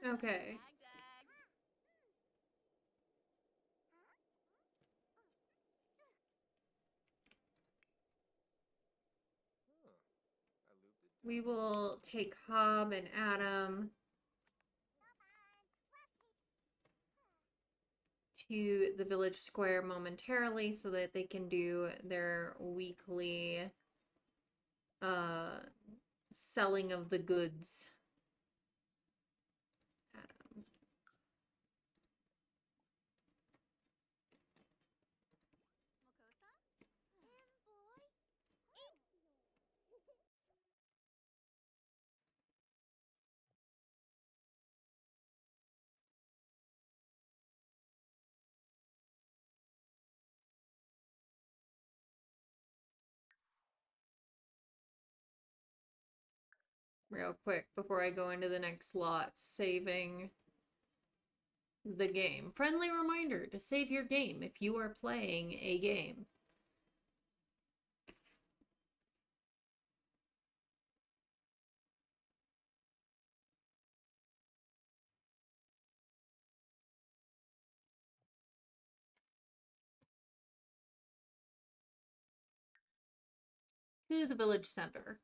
Okay. Huh. I looped it. We will take Hob and Adam to the village square momentarily so that they can do their weekly selling of the goods. Adam. Real quick before I go into the next lot, saving the game. Friendly reminder to save your game if you are playing a game. To the village center.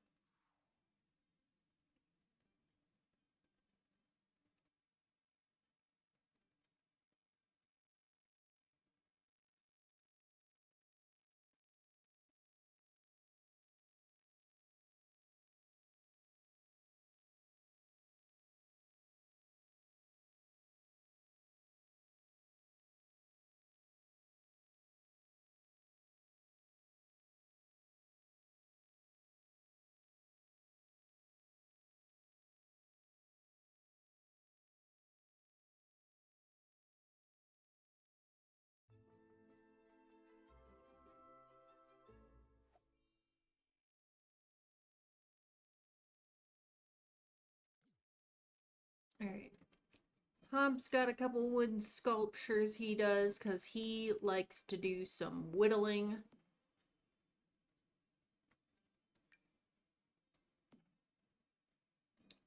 Alright. Hob's got a couple wood sculptures he does because he likes to do some whittling.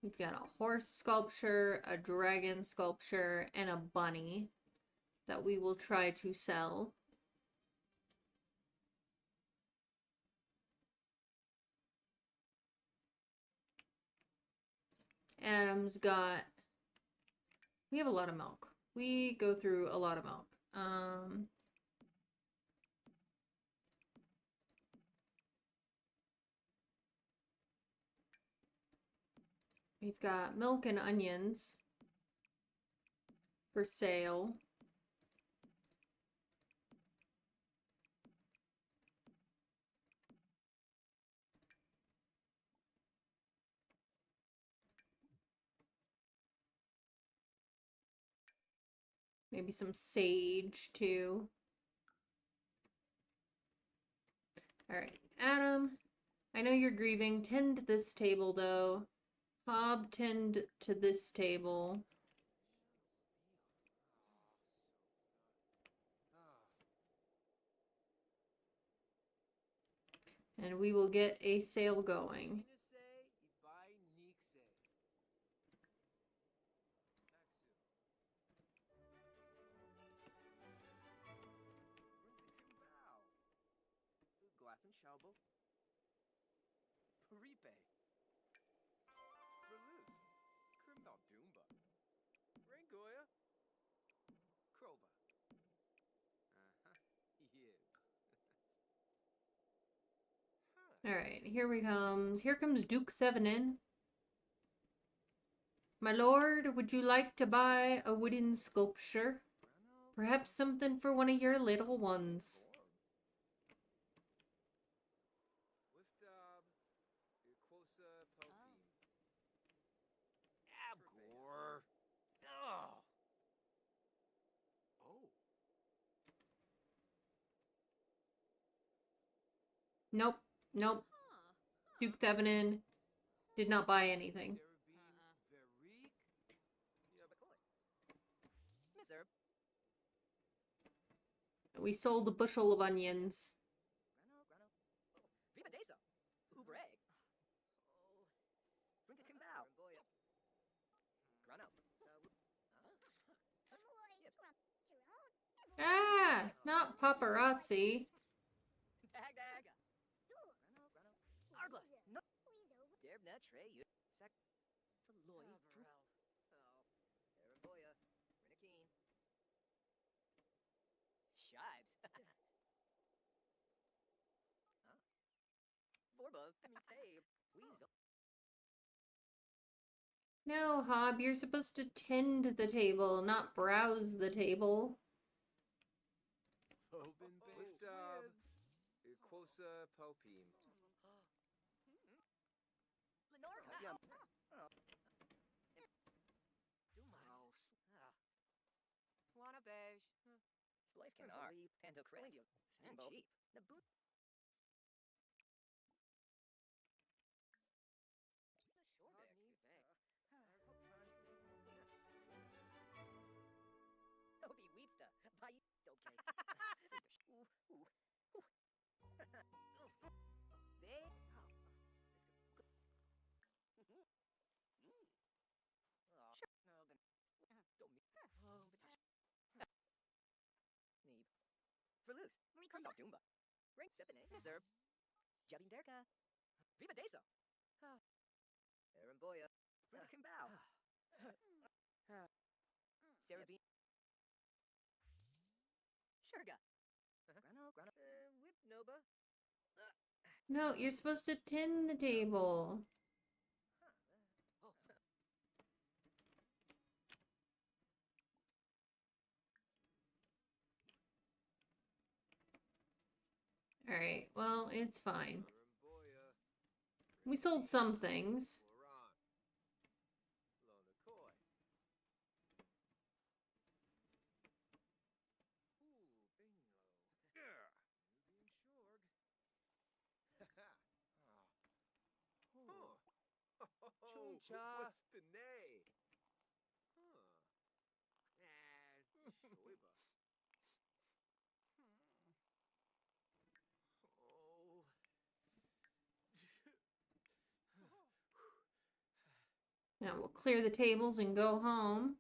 We've got a horse sculpture, a dragon sculpture, and a bunny that we will try to sell. Adam's got... We have a lot of milk. We go through a lot of milk. We've got milk and onions for sale. Maybe some sage too. Alright, Adam, I know you're grieving. Tend to this table though. Hob, tend to this table. And we will get a sale going. Shaubo. Paripe. Verloose. Krimdal Doomba. Rangoya. Krova. Uh-huh. Yes. Huh. All right, here we come. Here comes Duke Sevenin. My lord, would you like to buy a wooden sculpture? Perhaps something for one of your little ones. Quosa Popine. Abgor. Oh. Oh. Nope, nope. Huh. Duke Sevenin did not buy anything. Cerebine. Verique. Yabacoy. Miserb. We sold a bushel of onions. Grano. Oh, Viva Deso. Ubreg. Oh. Brinka Kimbao. Grano. Ah, not paparazzi. Dag. Grano. Argla. No. Derbna Trey. Sec. Feloy. Oh. Aramboya. Renakeen. Shives. Forba. Tabe. Weasel. No, Hob, you're supposed to tend the table, not browse the table. Phobin Base. Quosa Popine. Lenore. Yeah. Dumas. Wana beige. Splife Canar. Pando Crazy. Timbo. Naboot. Obi Weepsta. Bye. Okay. They. Sure. No, then. Don't me. Oh, but. Neeb. For loose. Comes out Doomba. Ring Sippin' Miserb. Jubbing Derka. Viva Deso. Aramboya. Rinka Kimbao. Sarah Bean. Sherga. Grano. Whip Nova. No, you're supposed to tend the table. Oh. Alright, well, it's fine. Aramboya. We sold some things. Laurent. Lonacoy. Ooh, bingo. Yeah. Nubian Shorg. Haha. Huh. Chuncha. What's Benet? Huh. Shoiba. Oh. Now we'll clear the tables and go home.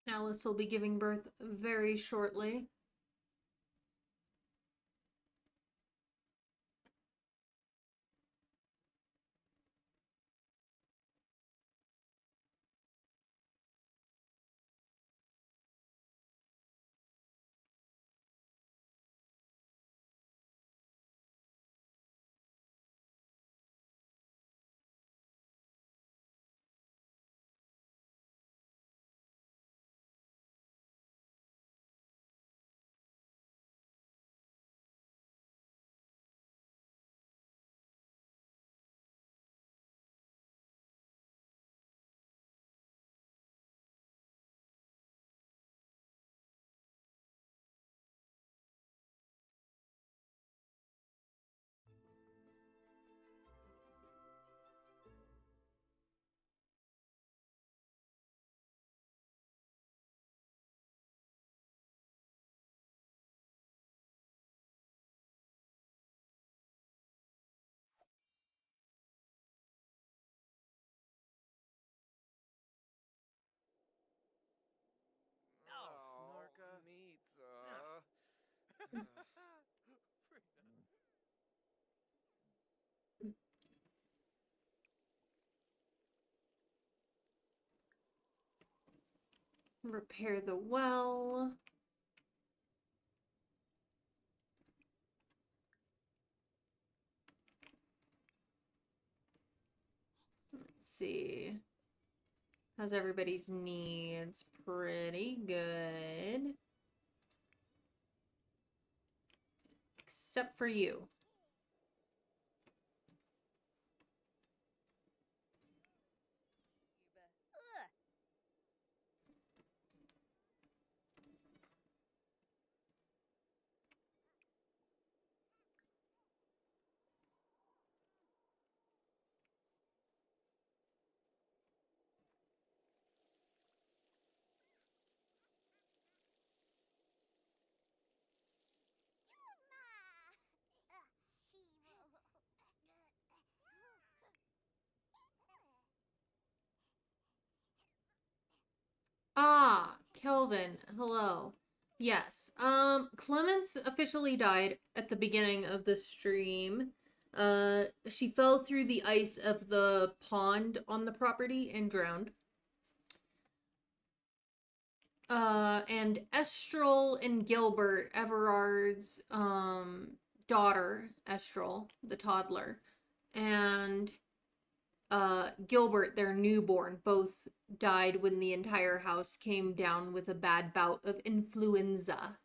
Alice will be giving birth very shortly. Repair the well. Let's see. How's everybody's needs? Pretty good. Except for you. Ah, Kelvin, hello. Yes, Clemence officially died at the beginning of the stream. She fell through the ice of the pond on the property and drowned. And Estral and Gilbert, Everard's, daughter, Estral, the toddler, and Gilbert, their newborn, both died when the entire house came down with a bad bout of influenza.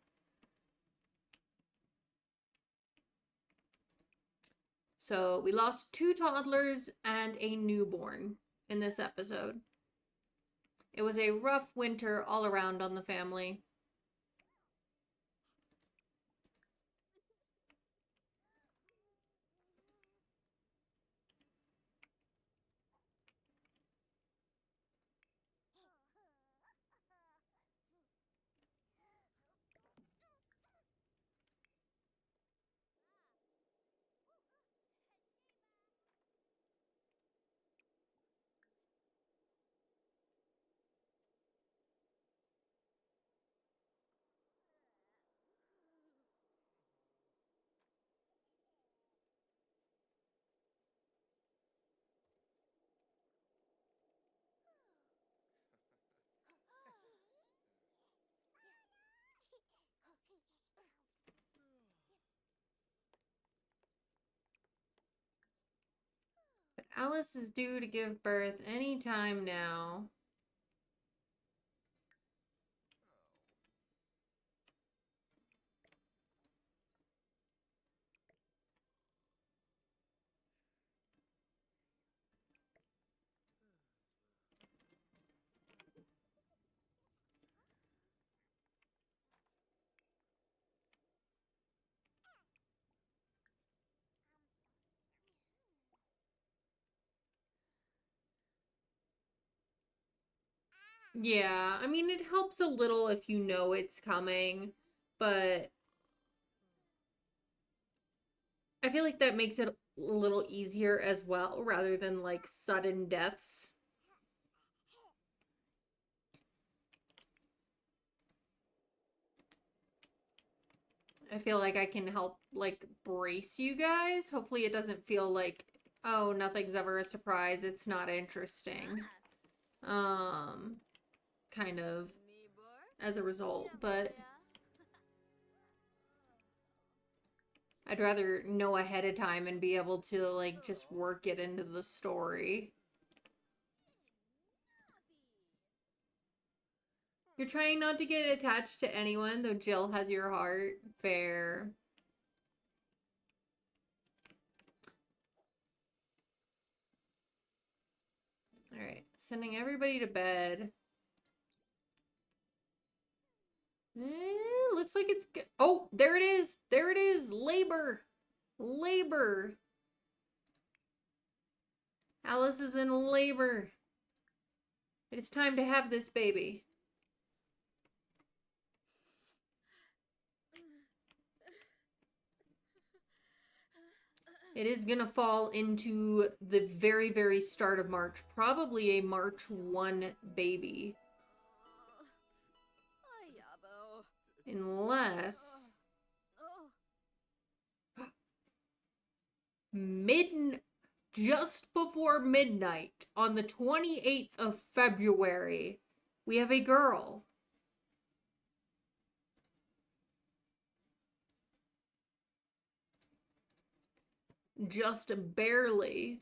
So we lost 2 toddlers and a newborn in this episode. It was a rough winter all around on the family. But Alice is due to give birth any time now. Yeah, I mean, it helps a little if you know it's coming, but I feel like that makes it a little easier as well, rather than like sudden deaths. I feel like I can help like brace you guys. Hopefully it doesn't feel like, oh, nothing's ever a surprise. It's not interesting. Kind of as a result, but I'd rather know ahead of time and be able to like just work it into the story. You're trying not to get attached to anyone, though Jill has your heart. Fair. Alright, sending everybody to bed. Looks like it's... Oh, there it is! There it is! Labor! Labor! Alice is in labor. It is time to have this baby. It is gonna fall into the very, very start of March. Probably a March 1 baby. Unless... Just before midnight, on the 28th of February, we have a girl. just barely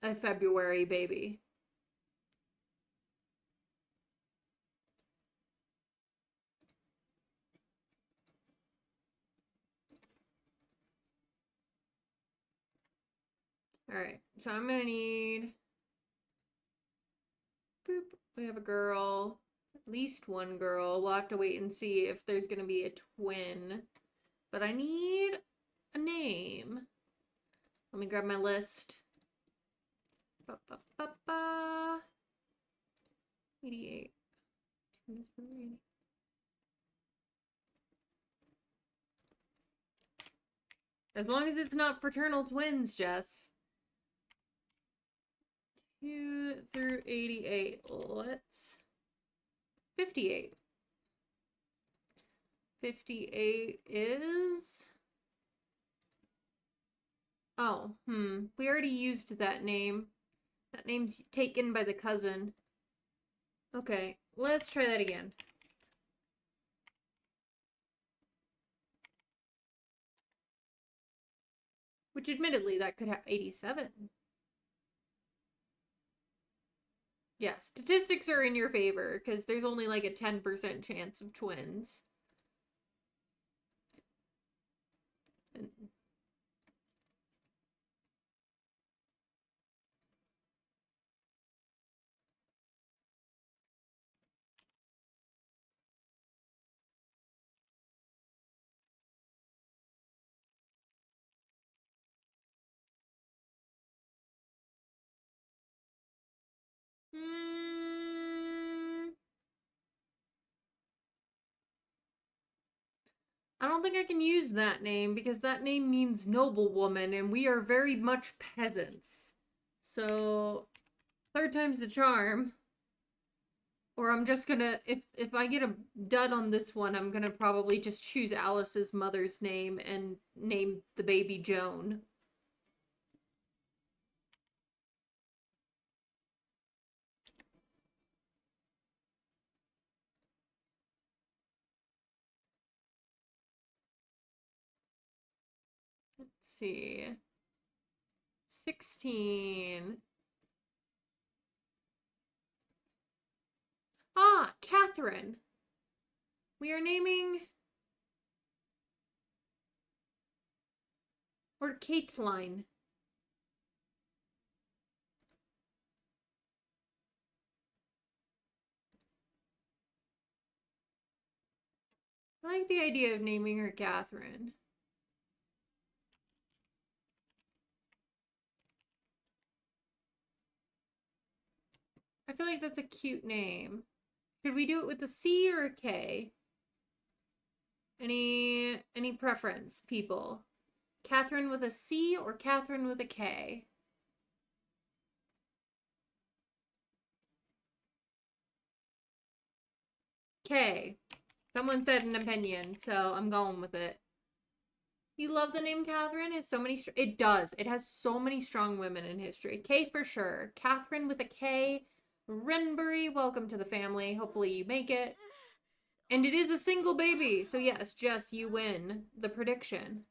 a February baby. All right, so I'm gonna need, boop, we have a girl, at least one girl. We'll have to wait and see if there's gonna be a twin, but I need a name. Let me grab my list. 88. As long as it's not fraternal twins, Jess. 2 through 88. Let's... 58. 58 is... Oh, we already used that name. That name's taken by the cousin. Okay, let's try that again. Which, admittedly, that could have 87. Yeah, statistics are in your favor, because there's only like a 10% chance of twins. And I don't think I can use that name because that name means noblewoman and we are very much peasants. So, third time's the charm. Or I'm just gonna, if I get a dud on this one, I'm gonna probably just choose Alice's mother's name and name the baby Joan. Let's see. 16. Ah, Catherine. We are naming... Or Caitlin. I like the idea of naming her Catherine. I feel like that's a cute name. Should we do it with a C or a K? Any preference, people? Catherine with a C or Catherine with a K? K. Someone said an opinion, so I'm going with it. You love the name Catherine? It's so many. It does. It has so many strong women in history. K for sure. Catherine with a K. Renbury, welcome to the family. Hopefully you make it. And it is a single baby. So yes, Jess, you win the prediction.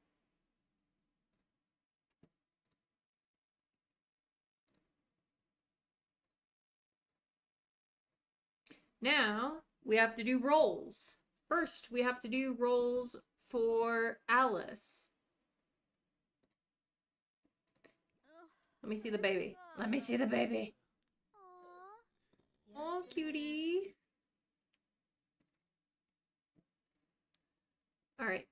Now, we have to do rolls. First, we have to do rolls for Alice. Let me see the baby. Let me see the baby. Oh, cutie. All right.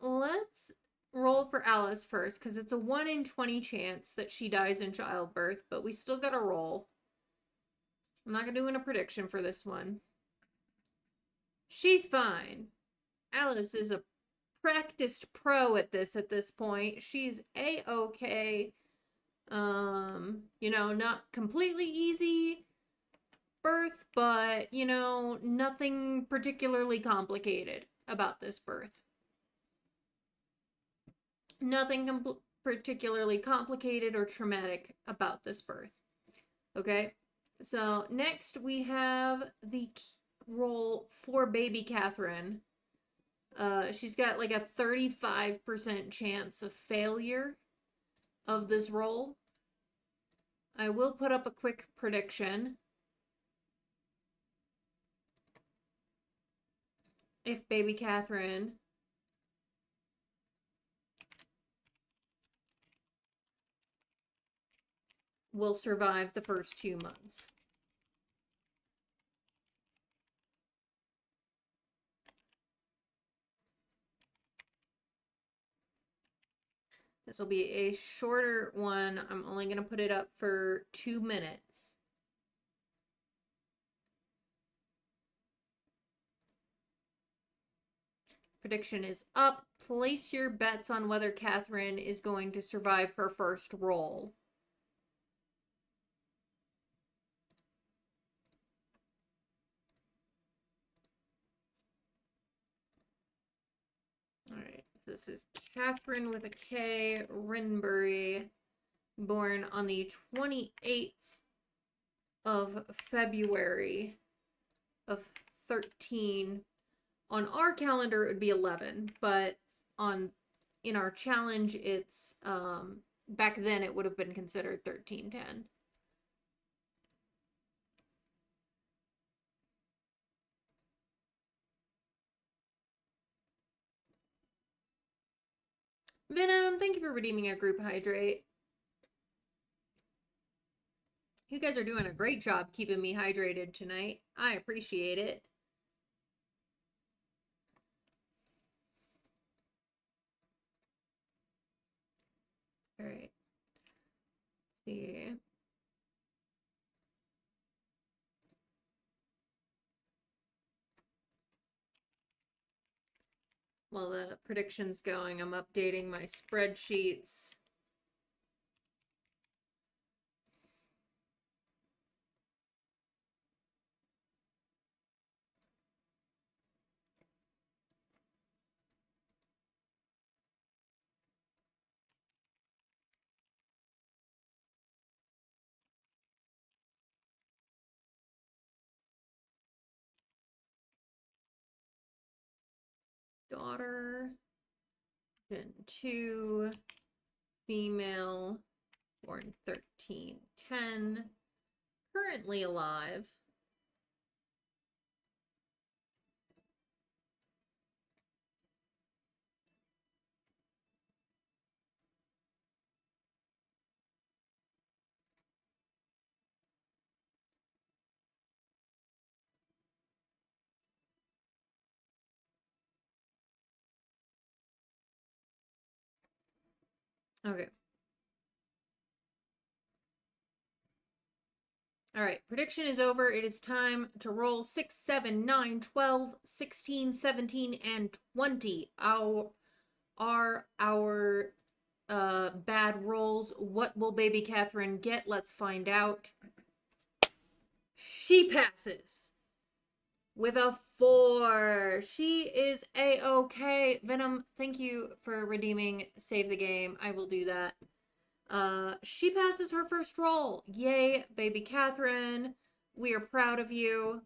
Let's roll for Alice first, because it's a 1 in 20 chance that she dies in childbirth, but we still gotta roll. I'm not gonna do a prediction for this one. She's fine. Alice is a practiced pro at this point. She's a-okay. You know, not completely easy birth, but, you know, nothing particularly complicated about this birth. Nothing particularly complicated or traumatic about this birth. Okay, so next we have the roll for baby Catherine. She's got like a 35% chance of failure of this roll. I will put up a quick prediction. If baby Catherine will survive the first 2 months. This will be a shorter one. I'm only going to put it up for 2 minutes. Prediction is up. Place your bets on whether Catherine is going to survive her first roll. Alright, this is Catherine with a K, Rinbury, born on the 28th of February of 13. On our calendar, it would be 11, but in our challenge, it's, back then it would have been considered 1310. Venom, thank you for redeeming a group hydrate. You guys are doing a great job keeping me hydrated tonight. I appreciate it. All right. Let's see. While the prediction's going, I'm updating my spreadsheets. Daughter, Gen 2, female, born 1310, currently alive. Okay. All right, prediction is over. It is time to roll 6, 7, 9, 12, 16, 17, and 20. Our bad rolls. What will baby Catherine get? Let's find out. She passes with a 4. She is A-okay. Venom, thank you for redeeming Save the Game. I will do that. She passes her first roll. Yay, baby Catherine. We are proud of you.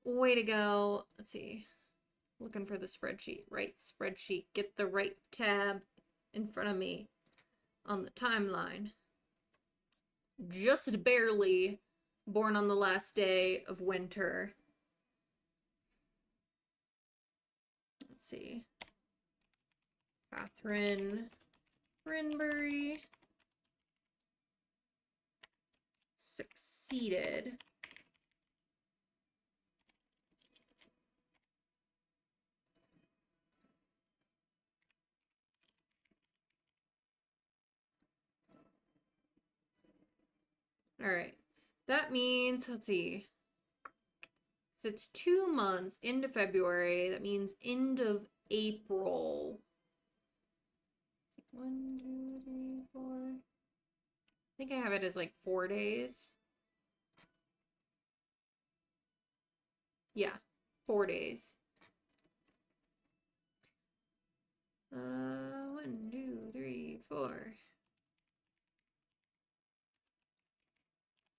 Way to go. Let's see. Looking for the spreadsheet. Right spreadsheet. Get the right tab in front of me on the timeline. Just barely born on the last day of winter. Let's see. Catherine Rinbury succeeded. All right. That means, let's see. So it's 2 months into February. That means end of April. 1, 2, 3, 4. I think I have it as like 4 days. Yeah, 4 days. 1, 2, 3, 4.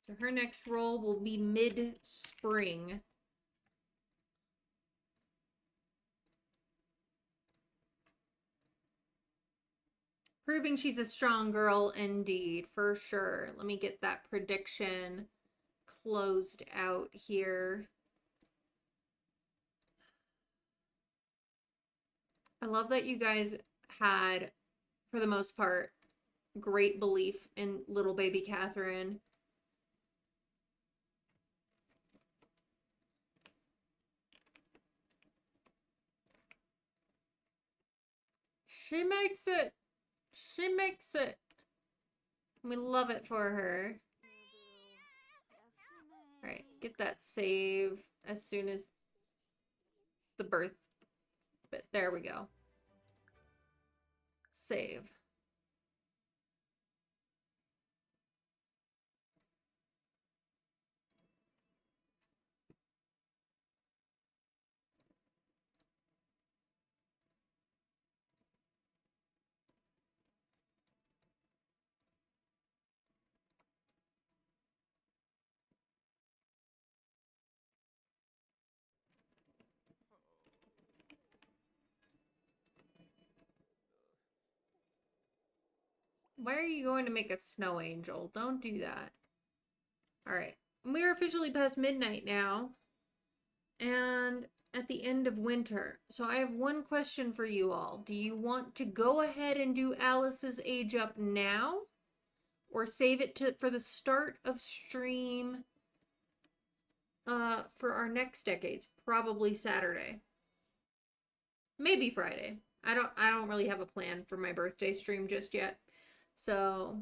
So her next roll will be mid-spring. Proving she's a strong girl indeed, for sure. Let me get that prediction closed out here. I love that you guys had, for the most part, great belief in little baby Catherine. She makes it. She makes it. We love it for her. Alright, get that save as soon as the birth. But there we go. Save. Why are you going to make a snow angel? Don't do that. Alright. We're officially past midnight now. And at the end of winter. So I have one question for you all. Do you want to go ahead and do Alice's age up now? Or save it for the start of stream for our next decades? Probably Saturday. Maybe Friday. I don't really have a plan for my birthday stream just yet. So,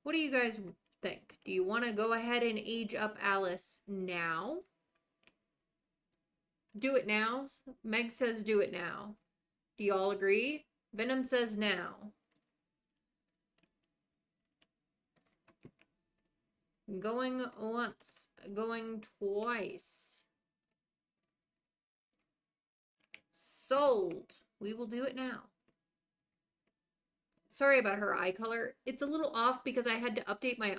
what do you guys think? Do you want to go ahead and age up Alice now? Do it now. Meg says do it now. Do you all agree? Venom says now. Going once. Going twice. Sold. We will do it now. Sorry about her eye color. It's a little off because I had to update my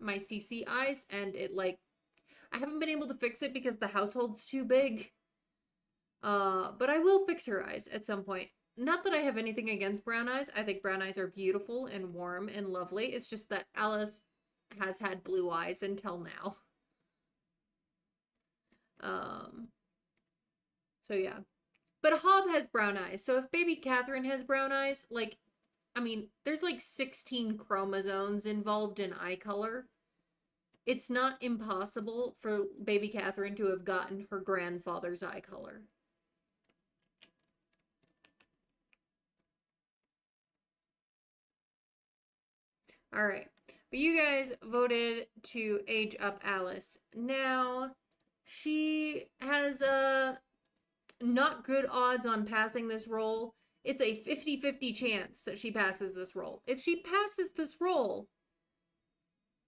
my CC eyes, and it I haven't been able to fix it because the household's too big. But I will fix her eyes at some point. Not that I have anything against brown eyes. I think brown eyes are beautiful and warm and lovely. It's just that Alice has had blue eyes until now. So yeah. But Hob has brown eyes, so if baby Catherine has brown eyes, I mean, there's 16 chromosomes involved in eye color. It's not impossible for baby Catherine to have gotten her grandfather's eye color. Alright, but you guys voted to age up Alice. Now, she has not good odds on passing this roll. It's a 50-50 chance that she passes this roll. If she passes this roll,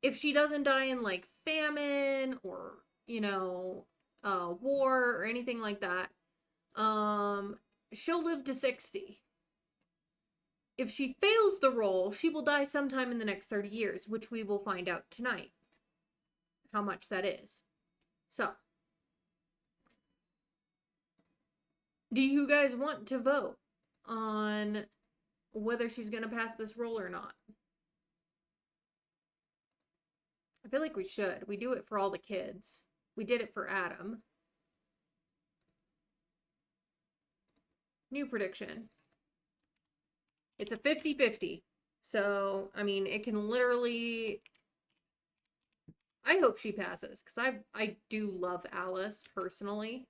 if she doesn't die in famine or, war or anything like that, she'll live to 60. If she fails the roll, she will die sometime in the next 30 years, which we will find out tonight how much that is. So, do you guys want to vote on whether she's going to pass this roll or not? I feel like we should. We do it for all the kids. We did it for Adam. New prediction. It's a 50-50. So, I mean, it can literally... I hope she passes, because I do love Alice, personally.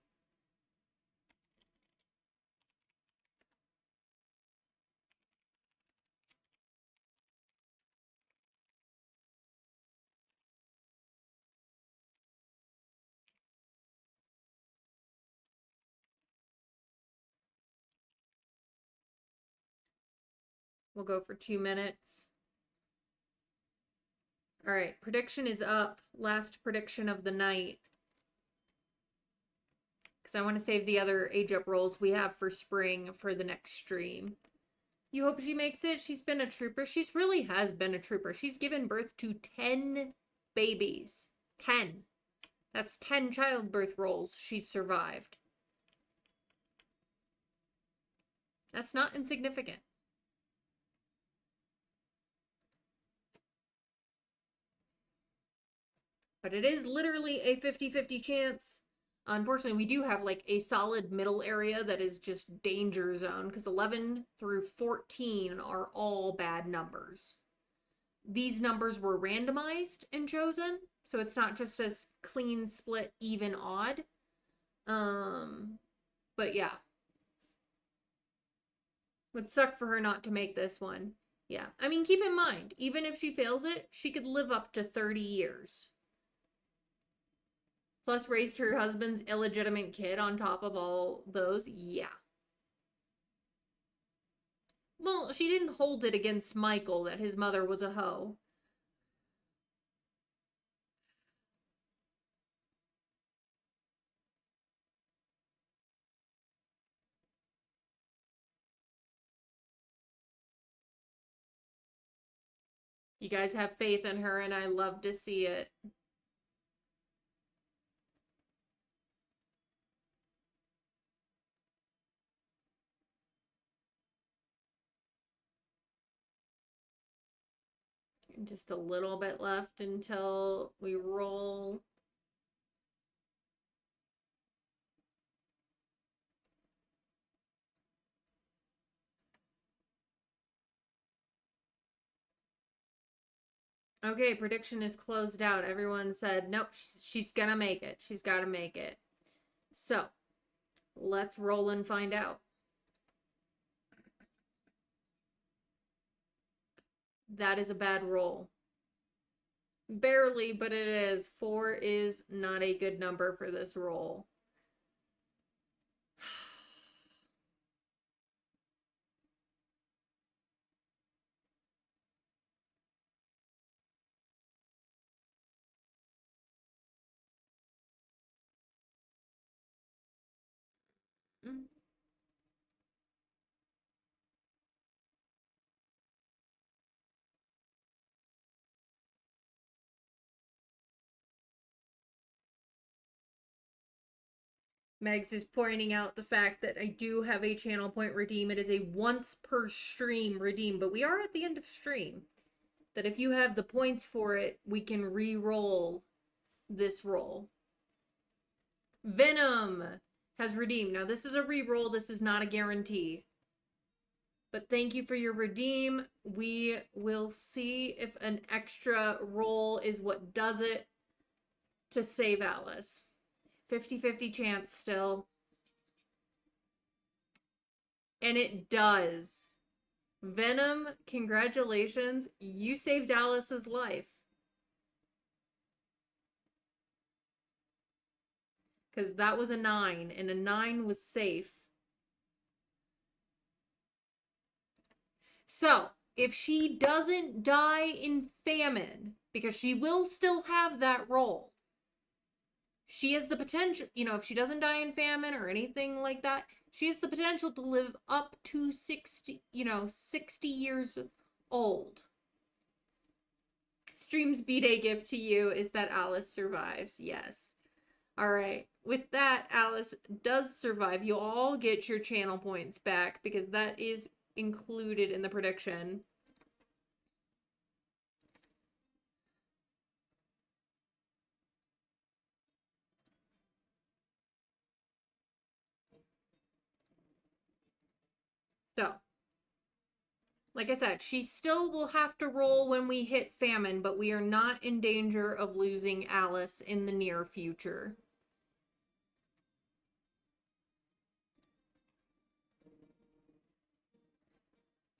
We'll go for 2 minutes. All right, prediction is up. Last prediction of the night. Because I want to save the other age up rolls we have for spring for the next stream. You hope she makes it? She's been a trooper. She really has been a trooper. She's given birth to 10 babies. 10. That's 10 childbirth rolls she's survived. That's not insignificant. But it is literally a 50-50 chance. Unfortunately, we do have like a solid middle area that is just danger zone because 11 through 14 are all bad numbers. These numbers were randomized and chosen, so it's not just a clean split even odd. But yeah. Would suck for her not to make this one. Yeah. I mean, keep in mind, even if she fails it, she could live up to 30 years. Plus raised her husband's illegitimate kid on top of all those. Yeah. Well, she didn't hold it against Michael that his mother was a hoe. You guys have faith in her, and I love to see it. Just a little bit left until we roll. Okay, prediction is closed out. Everyone said, nope, she's gonna make it. She's gotta make it. So, let's roll and find out. That is a bad roll. Barely, but it is. 4 is not a good number for this roll. Megs is pointing out the fact that I do have a channel point redeem. It is a once per stream redeem, but we are at the end of stream. That if you have the points for it, we can re-roll this roll. Venom has redeemed. Now this is a re-roll. This is not a guarantee. But thank you for your redeem. We will see if an extra roll is what does it to save Alice. 50-50 chance still. And it does. Venom, congratulations. You saved Alice's life. Because that was a 9, and a 9 was safe. So, if she doesn't die in famine, because she will still have that roll, she has the potential, if she doesn't die in famine or anything like that, she has the potential to live up to 60, 60 years old. Stream's B-Day gift to you is that Alice survives. Yes. All right. With that, Alice does survive. You all get your channel points back because that is included in the prediction. So, like I said, she still will have to roll when we hit famine, but we are not in danger of losing Alice in the near future.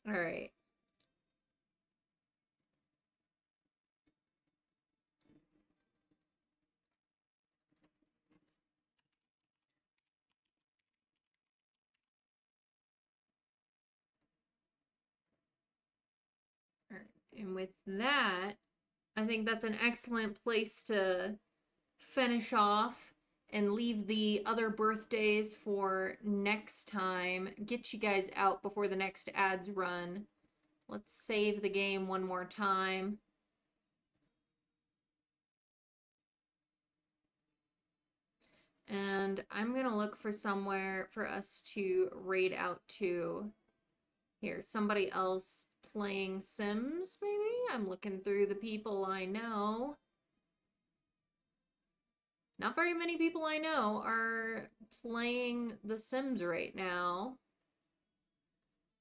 All right. All right. And with that, I think that's an excellent place to finish off and leave the other birthdays for next time. Get you guys out before the next ads run. Let's save the game one more time. And I'm going to look for somewhere for us to raid out to Here's somebody else playing Sims, maybe? I'm looking through the people I know. Not very many people I know are playing The Sims right now.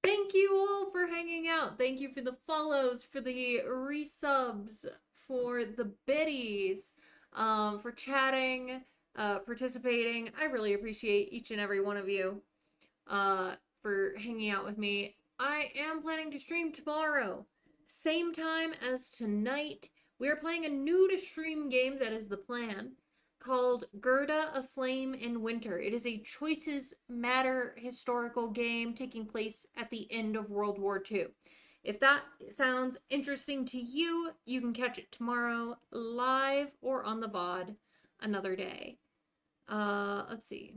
Thank you all for hanging out. Thank you for the follows, for the resubs, for the biddies, for chatting, participating. I really appreciate each and every one of you for hanging out with me. I am planning to stream tomorrow, same time as tonight. We are playing a new to stream game, that is the plan, called Gerda, A Flame in Winter. It is a Choices Matter historical game taking place at the end of World War II. If that sounds interesting to you, you can catch it tomorrow live or on the VOD another day. Let's see.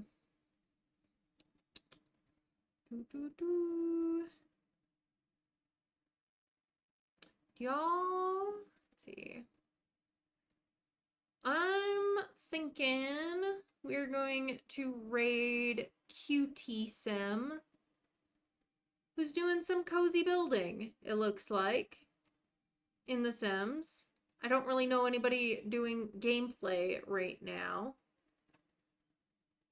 Y'all, let's see. I'm thinking we're going to raid QT Sim, who's doing some cozy building, it looks like, in The Sims. I don't really know anybody doing gameplay right now.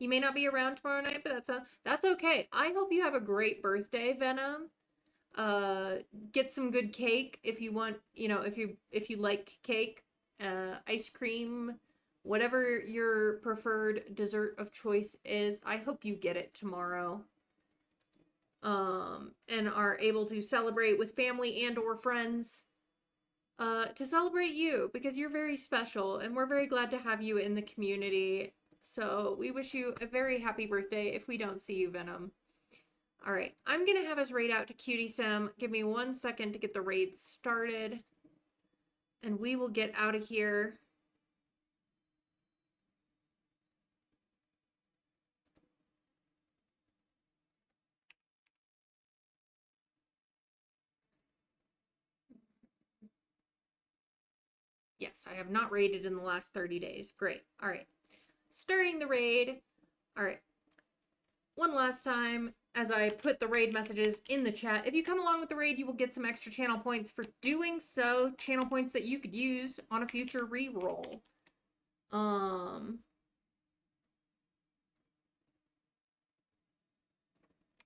You may not be around tomorrow night, but that's okay. I hope you have a great birthday, Venom. Get some good cake if you want, you know, if you like cake, ice cream, whatever your preferred dessert of choice is. I hope you get it tomorrow. And are able to celebrate with family and or friends. To celebrate you, because you're very special and we're very glad to have you in the community. So we wish you a very happy birthday if we don't see you, Venom. All right, I'm going to have us raid out to Cutie Sim. Give me 1 second to get the raid started. And we will get out of here. Yes, I have not raided in the last 30 days. Great. All right. Starting the raid. All right. One last time, as I put the raid messages in the chat, if you come along with the raid, you will get some extra channel points for doing so. Channel points that you could use on a future reroll.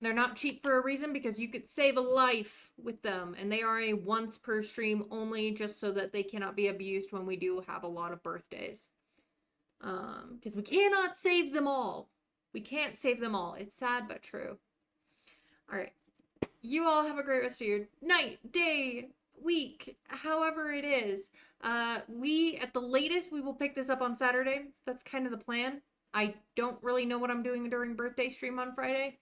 They're not cheap for a reason, because you could save a life with them, and they are a once per stream only, just so that they cannot be abused when we do have a lot of birthdays. Because we cannot save them all. We can't save them all. It's sad but true. All right. You all have a great rest of your night, day, week, however it is. We, at the latest, we will pick this up on Saturday. That's kind of the plan. I don't really know what I'm doing during birthday stream on Friday.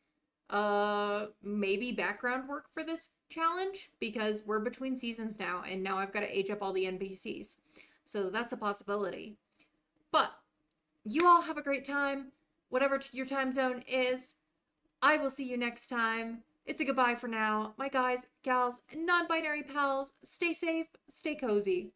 Maybe background work for this challenge, because we're between seasons now, and now I've got to age up all the NPCs. So that's a possibility. But you all have a great time, whatever your time zone is. I will see you next time. It's a goodbye for now. My guys, gals, non-binary pals, stay safe, stay cozy.